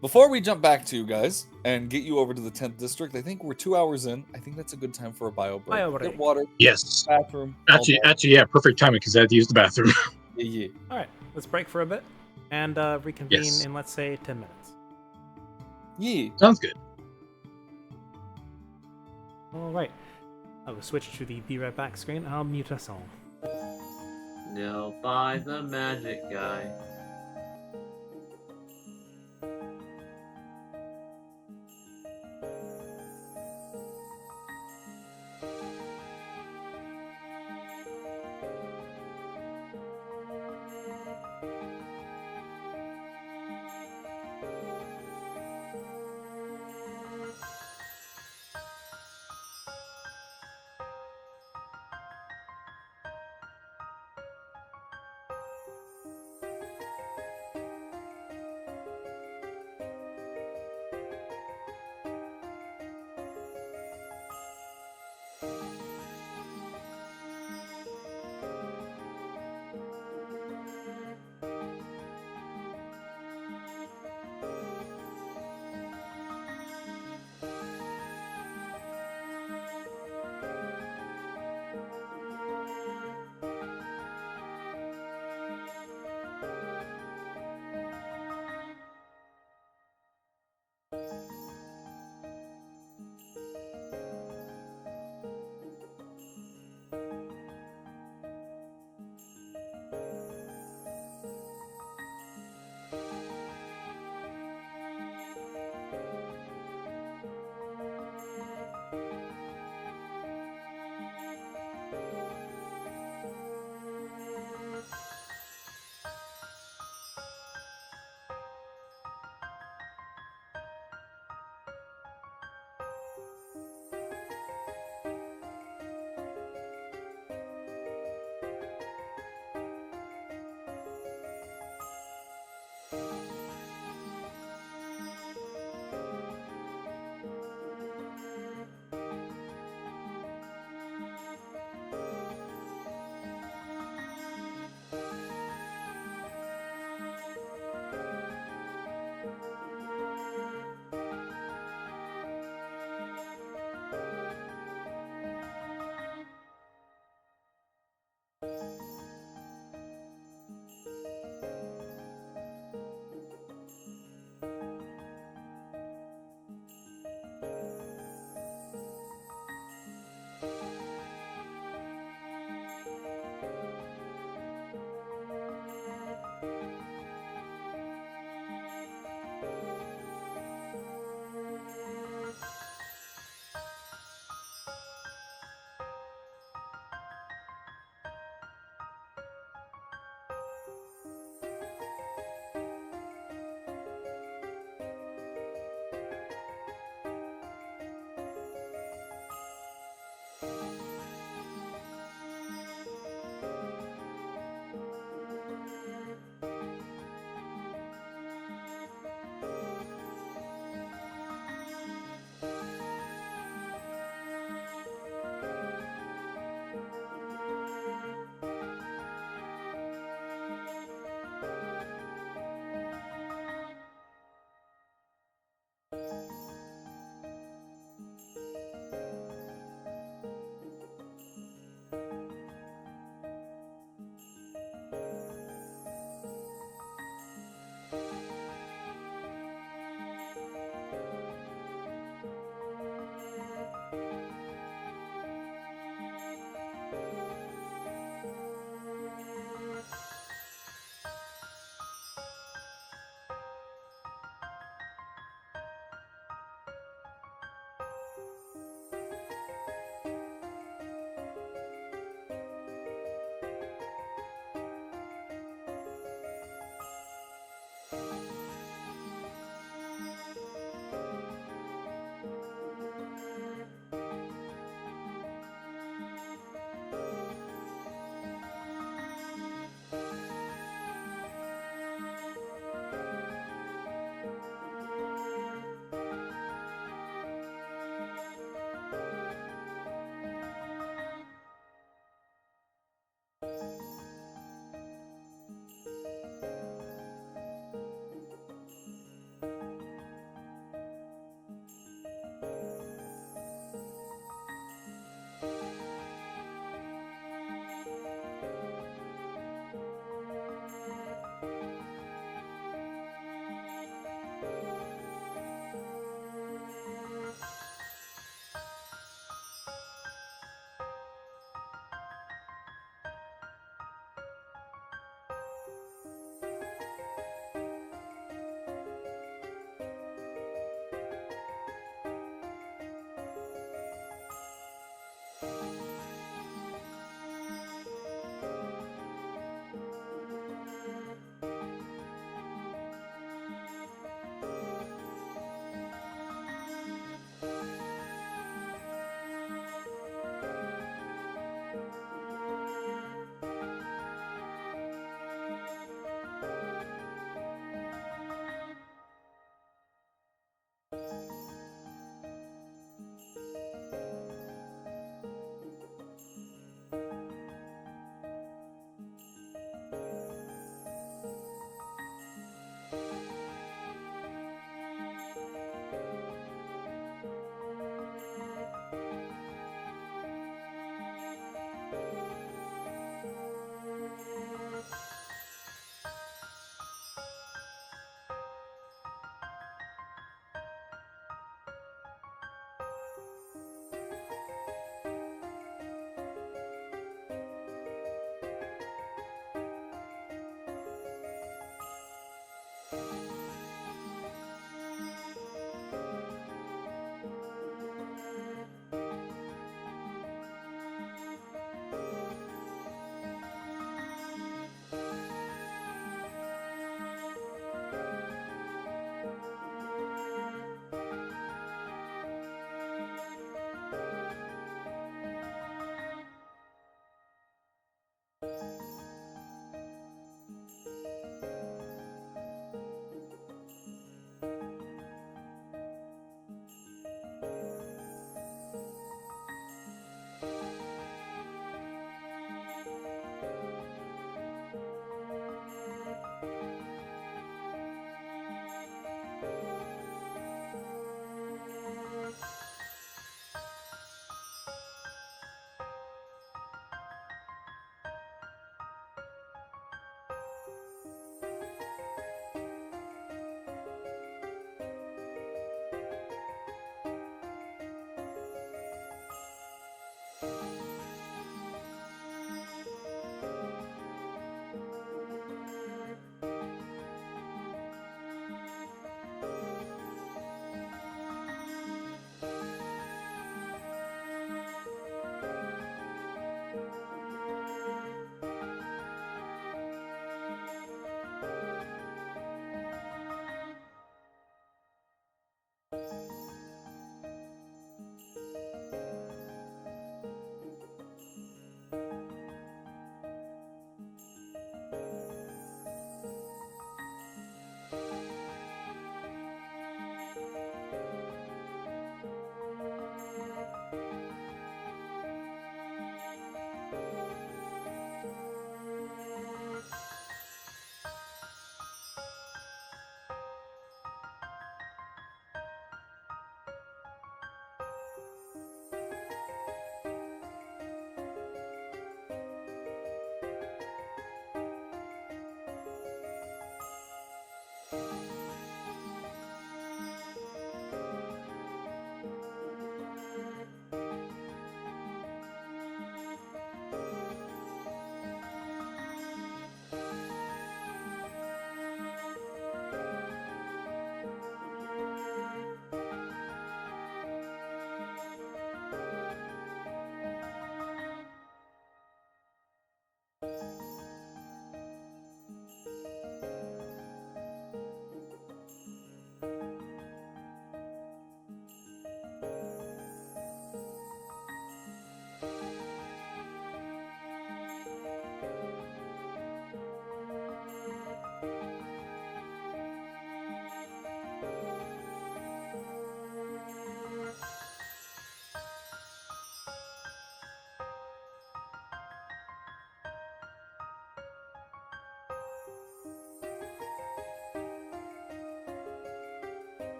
before we jump back to you guys and get you over to the 10th district, I think we're 2 hours in. I think that's a good time for a bio break. Bio break. Get water, Yes. bathroom. Actually, yeah, perfect timing because I had to use the bathroom. Yeah. All right, let's break for a bit and reconvene Yes. in, let's say, 10 minutes. Yeah. Sounds good. All right. I will switch to the Be Right Back screen. I'll mute us all. No, by the magic guy.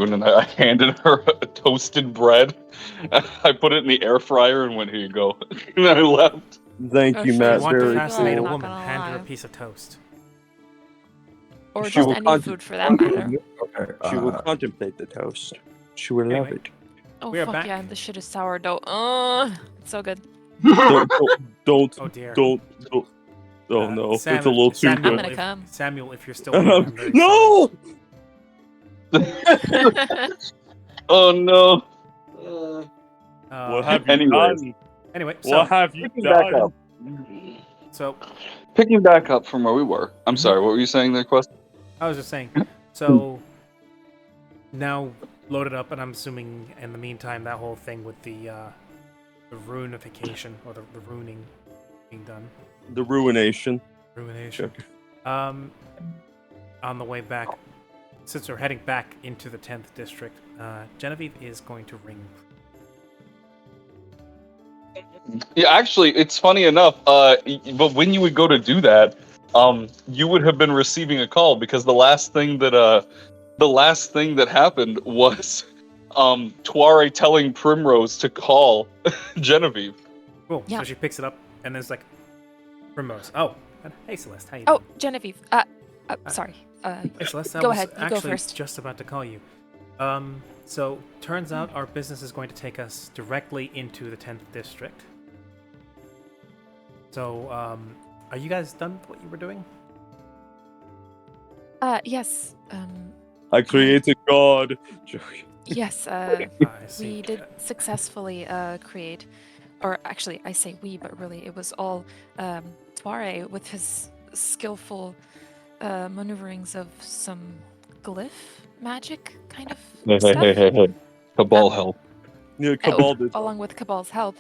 afternoon, and I handed her a toasted bread. I put it in the air fryer and went, "Here you go," and I left. Thank Oh, you, sure, You Matt. it's want to Very fascinate a cool. not woman, gonna hand her a lie. piece of toast. Or She just will any food for that matter. Okay. She will contemplate the toast. She will love Anyway. it. Oh We are fuck back. yeah, this shit is sourdough. It's so good. Don't. Oh dear. Oh no, it's a Samuel, little too Samuel, I'm good. gonna if, come. Samuel, if you're still here, I'm very No! Oh no. sorry. What have you Anyways. done? Anyway, What so have you Picking back done? up. so Picking back up from where we were. I'm sorry, what were you saying there, Quest? I was just saying. So now loaded up, and I'm assuming in the meantime that whole thing with the runification or the ruining being done. The ruination. Ruination. On the way back, since we're heading back into the 10th district, Genevieve is going to ring. Yeah, actually, it's funny enough, but when you would go to do that, you would have been receiving a call because the last thing that happened was Tuare telling Primrose to call Genevieve. Cool. Yeah. So she picks it up, and there's like Primrose. Oh, hey Celeste, how you Oh, doing? Genevieve. Sorry. Hey Celeste, I Go was ahead, you go actually first. just about to call you. So turns out our business is going to take us directly into the 10th district. So, are you guys done with what you were doing? Yes. I created God. Joking. Yes. I see. We did successfully create, or actually, I say we, but really it was all Tuare with his skillful maneuverings of some glyph magic kind of stuff. Hey. Cabal help. Yeah, Cabal did. Along with Cabal's help.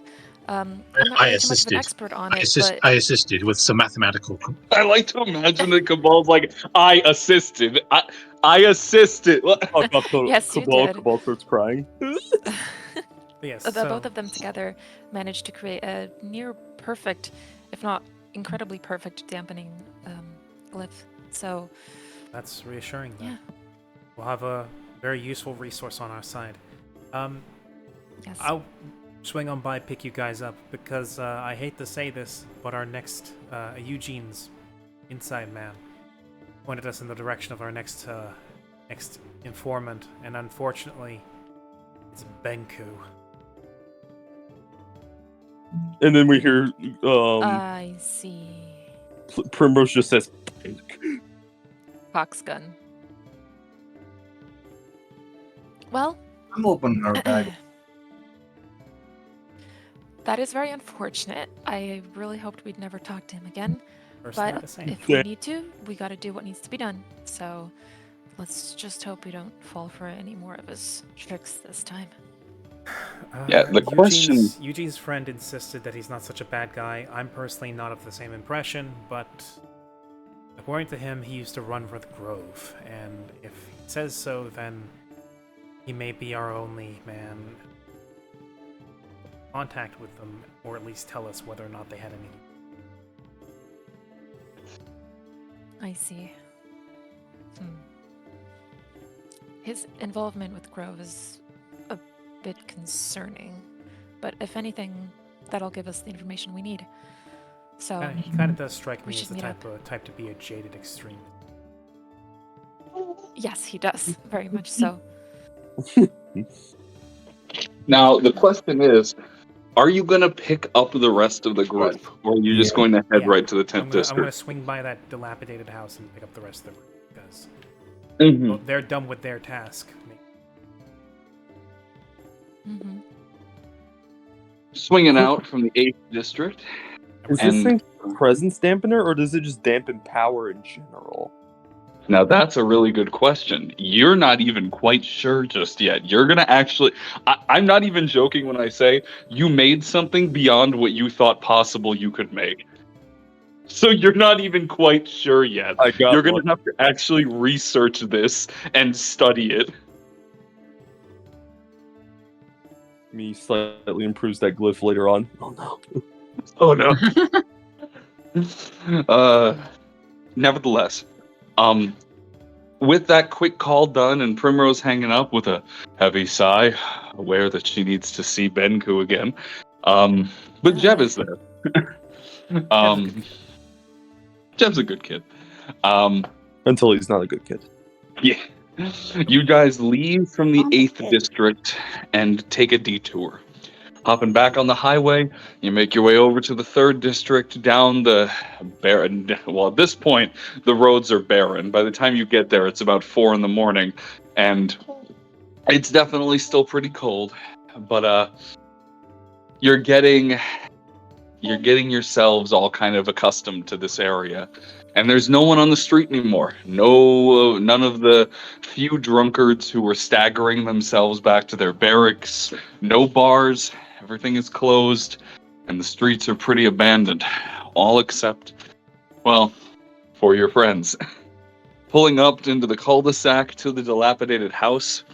I'm not I really too much of assisted. an expert on it, I assisted with some mathematical. I like to imagine that Cabal's like, I assisted. I assisted. What? Oh, God, Yes, you Cabal, did. Cabal starts crying. But yes. the So, both of them together managed to create a near perfect, if not incredibly perfect, dampening glyph. So that's reassuring. Then. yeah, We'll have a very useful resource on our side. yes. I'll swing on by, pick you guys up, because I hate to say this, but our next Eugene's inside man pointed us in the direction of our next informant, and unfortunately, it's Benku. And then we hear I see. Primrose just says, Cox gun. Well, I'm opening our bag. that is very unfortunate. I really hoped we'd never talk to him again. Personally, But the same. if we need to, we gotta do what needs to be done. So let's just hope we don't fall for any more of his tricks this time. Yeah, the question- Eugene's friend insisted that he's not such a bad guy. I'm personally not of the same impression, but according to him, he used to run for the Grove, and if he says so, then he may be our only man contact with them, or at least tell us whether or not they had any. I see. His involvement with Grove is a bit concerning, but if anything, that'll give us the information we need. So He kind of does strike we me as should the meet type to be a jaded extremist. yes, he does very much so. Now, the question is, are you going to pick up the rest of the group, or are you just going to head Yeah. right to the 10th I'm gonna district? swing by that dilapidated house and pick up the rest of them because Mhm. they're done with their task. Hmm. Swinging out from the 8th district. is this And- thing presence dampener, or does it just dampen power in general? Now, that's a really good question. You're not even quite sure just yet. You're going to actually... I'm not even joking when I say you made something beyond what you thought possible you could make. So you're not even quite sure yet. I got You're going one. to have to actually research this and study it. Me slightly improves that glyph later on. Oh no. Oh no. Nevertheless, with that quick call done and Primrose hanging up with a heavy sigh, aware that she needs to see Benku again. But Jeb is there. Jeb's a good kid. Until he's not a good kid. Yeah. You guys leave from the 8th district and take a detour. Hopping back on the highway, you make your way over to the 3rd district, down the barren. Well, at this point, the roads are barren. By the time you get there, it's about 4 in the morning, and it's definitely still pretty cold. But you're getting yourselves all kind of accustomed to this area. And there's no one on the street anymore. None of the few drunkards who were staggering themselves back to their barracks. No bars. Everything is closed. And the streets are pretty abandoned. All except, well, for your friends. Pulling up into the cul-de-sac to the dilapidated house,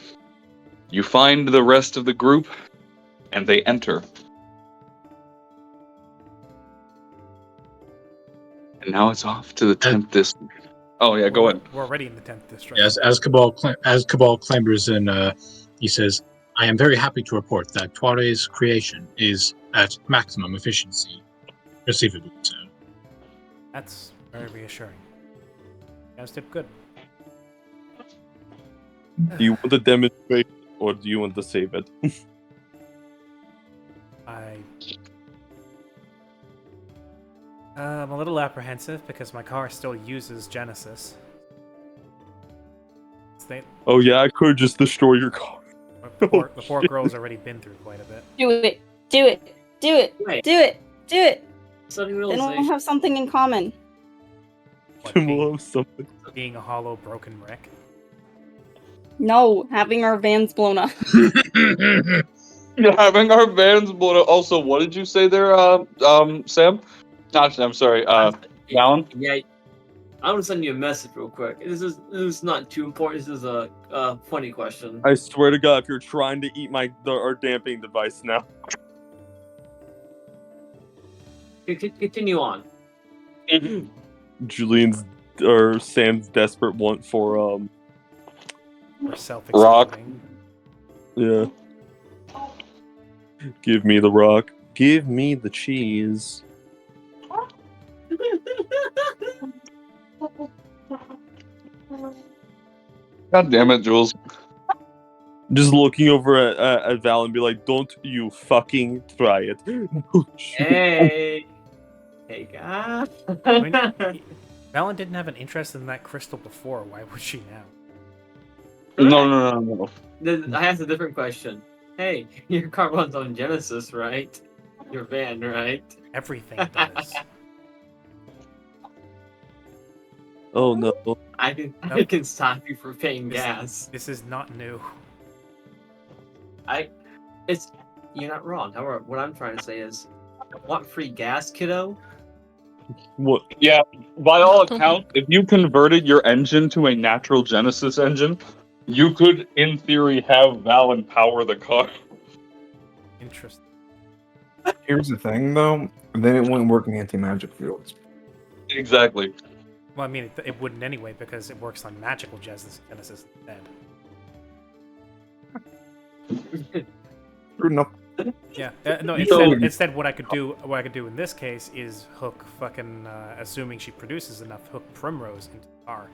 you find the rest of the group, and they enter. And now it's off to the 10th district. Oh yeah, go ahead. We're already in the 10th district. Yes, as Cabal clambers in, he says, "I am very happy to report that Tuare's creation is at maximum efficiency, perceivably so." That's very reassuring. You guys did good. Do you want to demonstrate or do you want to save it? I'm a little apprehensive because my car still uses Genesis. Oh yeah, I could just destroy your car. The poor girl's already been through quite a bit. Do it. Do it. Do it. Wait. Do it. Do it. Sudden Then we'll realization. have something in common. What, We'll have something. being a hollow, broken wreck. No, having our vans blown up. Having our vans blown up. Also, what did you say there, Sam? Not Sam, sorry, Alan? Yeah, I want to send you a message real quick. This is not too important. This is a funny question. I swear to God, if you're trying to eat our damping device now. Continue on. Julian's or Sam's desperate want for Or self-exploding. yeah. Give me the rock. Give me the cheese. God damn it, Jules. Just looking over at Val and be like, "Don't you fucking try it." Hey, hey, guys. I mean, Valen didn't have an interest in that crystal before. Why would she now? No. I asked a different question. Hey, your car runs on Genesis, right? Your van, right? Everything does. Oh no. I can stop you from paying gas. This is not new. You're not wrong. However, what I'm trying to say is, want free gas, kiddo? What? Yeah, by all accounts, if you converted your engine to a natural Genesis engine, you could, in theory, have Valen power the car. Interesting. Here's the thing, though. Then it wouldn't work in anti-magic fields. Exactly. Well, I mean, it wouldn't anyway because it works on magical Genesis instead. True enough. Yeah. No. Instead, what I could do in this case is hook fucking, assuming she produces enough, hook Primrose into the car.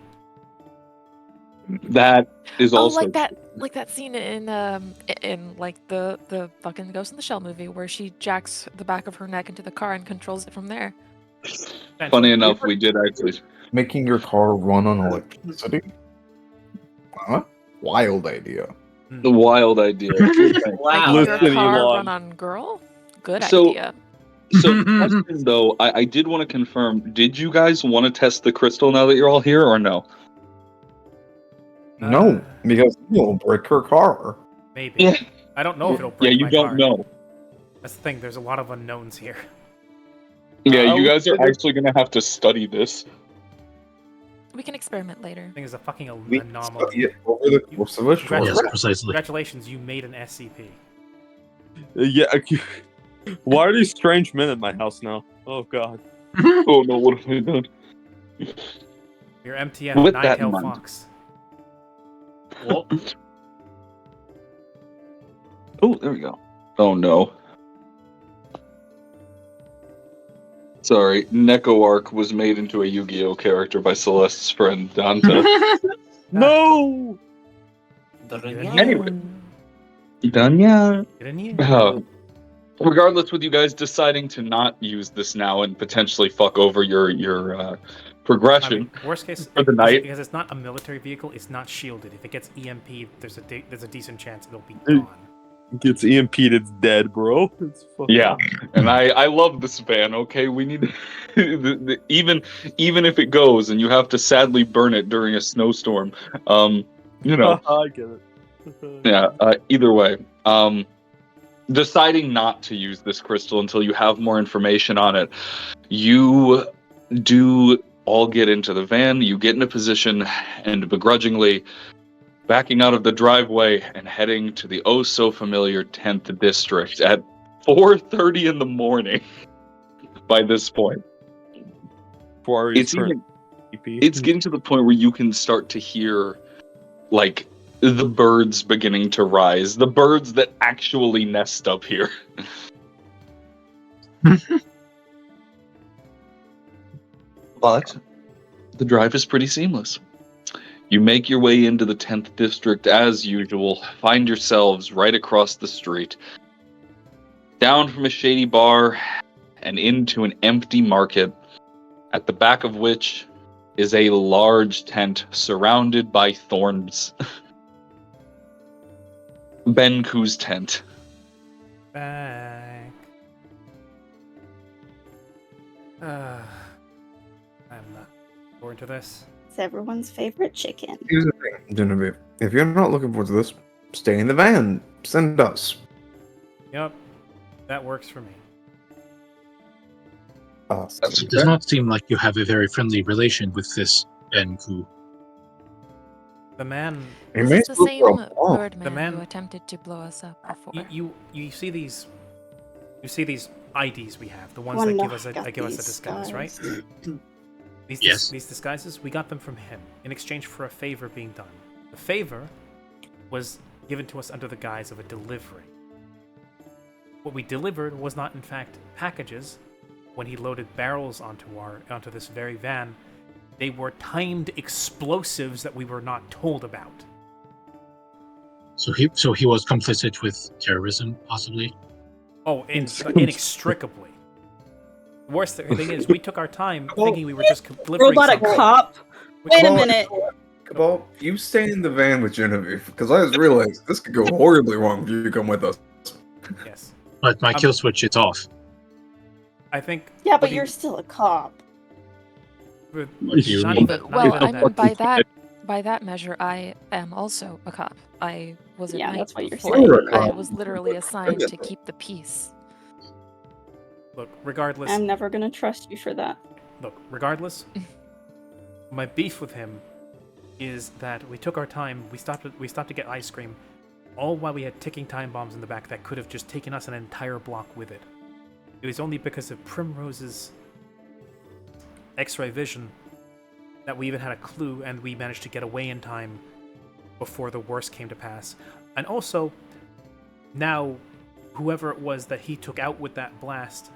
That is also like that scene in like the fucking Ghost in the Shell movie where she jacks the back of her neck into the car and controls it from there. Funny enough, we did actually. Making your car run on electricity? Huh? Wild idea. The wild idea. Wow. Making your Listen, car Elon. run on girl? Good So- idea. So, question, though, I did want to confirm, did you guys want to test the crystal now that you're all here, or no? No, because you'll break her car. Maybe. Yeah. I don't know if it'll Yeah, break you my don't car. know. That's the thing. There's a lot of unknowns here. Yeah, you guys are actually going to have to study this. We can experiment later. The thing is a fucking We anomaly. study it over the course of a short Yes, rest. precisely. Congratulations, you made an SCP. Yeah. Why are these strange men in my house now? Oh God. Oh no, what have I done? You're MTF With that in Ninetail mind. Fox. Well, Oh, there we go. Oh no. Sorry, Nekoark was made into a Yu-Gi-Oh character by Celeste's friend Dante. No. Anyway. Danya. Get in here. Regardless, with you guys deciding to not use this now and potentially fuck over your progression I mean, worst case, for the night. because it's not a military vehicle, it's not shielded. If it gets EMP'd, there's a decent chance it'll be gone. Gets EMP'd, it's dead, bro. It's fucking... Yeah, and I love this van. Okay, we need even if it goes and you have to sadly burn it during a snowstorm. You know. I get it. Yeah. Either way, deciding not to use this crystal until you have more information on it, you do all get into the van. You get in a position and begrudgingly backing out of the driveway and heading to the oh so familiar 10th district at 4:30 in the morning. By this point, it's getting to the point where you can start to hear like the birds beginning to rise, the birds that actually nest up here. But the drive is pretty seamless. You make your way into the 10th district as usual, find yourselves right across the street, down from a shady bar and into an empty market, at the back of which is a large tent surrounded by thorns. Benku's tent. Back. I'm not forward to this. It's everyone's favorite chicken. Here's the thing, Genevieve. If you're not looking forward to this, stay in the van. Send us. Yep, that works for me. It does not seem like you have a very friendly relation with this Benku. The man. It This may is the spook same for a while. birdman man- who attempted to blow us up before. You see these. You see these IDs we have, the ones Well, that no, give us I got a these disguise, right? scars. Yes. These disguises, we got them from him in exchange for a favor being done. The favor was given to us under the guise of a delivery. What we delivered was not, in fact, packages. When he loaded barrels onto this very van, they were timed explosives that we were not told about. So he was complicit with terrorism, possibly. Oh, inextricably. The worst thing is, we took our time thinking we were just delivering Robotic something. cop. Wait a Cabal- minute. Cabal, you stay in the van with Genevieve, because I just realized this could go horribly wrong if you come with us. Yes. But my kill switch is off. I think. Yeah, but you're still a cop. You Not mean? even, not Well, even I that. mean, by that measure, I am also a cop. I was a Yeah, knight that's what you're before. saying. You're a I cop. was literally assigned to keep the peace. Look, regardless. I'm never gonna trust you for that. Look, regardless, my beef with him is that we took our time. We stopped to get ice cream, all while we had ticking time bombs in the back that could have just taken us an entire block with it. It was only because of Primrose's X-ray vision that we even had a clue, and we managed to get away in time before the worst came to pass. And also, now, whoever it was that he took out with that blast,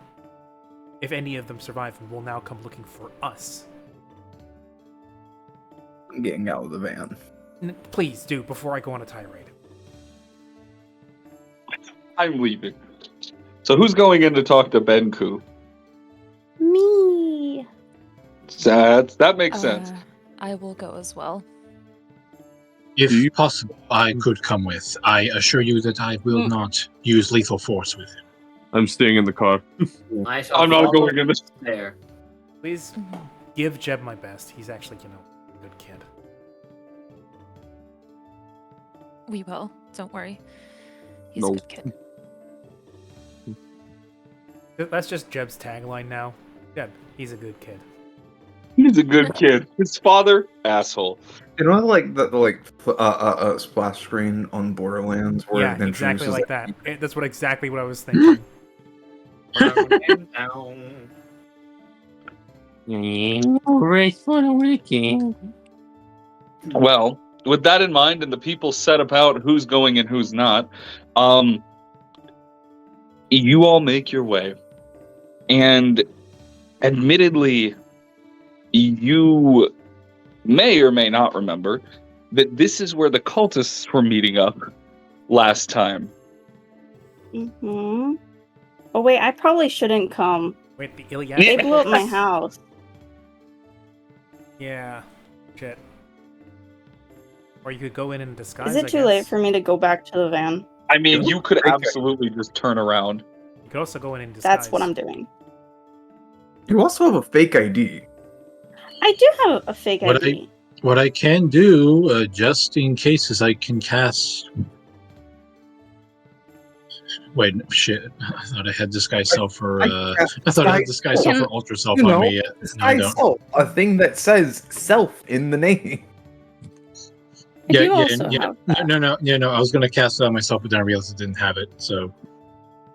if any of them survive, will now come looking for us. I'm getting out of the van. Please do, before I go on a tirade. I'm leaving. So who's going in to talk to Benku? Me. That makes sense. I will go as well. If possible, I could come with. I assure you that I will not use lethal force with him. I'm staying in the car. I shall I'm not follow going in this. there. Please give Jeb my best. He's actually, a good kid. We will. Don't worry. He's No. a good kid. That's just Jeb's tagline now. Jeb, he's a good kid. He's a good kid. His father, asshole. You know, like the splash screen on Borderlands, where Yeah, it exactly introduces, like that. That's exactly what I was thinking. Well, with that in mind, and the people set about who's going and who's not, you all make your way, and admittedly, you may or may not remember that this is where the cultists were meeting up last time. Mm-hmm. Oh wait, I probably shouldn't come. Wait, the Iliad. They blew up my house. Yeah. Shit. Or you could go in disguise. Is it too late for me to go back to the van? I mean, you could absolutely just turn around. You could also go in disguise. That's what I'm doing. You also have a fake ID. I do have a fake ID. What I can do, just in case, is I can cast. Wait, shit! I thought I had disguise self for. I thought I had disguise self for ultra self on me. No, I don't. Self, a thing that says self in the name. I do also have that. No. I was gonna cast it on myself, but then I realized I didn't have it. So.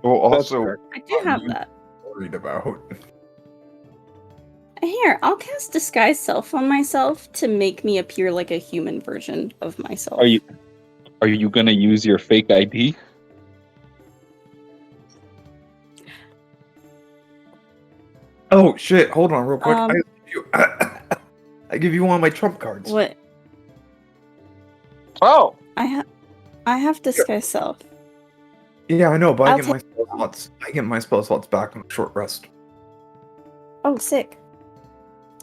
Well, also, I do have that. Worried about. Here, I'll cast disguise self on myself to make me appear like a human version of myself. Are you gonna use your fake ID? Oh shit! Hold on, real quick. I give you one of my trump cards. What? Oh, I have disguise self. Yeah, I know, but I'll I get my spell slots back on a short rest. Oh, sick.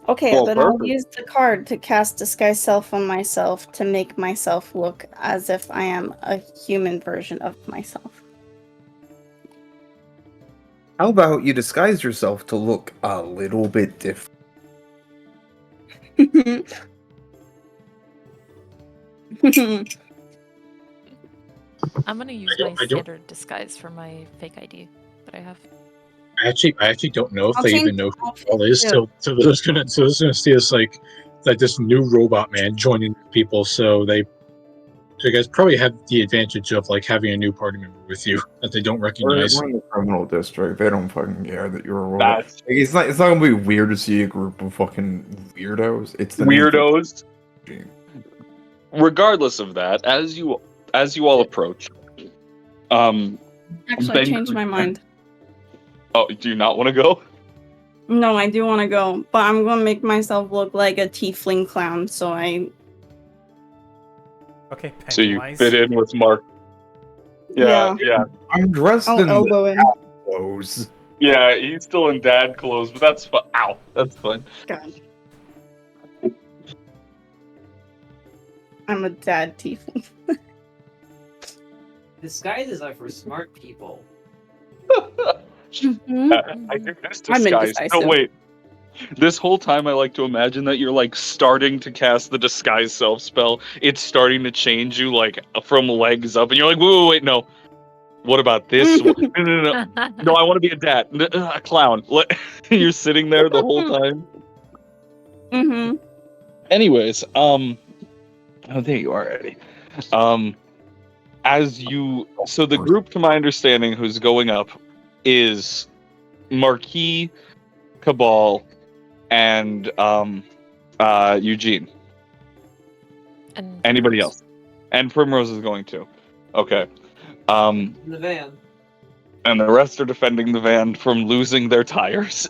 Okay, Well, then perfect. I'll use the card to cast disguise self on myself to make myself look as if I am a human version of myself. How about you disguise yourself to look a little bit different? I'm gonna use my standard disguise for my fake ID that I have. I actually don't know if I'll they change even know the who outfit, Paul is. too. So they're just gonna see us like this new robot man joining people. So you guys probably have the advantage of like having a new party member with you that they don't We're recognize. in the criminal district. They don't fucking care that you're a robot. that's It's not gonna be weird to see a group of fucking weirdos. It's the weirdos. name. Regardless of that, as you all approach, Actually, I Ben changed my mind. Oh, do you not want to go? No, I do want to go, but I'm going to make myself look like a tiefling clown, so I... Okay, So you Pennywise. fit in with Mark. Yeah. I'm dressed I'll in elbow in. clothes. Yeah, he's still in dad clothes, but that's fine. Ow, that's fine. God. I'm a dad tiefling. Disguises are for smart people. I think this I'm disguise. indecisive. No, wait. This whole time, I like to imagine that you're like starting to cast the disguise self spell. It's starting to change you like from legs up, and you're like, wait, no. What about this one? No. No, I want to be a dad, a clown. You're sitting there the whole time. Mm-hmm. Anyways, oh, there you are, Eddie. So the group, to my understanding, who's going up is Marquis, Cabal, and Eugene. And Anybody Primrose. else? And Primrose is going too. Okay. In the van. And the rest are defending the van from losing their tires.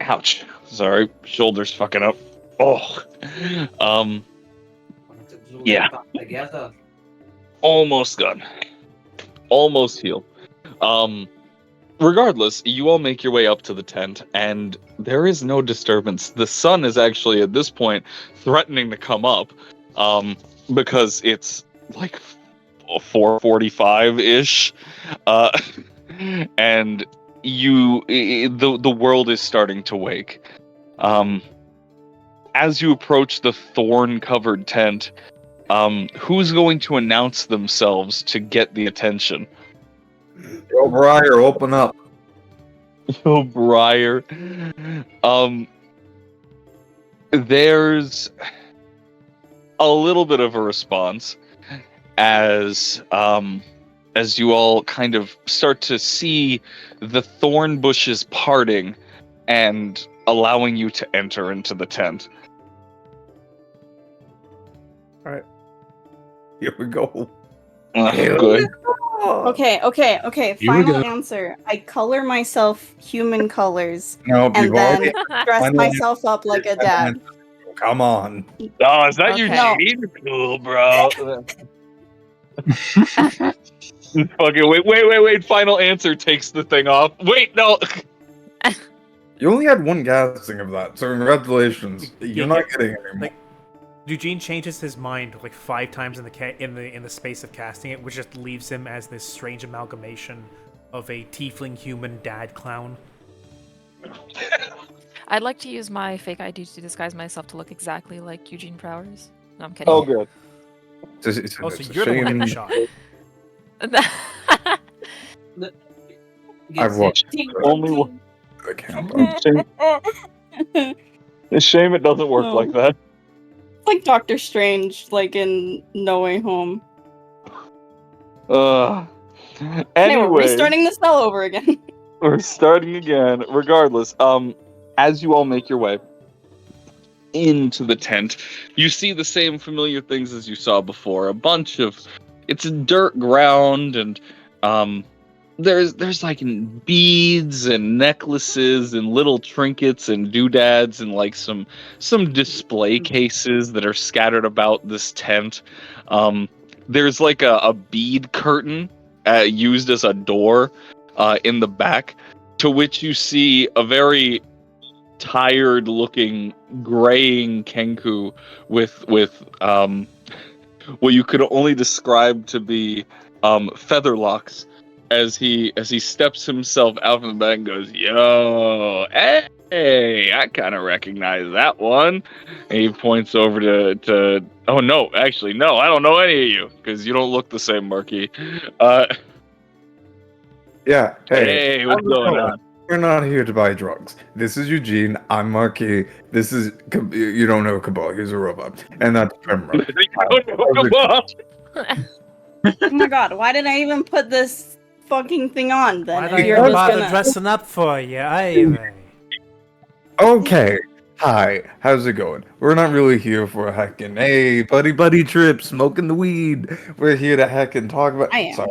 Ouch. Sorry, shoulders fucking up. Oh. Yeah. Together. Almost done. Almost healed. Regardless, you all make your way up to the tent, and there is no disturbance. The sun is actually, at this point, threatening to come up, because it's like 4:45-ish, and the world is starting to wake. As you approach the thorn-covered tent, who's going to announce themselves to get the attention? Yo, Briar, open up. Yo, Briar. There's a little bit of a response as you all kind of start to see the thorn bushes parting, and allowing you to enter into the tent. Here we go. Good. Okay. Here we Final go. answer. I color myself human colors No, and you've then already dress Final myself up like a dad. come on. Oh, is that Okay. Eugene? Cool, bro. Fucking wait. Final answer takes the thing off. Wait, no. You only had one casting of that, so congratulations. Yeah, You're not getting it anymore. Like, Eugene changes his mind like 5 times in the space of casting it, which just leaves him as this strange amalgamation of a tiefling human dad clown. I'd like to use my fake ID to disguise myself to look exactly like Eugene Prowers. No, I'm kidding. Oh, good. Oh, so you're the one getting shot. I've watched Only one. the camp. It's a shame it doesn't work No. like that. Like Doctor Strange, like in No Way Home. Anyway, Anyway, we're restarting the spell over again. we're starting again. Regardless, as you all make your way into the tent, you see the same familiar things as you saw before. It's a dirt ground, and there's like beads and necklaces and little trinkets and doodads and like some display cases that are scattered about this tent. There's like a bead curtain used as a door in the back, to which you see a very tired looking graying Kenku with what you could only describe to be feather locks, as he steps himself out from the back and goes, "Yo, hey, I kind of recognize that one." And he points over to oh no, actually no, I don't know any of you because you don't look the same, Marquis. Yeah, hey, What's going on? we're not here to buy drugs. This is Eugene. I'm Marquis. This is you don't know Cabal. He's a robot, and that's Pembroke. Oh my god, why did I even put this fucking thing on then? Why if don't you're you just bother gonna... dressing up for you, either? Okay. Hi, how's it going? We're not really here for a heckin', hey, buddy trip, smoking the weed. We're here to heckin' talk about. I am. Sorry.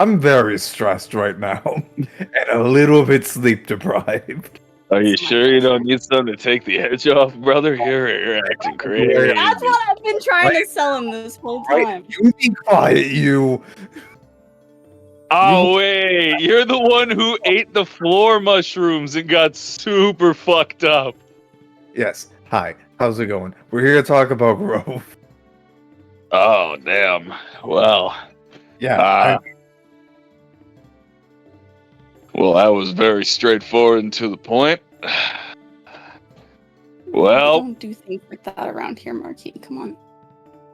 I'm very stressed right now, and a little bit sleep deprived. Are you sure you don't need something to take the edge off, brother? You're acting crazy. That's what I've been trying to sell him this whole Right? time. You be quiet, you. Oh wait, you're the one who ate the floor mushrooms and got super fucked up. Yes. Hi, how's it going? We're here to talk about Grove. Oh damn. Well, Yeah. well, that was very straightforward and to the point. Well, Don't do things like that around here, Marquis. Come on.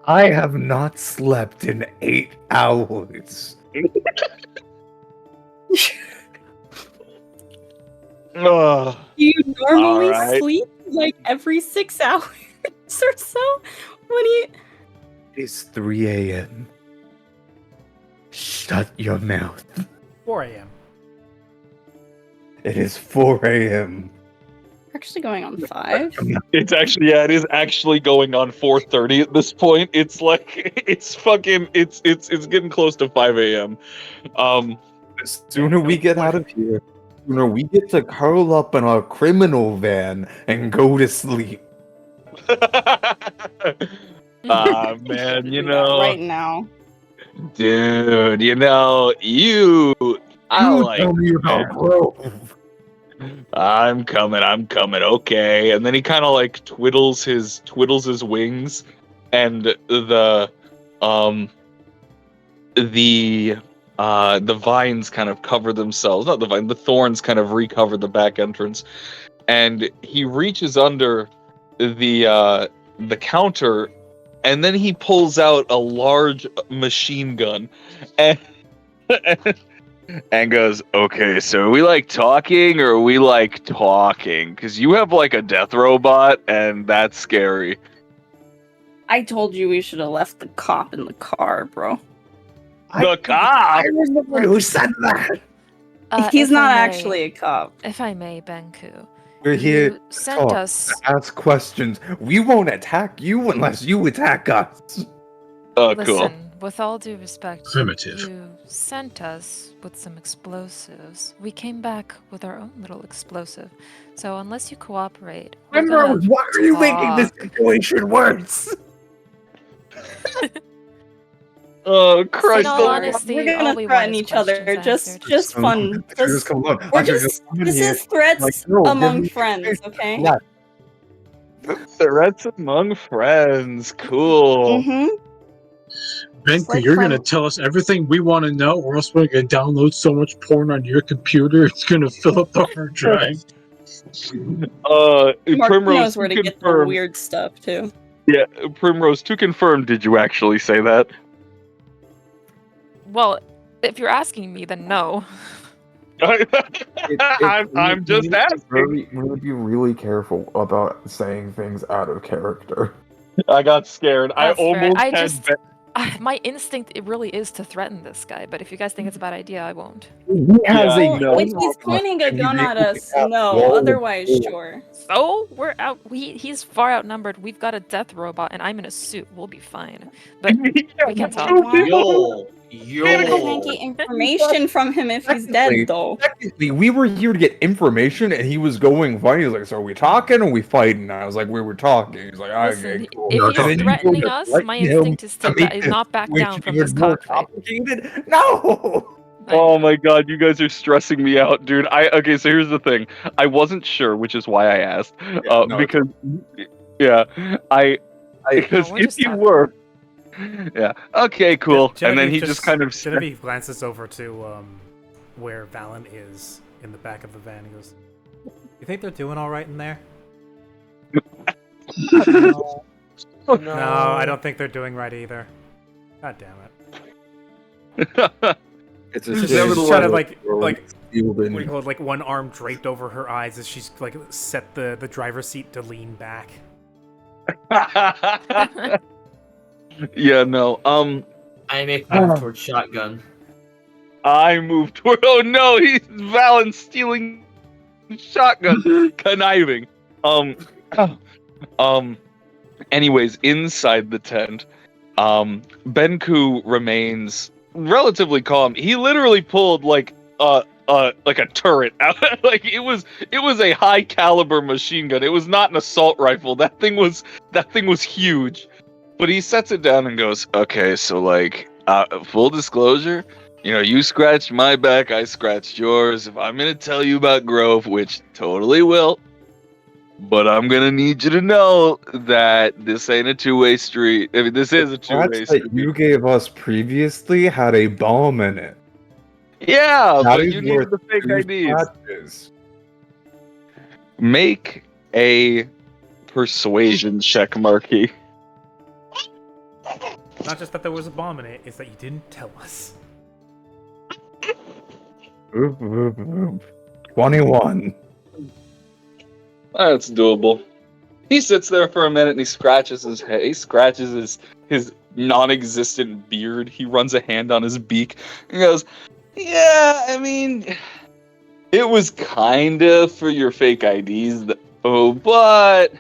I have not slept in 8 hours. uh, You normally Alright. sleep like every 6 hours or so? When you... It's 3 a.m. Shut your mouth. 4 a.m. It is 4 a.m. We're actually going on 5. it's actually it is actually going on 4:30 at this point. It's like it's getting close to 5 a.m. The sooner we get out of here, the sooner we get to curl up in our criminal van and go to sleep. Man, you Do that know, right now. dude, you know, I You like. tell me about Grove. I'm coming. Okay, and then he kind of like twiddles his wings, and the vines kind of cover themselves. Not the thorns kind of recover the back entrance, and he reaches under the counter, and then he pulls out a large machine gun, and. And goes, okay, so are we like talking or are we like talking? Because you have like a death robot and that's scary. I told you we should have left the cop in the car, bro. The cop! was the one who said that. He's if I not may- actually a cop. If I may, Benku, We're here You to sent talk, us. to ask questions. We won't attack you unless you attack us. Oh, cool. Listen, with all due respect, Primitive. you sent us with some explosives. We came back with our own little explosive. So unless you cooperate, we're gonna Why are you making this talk. situation worse? Oh, In Christ! all the- honesty, We're all gonna we want threaten is each other. questions Just answered. fun. I should've just come along. We're I should've just come in this here. is threats Like, no, give among me friends, information. okay? Yeah. Threats among friends. Cool. Mm-hmm. Benku, like you're friend- gonna tell us everything we want to know, or else we're gonna download so much porn on your computer it's gonna fill up the hard drive. Mark Primrose, knows where to to get the confirm. weird stuff too. Yeah, Primrose, to confirm, did you actually say that? Well, if you're asking me, then no. I'm just asking. We would be really careful about saying things out of character. I got scared. I That's fair. almost I had. just, my instinct it really is to threaten this guy. But if you guys think it's a bad idea, I won't. He has Yeah, a Well, no. if he's pointing a and he's gun at able to us, cast no. wall of Otherwise, force. sure. So we're out. He's far outnumbered. We've got a death robot, and I'm in a suit. We'll be fine. But we can talk. We're gonna get information from him if he's dead, though. Technically, we were here to get information, and he was going funny. He's like, "So are we talking or we fighting?" And I was like, "We were talking." He's like, Listen, "Okay, cool." if No, he's don't. And then you threatening go to us, threaten my him instinct is to make this not back down situation from this even more cockfight. complicated. No. Oh my god, you guys are stressing me out, dude. Okay, so here's the thing. I wasn't sure, which is why I asked. Yeah, no, because yeah, because we're if just you talking. were, yeah, okay, cool. And then Genevieve he just kind of Genevieve glances over to where Valen is in the back of the van. He goes, "You think they're doing all right in there?" No. No, I don't think they're doing right either. God damn it! It's She's shame just trying to like sealed what in. do you call it, like one arm draped over her eyes as she's like set the driver's seat to lean back. Yeah, no. I make move towards shotgun. I moved toward. Oh no, he's Valen stealing shotgun, conniving. Anyways, inside the tent, Benku remains relatively calm. He literally pulled like a turret out. Like it was a high caliber machine gun. It was not an assault rifle. That thing was huge. But he sets it down and goes, "Okay, so like full disclosure, you scratched my back, I scratched yours. If I'm gonna tell you about Grove, which totally will, but I'm gonna need you to know that this ain't a two-way street. I mean, this is a two-way Threats street. that you gave us previously had a bomb in it. Yeah, That but is you need worth the fake 2 IDs. scratches. Make a persuasion check, Marquis." Not just that there was a bomb in it, it's that you didn't tell us. Oop, oop, oop. 21. That's doable. He sits there for a minute and he scratches his head. He scratches his non-existent beard. He runs a hand on his beak and goes, "Yeah, I mean, it was kinda for your fake IDs, but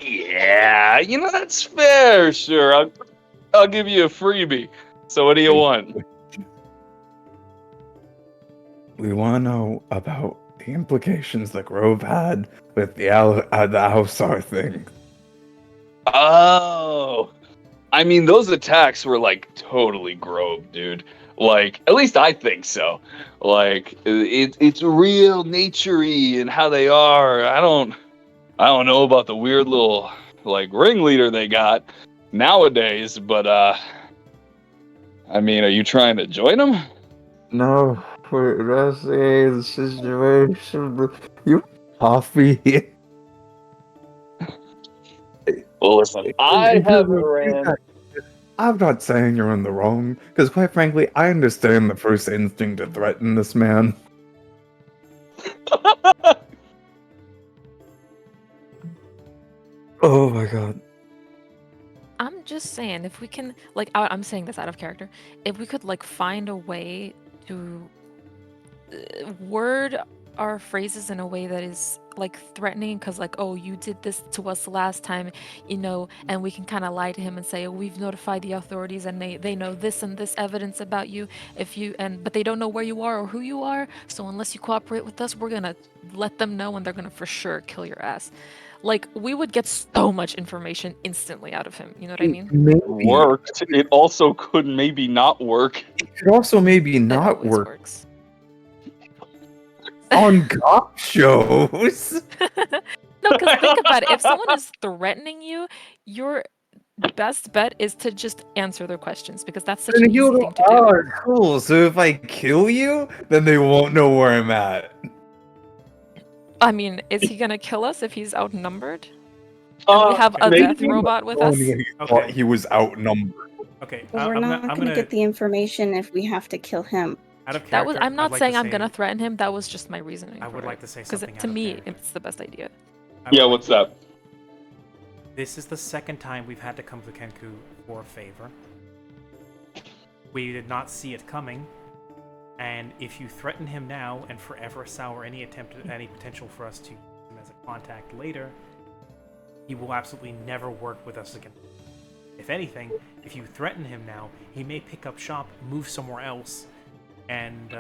yeah, that's fair. Sure, I'll give you a freebie. So what do you want?" We want to know about the implications that Grove had with the Alsar thing. Oh, I mean, those attacks were like totally Grove, dude. Like, at least I think so. Like, it's real naturey and how they are. I don't know about the weird little like ringleader they got nowadays, but I mean, are you trying to join them? No, we're addressing the situation. You coffee. Well, listen, I haven't ran. I'm not saying you're in the wrong, because quite frankly, I understand the first instinct to threaten this man. Oh my god. I'm just saying, if we can, like, I'm saying this out of character, if we could, like, find a way to word our phrases in a way that is like threatening, because like, oh, you did this to us last time, and we can kind of lie to him and say, oh, we've notified the authorities and they know this and this evidence about you, but they don't know where you are or who you are, so unless you cooperate with us, we're gonna let them know and they're gonna for sure kill your ass. Like, we would get so much information instantly out of him, you know what I mean? Maybe. Worked. It also could maybe not work. It could also maybe It not always work works. on cop shows. No, because think about it. If someone is threatening you, your best bet is to just answer their questions, because that's such Then an easy you'll thing go, to do. oh, cool. So if I kill you, then they won't know where I'm at. I mean, is he gonna kill us if he's outnumbered? And we have a maybe. death robot with Oh, us? yeah, he thought he was outnumbered. Okay, But we're not I'm gonna get the information if we have to kill him. out of That character. was. I'm I'd not like saying to I'm say- gonna threaten him. That was just my reasoning. I would like to say because something to out of me, character. it's the best idea. I would Yeah, like- what's that? This is the second time we've had to come to Kenku for a favor. We did not see it coming, and if you threaten him now and forever sour any potential for us to use him as a contact later, he will absolutely never work with us again. If anything, if you threaten him now, he may pick up shop, move somewhere else, and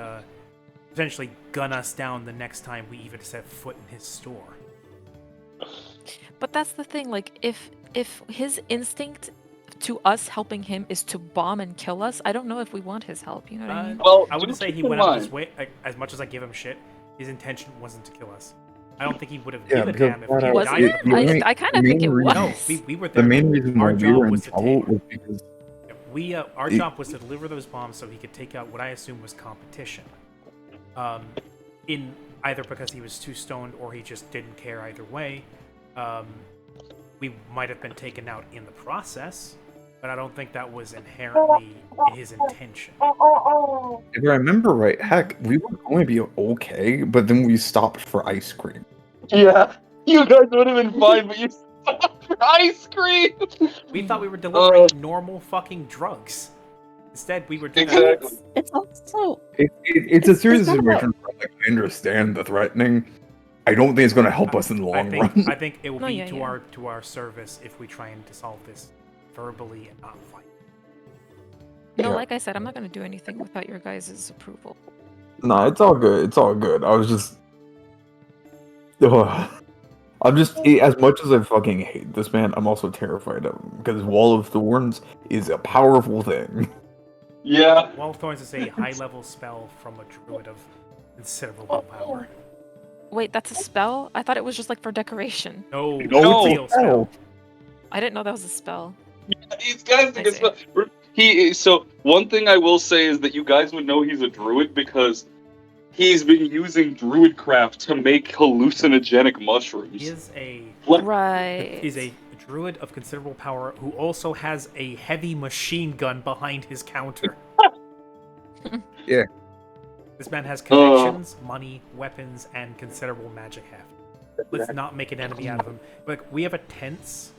potentially gun us down the next time we even set foot in his store. But that's the thing. Like, if his instinct to us helping him is to bomb and kill us, I don't know if we want his help. You know what I mean? Well, I wouldn't do say he keep in went out of mind- his way. As much as I give him shit, his intention wasn't to kill us. I don't think he would have Yeah, given a because damn if we that had was- died. Wasn't in the it? process. I kind of think it main was. No, we were The there. main reason why Our we job were in was to trouble take- was because Our It- job was to deliver those bombs so he could take out what I assume was competition. In either because he was too stoned or he just didn't care either way. We might have been taken out in the process, but I don't think that was inherently his intention. if I remember right, heck, we were going to be okay, but then we stopped for ice cream. Yeah, you guys would have been fine, but you stopped for ice cream. We thought we were delivering normal fucking drugs. Instead, we were doing Exactly. It's also It's a serious not about- situation. Like, I understand the threatening. I don't think it's going to help us in the long run. I think it will No, be yeah, to yeah. our service if we try and solve this verbally and not fight. No, Yeah. like I said, I'm not gonna do anything without your guys' approval. Nah, it's all good. It's all good. I was just. Ugh. I'm just. As much as I fucking hate this man, I'm also terrified of him. Because Wall of Thorns is a powerful thing. Yeah. Wall of Thorns is a high-level spell from a druid of considerable power. Wait, that's a spell? I thought it was just like for decoration. No, No, real it's a spell. I didn't know that was a spell. These guys think I it's so one thing I will say is that you guys would know he's a druid because he's been using druid craft to make hallucinogenic mushrooms. He is a Right. He's a druid of considerable power who also has a heavy machine gun behind his counter. Yeah. This man has connections, money, weapons, and considerable magic heft. Let's not make an enemy out of him. Like, we have a tense,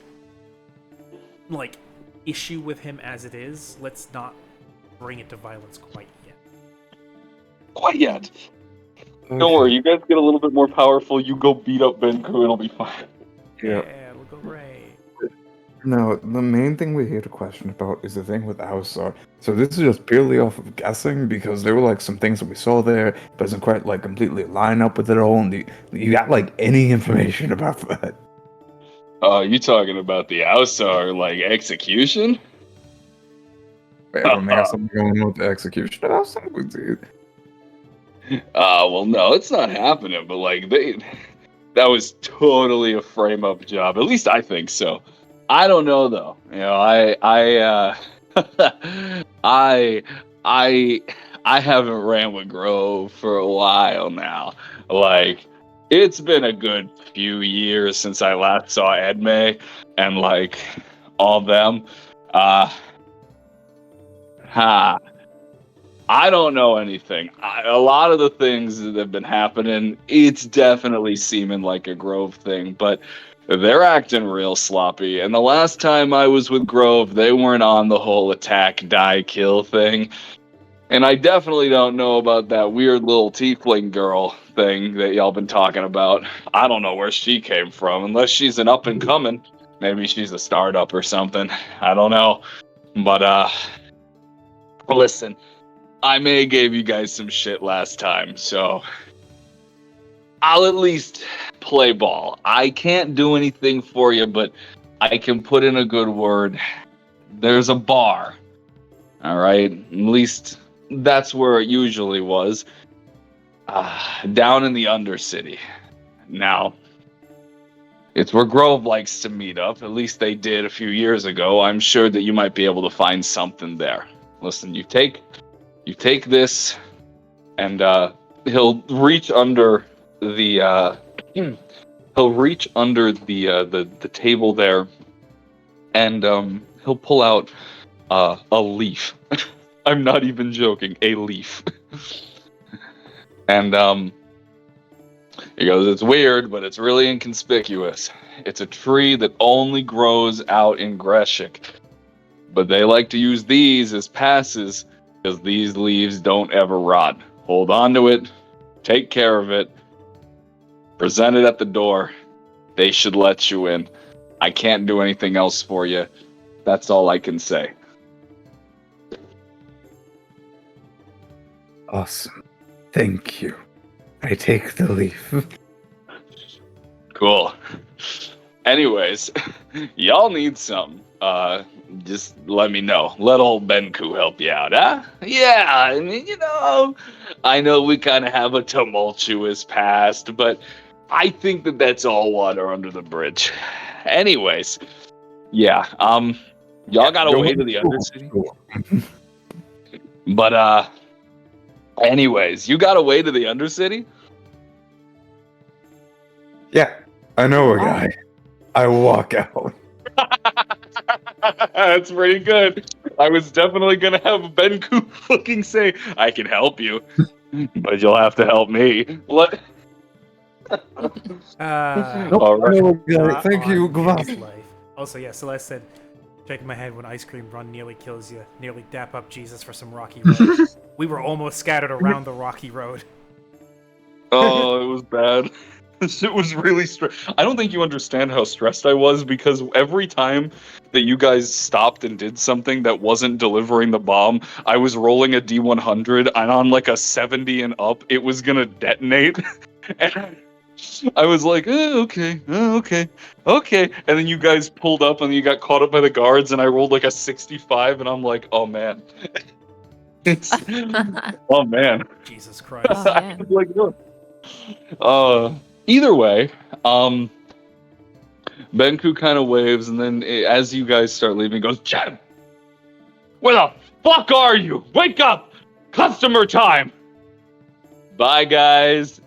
issue with him as it is. Let's not bring it to violence quite yet. Quite yet. Don't worry, you guys get a little bit more powerful. You go beat up Benku, it'll be fine. Yeah. it'll go great. No, the main thing we had a question about is the thing with Ausar. So this is just purely off of guessing because there were some things that we saw there doesn't quite completely line up with it all. And you got any information about that? Oh, you talking about the Ausar, execution? Wait, I may have something going on with the execution of Ausar. Well, no, it's not happening. But that was totally a frame-up job. At least I think so. I don't know though. I haven't ran with Grove for a while now. It's been a good few years since I last saw Edme and all them. I don't know anything. A lot of the things that have been happening, it's definitely seeming like a Grove thing, but they're acting real sloppy. And the last time I was with Grove, they weren't on the whole attack, die, kill thing. And I definitely don't know about that weird little tiefling girl thing that y'all been talking about. I don't know where she came from, unless she's an up and coming. Maybe she's a startup or something. I don't know. But listen, I may have gave you guys some shit last time, so I'll at least play ball. I can't do anything for you, but I can put in a good word. There's a bar. All right? At least that's where it usually was. Down in the Undercity. Now, it's where Grove likes to meet up. At least they did a few years ago. I'm sure that you might be able to find something there. Listen, you take this, and he'll reach under the the table there, and he'll pull out a leaf. I'm not even joking, a leaf. And he goes, "It's weird, but it's really inconspicuous. It's a tree that only grows out in Greshik. But they like to use these as passes because these leaves don't ever rot. Hold on to it, take care of it, present it at the door. They should let you in. I can't do anything else for you. That's all I can say." Awesome. Thank you. I take the leaf. Cool. Anyways, y'all need some. Just let me know. Let old Benku help you out, huh? Yeah, I mean, I know we kind of have a tumultuous past, but I think that that's all water under the bridge. Anyways, yeah, y'all got away to the Undercity. But, anyways, you got away to the Undercity? Yeah, I know a guy. I walk out. That's pretty good. I was definitely gonna have Benku fucking say, "I can help you, but you'll have to help me." What? Nope, All right. I know a guy. Thank on you. his Goodbye. life. Also, yeah, Celeste said, shaking my head when ice cream run nearly kills you. Nearly dap up Jesus for some rocky road. We were almost scattered around the rocky road. Oh, it was bad. It was really stressed. I don't think you understand how stressed I was because every time that you guys stopped and did something that wasn't delivering the bomb, I was rolling a D100 and on like a 70 and up, it was gonna detonate. And I was like, okay, okay. And then you guys pulled up and you got caught up by the guards and I rolled like a 65 and I'm like, oh man. Oh man. Jesus Christ. Oh, man. Like, either way, Benku kind of waves, and then as you guys start leaving, goes, "Chad, where the fuck are you? Wake up! Customer time!" Bye, guys.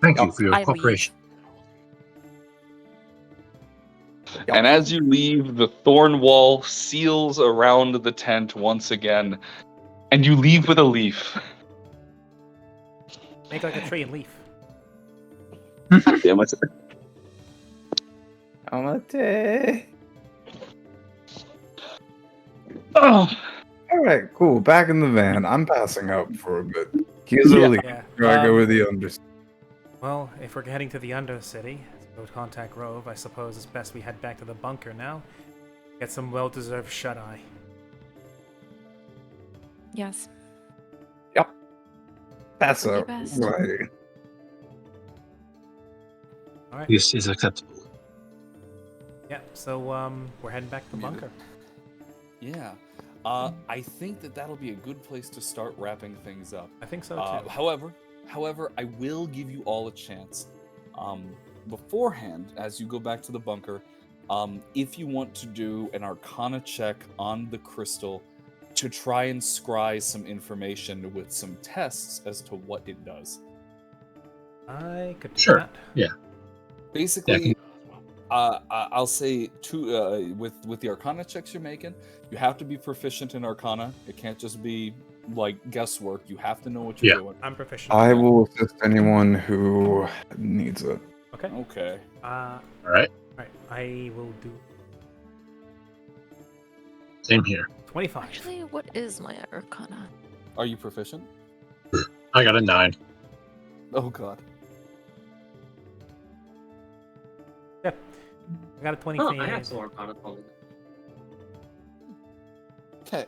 Thank you for your I leave. cooperation. And as you leave, the thorn wall seals around the tent once again, and you leave with a leaf. Make like a tree and leaf. Damn it. Amate. Oh, All right, cool. Back in the van. I'm passing out for a bit. Here's a leaf. Yeah. I go with the under. Well, if we're heading to the Undercity to go contact Grove, I suppose it's best we head back to the bunker now. Get some well-deserved shut-eye. Oh, yes. That's Would a be best. right. Alright. This is acceptable. Yeah, so, we're heading back to the bunker. Yeah. I think that'll be a good place to start wrapping things up. I think so, too. However, I will give you all a chance. Beforehand, as you go back to the bunker, if you want to do an Arcana check on the crystal to try and scry some information with some tests as to what it does. I could do Sure. that. Yeah. Basically, I'll say with the Arcana checks you're making, you have to be proficient in Arcana. It can't just be like guesswork. You have to know what you're doing. I'm proficient. I will assist anyone who needs it. Okay. Okay. All right. Alright, I will do Same here. 25. Actually, what is my Arcana? Are you proficient? I got a 9. Oh god. I got a Oh, 23. I have some Arcana probably. Okay.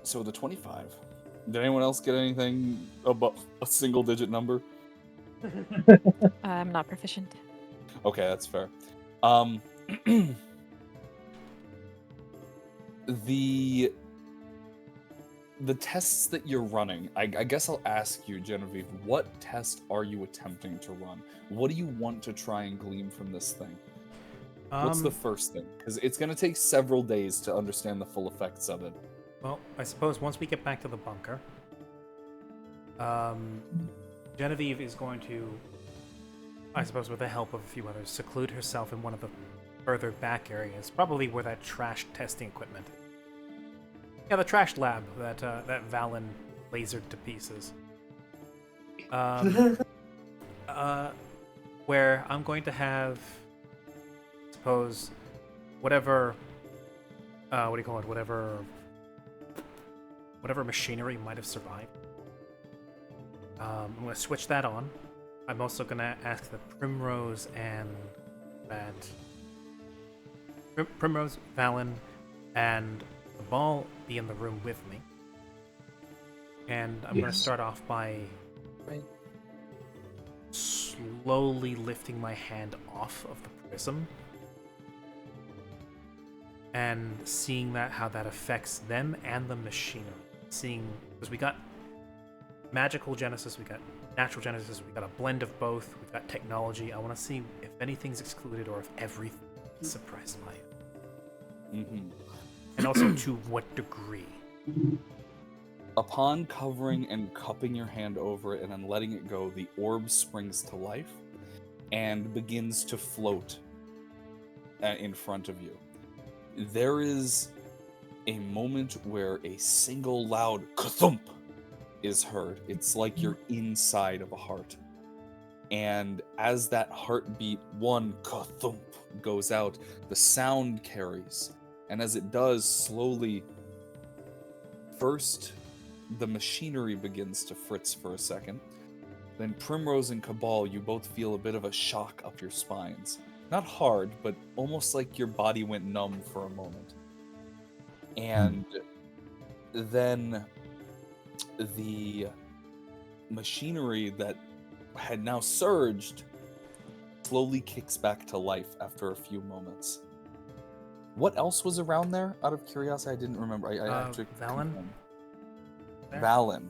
So the 25. Did anyone else get anything above a single digit number? I'm not proficient. Okay, that's fair. The tests that you're running, I guess I'll ask you, Genevieve, what test are you attempting to run? What do you want to try and glean from this thing? What's the first thing? Because it's going to take several days to understand the full effects of it. Well, I suppose once we get back to the bunker, Genevieve is going to, I suppose with the help of a few others, seclude herself in one of the further back areas, probably where that trash testing equipment is. Yeah, the trash lab that that Valen lasered to pieces. Where I'm going to have, suppose, whatever, what do you call it? Whatever machinery might have survived. I'm going to switch that on. I'm also going to ask that Primrose and Primrose, Valen, and the ball be in the room with me. And I'm going to start off by slowly lifting my hand off of the prism and seeing how that affects them and the machinery. Seeing, because we got magical genesis, we got natural genesis, we got a blend of both, we've got technology. I want to see if anything's excluded or if everything is suppressed by it. Mm-hmm. And also to what degree. Upon covering and cupping your hand over it and then letting it go, the orb springs to life and begins to float in front of you. There is a moment where a single loud ka-thump is heard. It's like you're inside of a heart. And as that heartbeat, one ka-thump goes out, the sound carries. And as it does, slowly, first, the machinery begins to fritz for a second. Then Primrose and Cabal, you both feel a bit of a shock up your spines. Not hard, but almost like your body went numb for a moment. And then the machinery that had now surged slowly kicks back to life after a few moments. What else was around there? Out of curiosity, I didn't remember. I have to Valen? Valen.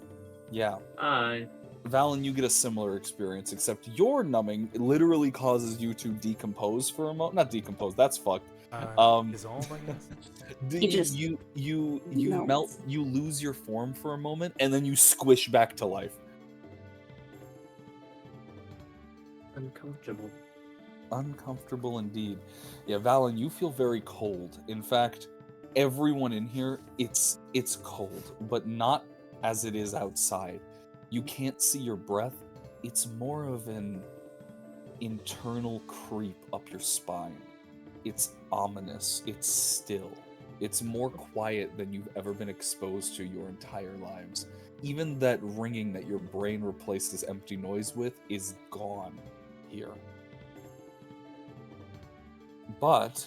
Yeah. Hi. Valen, you get a similar experience, except your numbing literally causes you to decompose for a moment. Not decompose, that's fucked. Dissolve, I guess? You melts. melt, you lose your form for a moment, and then you squish back to life. Uncomfortable. Uncomfortable indeed. Yeah, Valen, you feel very cold. In fact, everyone in here, it's cold, but not as it is outside. You can't see your breath. It's more of an internal creep up your spine. It's ominous. It's still. It's more quiet than you've ever been exposed to your entire lives. Even that ringing that your brain replaced this empty noise with is gone here. But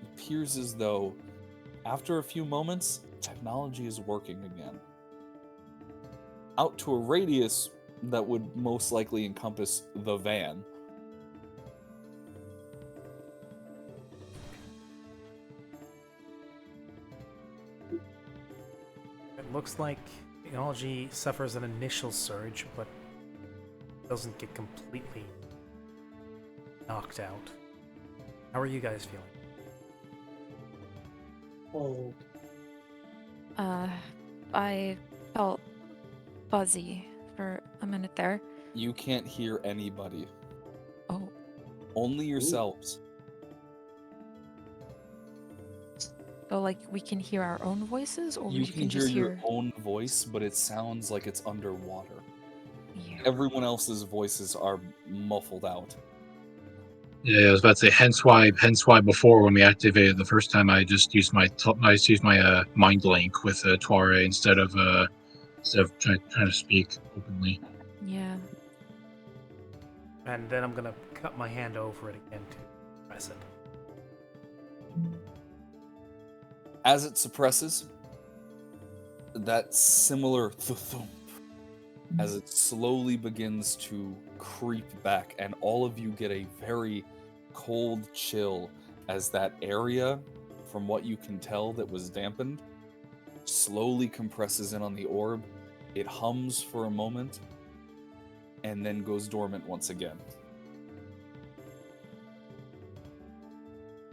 it appears as though after a few moments, technology is working again. Out to a radius that would most likely encompass the van. It looks like technology suffers an initial surge, but doesn't get completely knocked out. How are you guys feeling? Oh. I felt fuzzy for a minute there. You can't hear anybody. Oh, Only yourselves. so like we can hear our own voices, or You we can hear your own voice, but it sounds like it's underwater. Yeah. Everyone else's voices are muffled out. Yeah, I was about to say. Hence why before when we activated the first time, I just used my mind link with Tuare instead of trying to speak openly. Yeah. And then I'm gonna cut my hand over it again to press it. As it suppresses, that similar thump as it slowly begins to creep back, and all of you get a very cold chill as that area, from what you can tell that was dampened, slowly compresses in on the orb. It hums for a moment, and then goes dormant once again.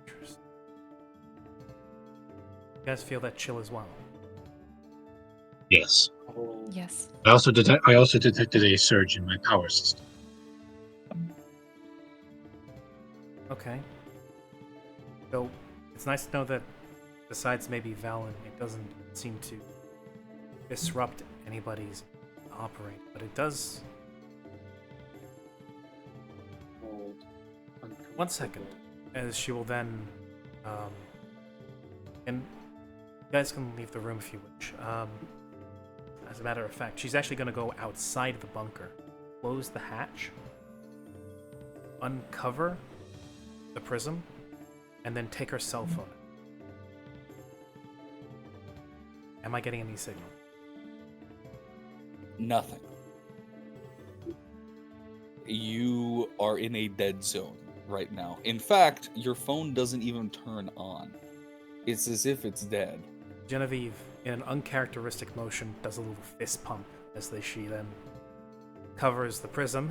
Interesting. You guys feel that chill as well? Yes. Yes. I also detected a surge in my power system. Okay. So it's nice to know that besides maybe Valen, it doesn't seem to disrupt anybody's operate, but it does. 1 second, as she will then, and you guys can leave the room if you wish. As a matter of fact, she's actually going to go outside the bunker, close the hatch, uncover the prism, and then take her cell phone. Am I getting any signal? Nothing. You are in a dead zone right now. In fact, your phone doesn't even turn on. It's as if it's dead. Genevieve, in an uncharacteristic motion, does a little fist pump as she then covers the prism,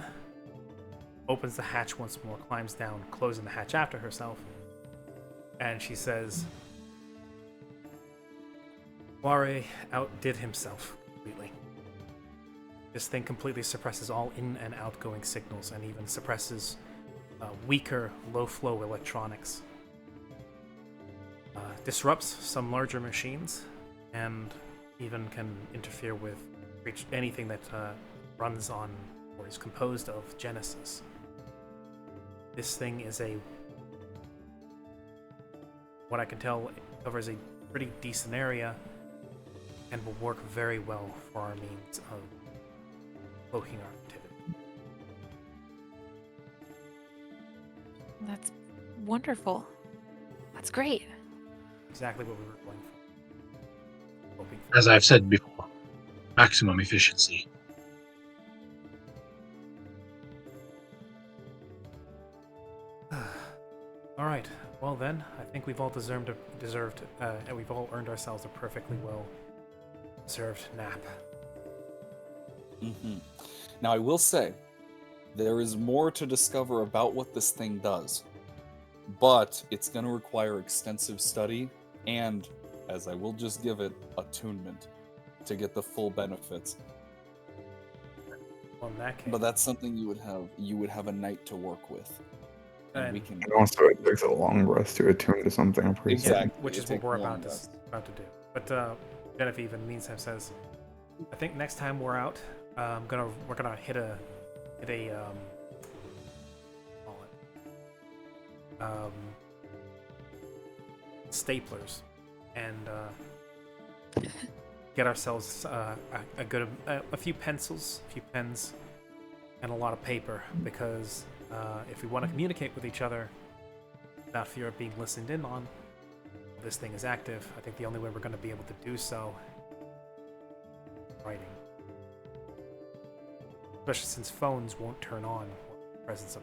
opens the hatch once more, climbs down, closing the hatch after herself, and she says, Ware outdid himself completely. This thing completely suppresses all in and outgoing signals and even suppresses weaker, low-flow electronics. Disrupts some larger machines and even can interfere with anything that runs on or is composed of Genesis. This thing is what I can tell, it covers a pretty decent area and will work very well for our means of cloaking our activity. That's wonderful. That's great. Exactly what we were going for. Hoping for. As I've said before, maximum efficiency. All right. Well then, I think we've all deserved, and we've all earned ourselves a perfectly well-deserved nap. Mm-hmm. Now, I will say, there is more to discover about what this thing does, but it's going to require extensive study and, as I will just give it, attunement to get the full benefits. Well, in that case, But that's something you would have a night to work with. And we can And also, it takes a long rest to attune to something. I'm pretty Exactly. which It is what takes we're a long about to rest. do. But Genevieve, in the meantime, says, I think next time we're out, we're gonna hit a staplers and get ourselves a few pencils, a few pens, and a lot of paper, because if we want to communicate with each other without fear of being listened in on, this thing is active. I think the only way we're going to be able to do so is writing. Especially since phones won't turn on in the presence of.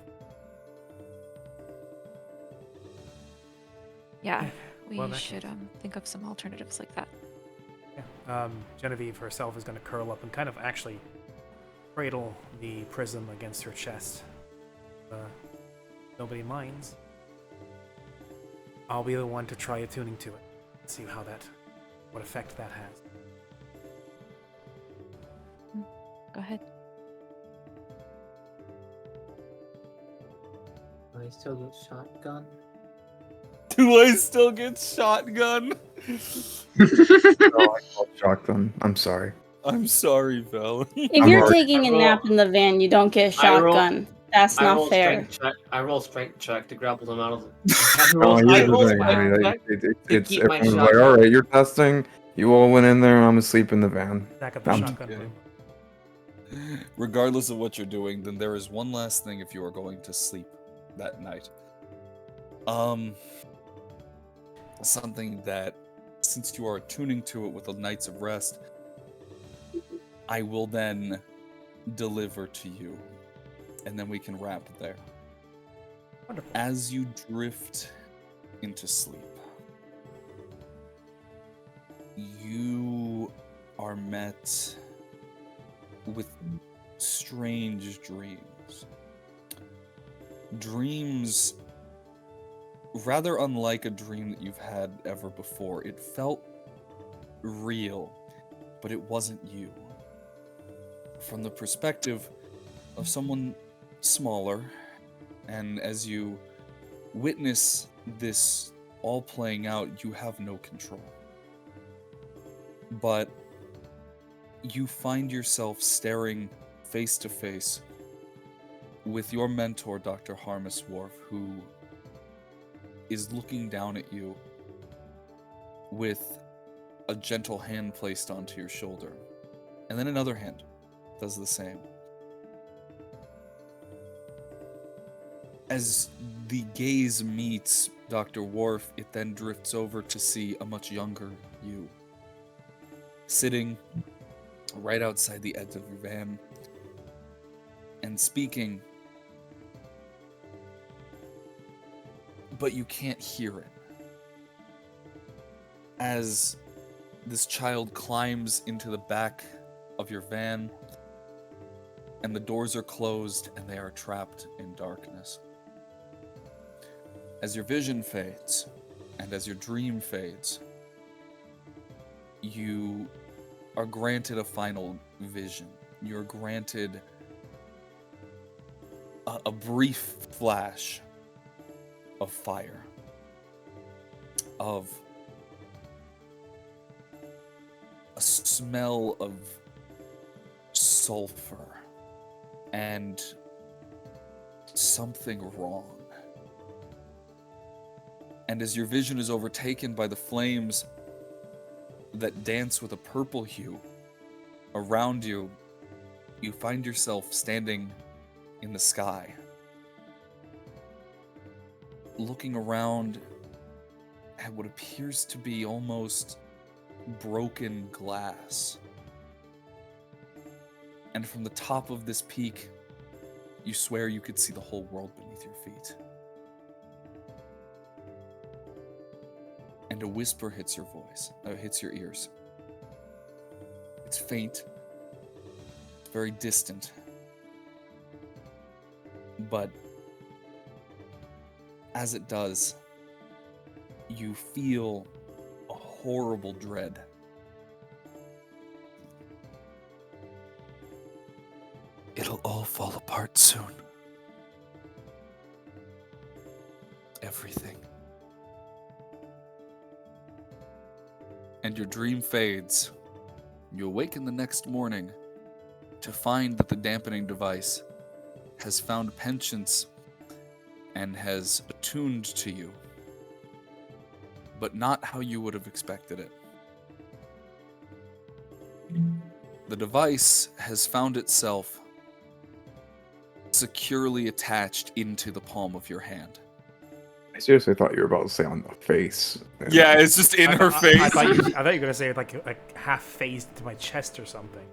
Yeah, we Well, that should think of some alternatives like that. Yeah. Genevieve herself is going to curl up and kind of actually cradle the prism against her chest. Nobody minds. I'll be the one to try attuning to it and see what effect that has. Go ahead. I still get shotgun. Do I still get shotgun? shotgun. I'm sorry. I'm sorry, Val. If I'm you're already- taking a nap in the van, you don't get I roll- shotgun. That's I not roll fair. strength check. I roll strength check to grapple them out of. Oh, I here's roll the thing. strength check to It's keep my everyone's like, shotgun. all right, you're testing. You all went in there, and I'm asleep in the van. Back up the I'm- shotgun. Okay. Blue. Regardless of what you're doing, then there is one last thing if you are going to sleep that night. Something that, since you are tuning to it with the Nights of Rest, I will then deliver to you, and then we can wrap there. Wonderful. As you drift into sleep, you are met with strange dreams. Dreams rather unlike a dream that you've had ever before. It felt real, but it wasn't you. From the perspective of someone smaller, and as you witness this all playing out, you have no control. But you find yourself staring face to face with your mentor, Dr. Harmus Worf, who is looking down at you with a gentle hand placed onto your shoulder. And then another hand does the same. As the gaze meets Dr. Worf, it then drifts over to see a much younger you, sitting right outside the edge of your van and speaking, but you can't hear it. As this child climbs into the back of your van, and the doors are closed and they are trapped in darkness. As your vision fades, and as your dream fades, you are granted a final vision. You're granted a brief flash of fire, of a smell of sulfur, and something wrong. And as your vision is overtaken by the flames that dance with a purple hue around you, you find yourself standing in the sky, looking around at what appears to be almost broken glass. And from the top of this peak, you swear you could see the whole world beneath your feet. And a whisper hits your voice, hits your ears. It's faint, it's very distant, but as it does, you feel a horrible dread. It'll all fall apart soon. Everything. And your dream fades. You awaken the next morning to find that the dampening device has found penchants and has attuned to you, but not how you would have expected it. The device has found itself securely attached into the palm of your hand. I seriously thought you were about to say on the face. Yeah, it's just in her face. I thought you were gonna say like half phased to my chest or something.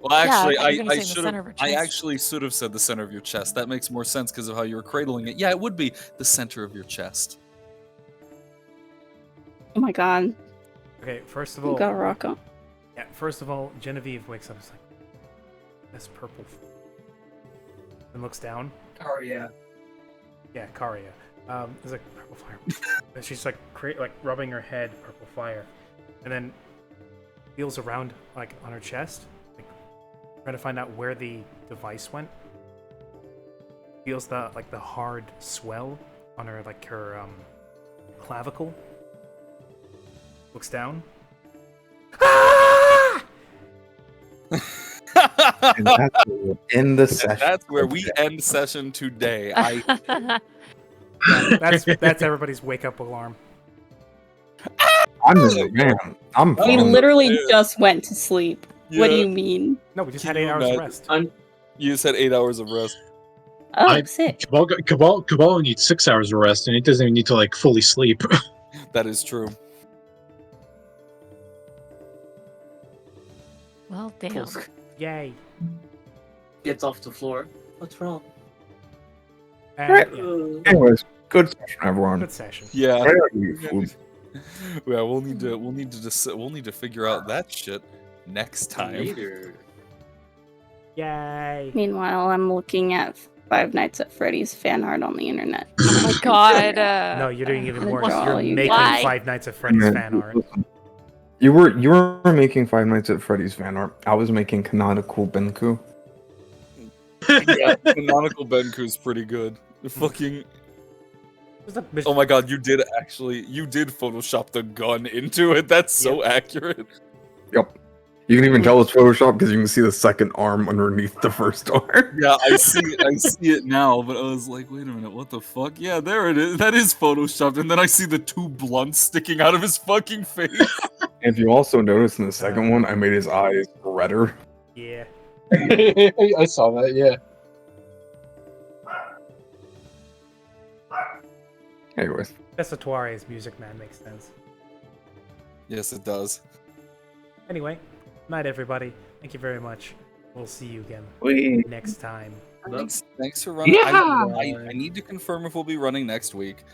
Well, actually, I thought you were gonna I say the should center have. of her I chest. actually should have said the center of your chest. That makes more sense because of how you were cradling it. Yeah, it would be the center of your chest. Oh my god. Okay, first of You all, got Rocco. yeah. First of all, Genevieve wakes up. It's like that's purple, and looks down. Oh yeah. Yeah, Karia. It's like purple fire. And she's like rubbing her head, purple fire, and then feels around like on her chest, like trying to find out where the device went. Feels the hard swell on her her clavicle. Looks down. Ah! And that's where we'll end the And session. that's where we end session today. Yeah, that's everybody's wake up alarm. I'm in, man. I'm We Oh, literally yeah. just went to sleep. What do Yeah. you mean? No, we just Can had 8 you hours of imagine? rest. You just had 8 hours of rest. Oh, sick. Cabal needs 6 hours of rest, and he doesn't even need to like fully sleep. That is true. Well, damn. Yay. Gets off the floor. What's wrong? Yeah, Anyways, good session, everyone. good session. Yeah. I gotta eat food. Yeah, we'll need to figure out that shit next time. Later. Yay. Meanwhile, I'm looking at Five Nights at Freddy's fan art on the internet. Oh my god. No, you're doing even I'm worse. gonna draw You're you making guys. Five Nights at Freddy's Man, fan art. listen. You were making Five Nights at Freddy's fan art. I was making canonical Benku. Yeah, canonical Benku's pretty good. Fucking. Oh my god, you did Photoshop the gun into it. That's so accurate. Yep. You can even tell it's Photoshop because you can see the second arm underneath the first arm. Yeah, I see it now, but I was like, wait a minute, what the fuck? Yeah, there it is. That is photoshopped, and then I see the two blunts sticking out of his fucking face. If you also notice in the second one, I made his eyes redder. Yeah. I saw that. Yeah. Anyways, That's the Tuare's music, man. Makes sense. Yes, it does. Anyway, night, everybody. Thank you very much. We'll see you again next time. Thanks for running. I need to confirm if we'll be running next week,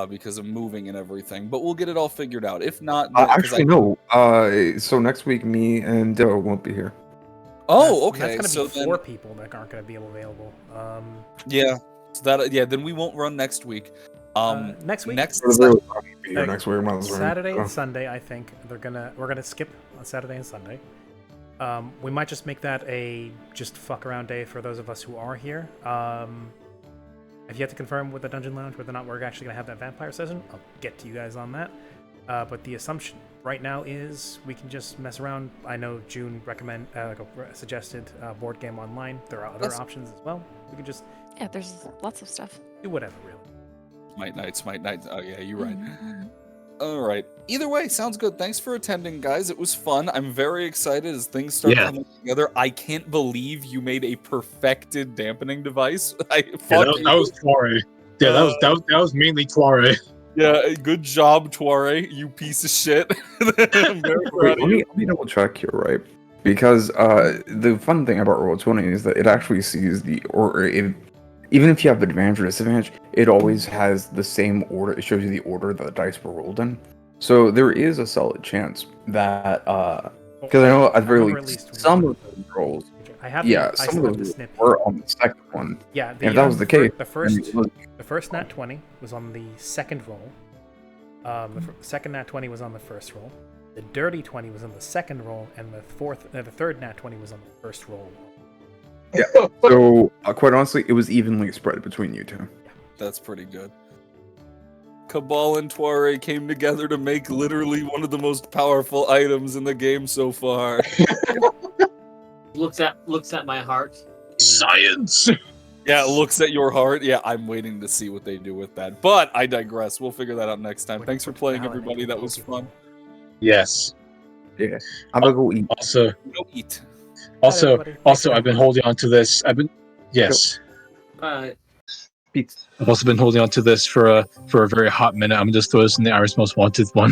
because of moving and everything. But we'll get it all figured out. If not, actually, no. So next week, me and Dale won't be here. Oh, That's okay. gonna So be then, 4 people that aren't gonna be available. yeah. So that then we won't run next week. Next week? Next For the real time, be here Like, next week. Might as well. Saturday and Sunday, I think we're gonna skip on Saturday and Sunday. We might just make that a just fuck around day for those of us who are here. If you have to confirm with the Dungeon Lounge whether or not we're actually gonna have that vampire session, I'll get to you guys on that. But the assumption right now is we can just mess around. I know June suggested board game online. There are other options as well. We could just Yeah, there's lots of stuff. do whatever, really. Smite Nights. Oh yeah, you're right. All right. Either way, sounds good. Thanks for attending, guys. It was fun. I'm very excited as things start coming together. I can't believe you made a perfected dampening device. That was Tuare. Yeah, that was mainly Tuare. Yeah, good job, Tuare. You piece of shit. I'm very Wait, proud of you. let me double check here, right? Because the fun thing about Roll20 is that it actually sees even if you have advantage or disadvantage, it always has the same order. It shows you the order that the dice were rolled in. So there is a solid chance that because I know at very least some of those rolls, some of those were on the second one. Yeah, and if that was the case, the first nat 20 was on the second roll. The second nat 20 was on the first roll. The dirty 20 was on the second roll, and the third nat 20 was on the first roll. Yeah. So quite honestly, it was evenly spread between you two. That's pretty good. Cabal and Tuare came together to make literally one of the most powerful items in the game so far. Looks at my heart. Science. Yeah, looks at your heart. Yeah, I'm waiting to see what they do with that. But I digress. We'll figure that out next time. Thanks for playing, everybody. That was fun. Yes. Yeah. I'm gonna go eat. Also, Go eat. Also, I've been holding on to this. Yes. Pizza. I've also been holding on to this for a very hot minute. I'm gonna just throw this in the Irish Most Wanted one.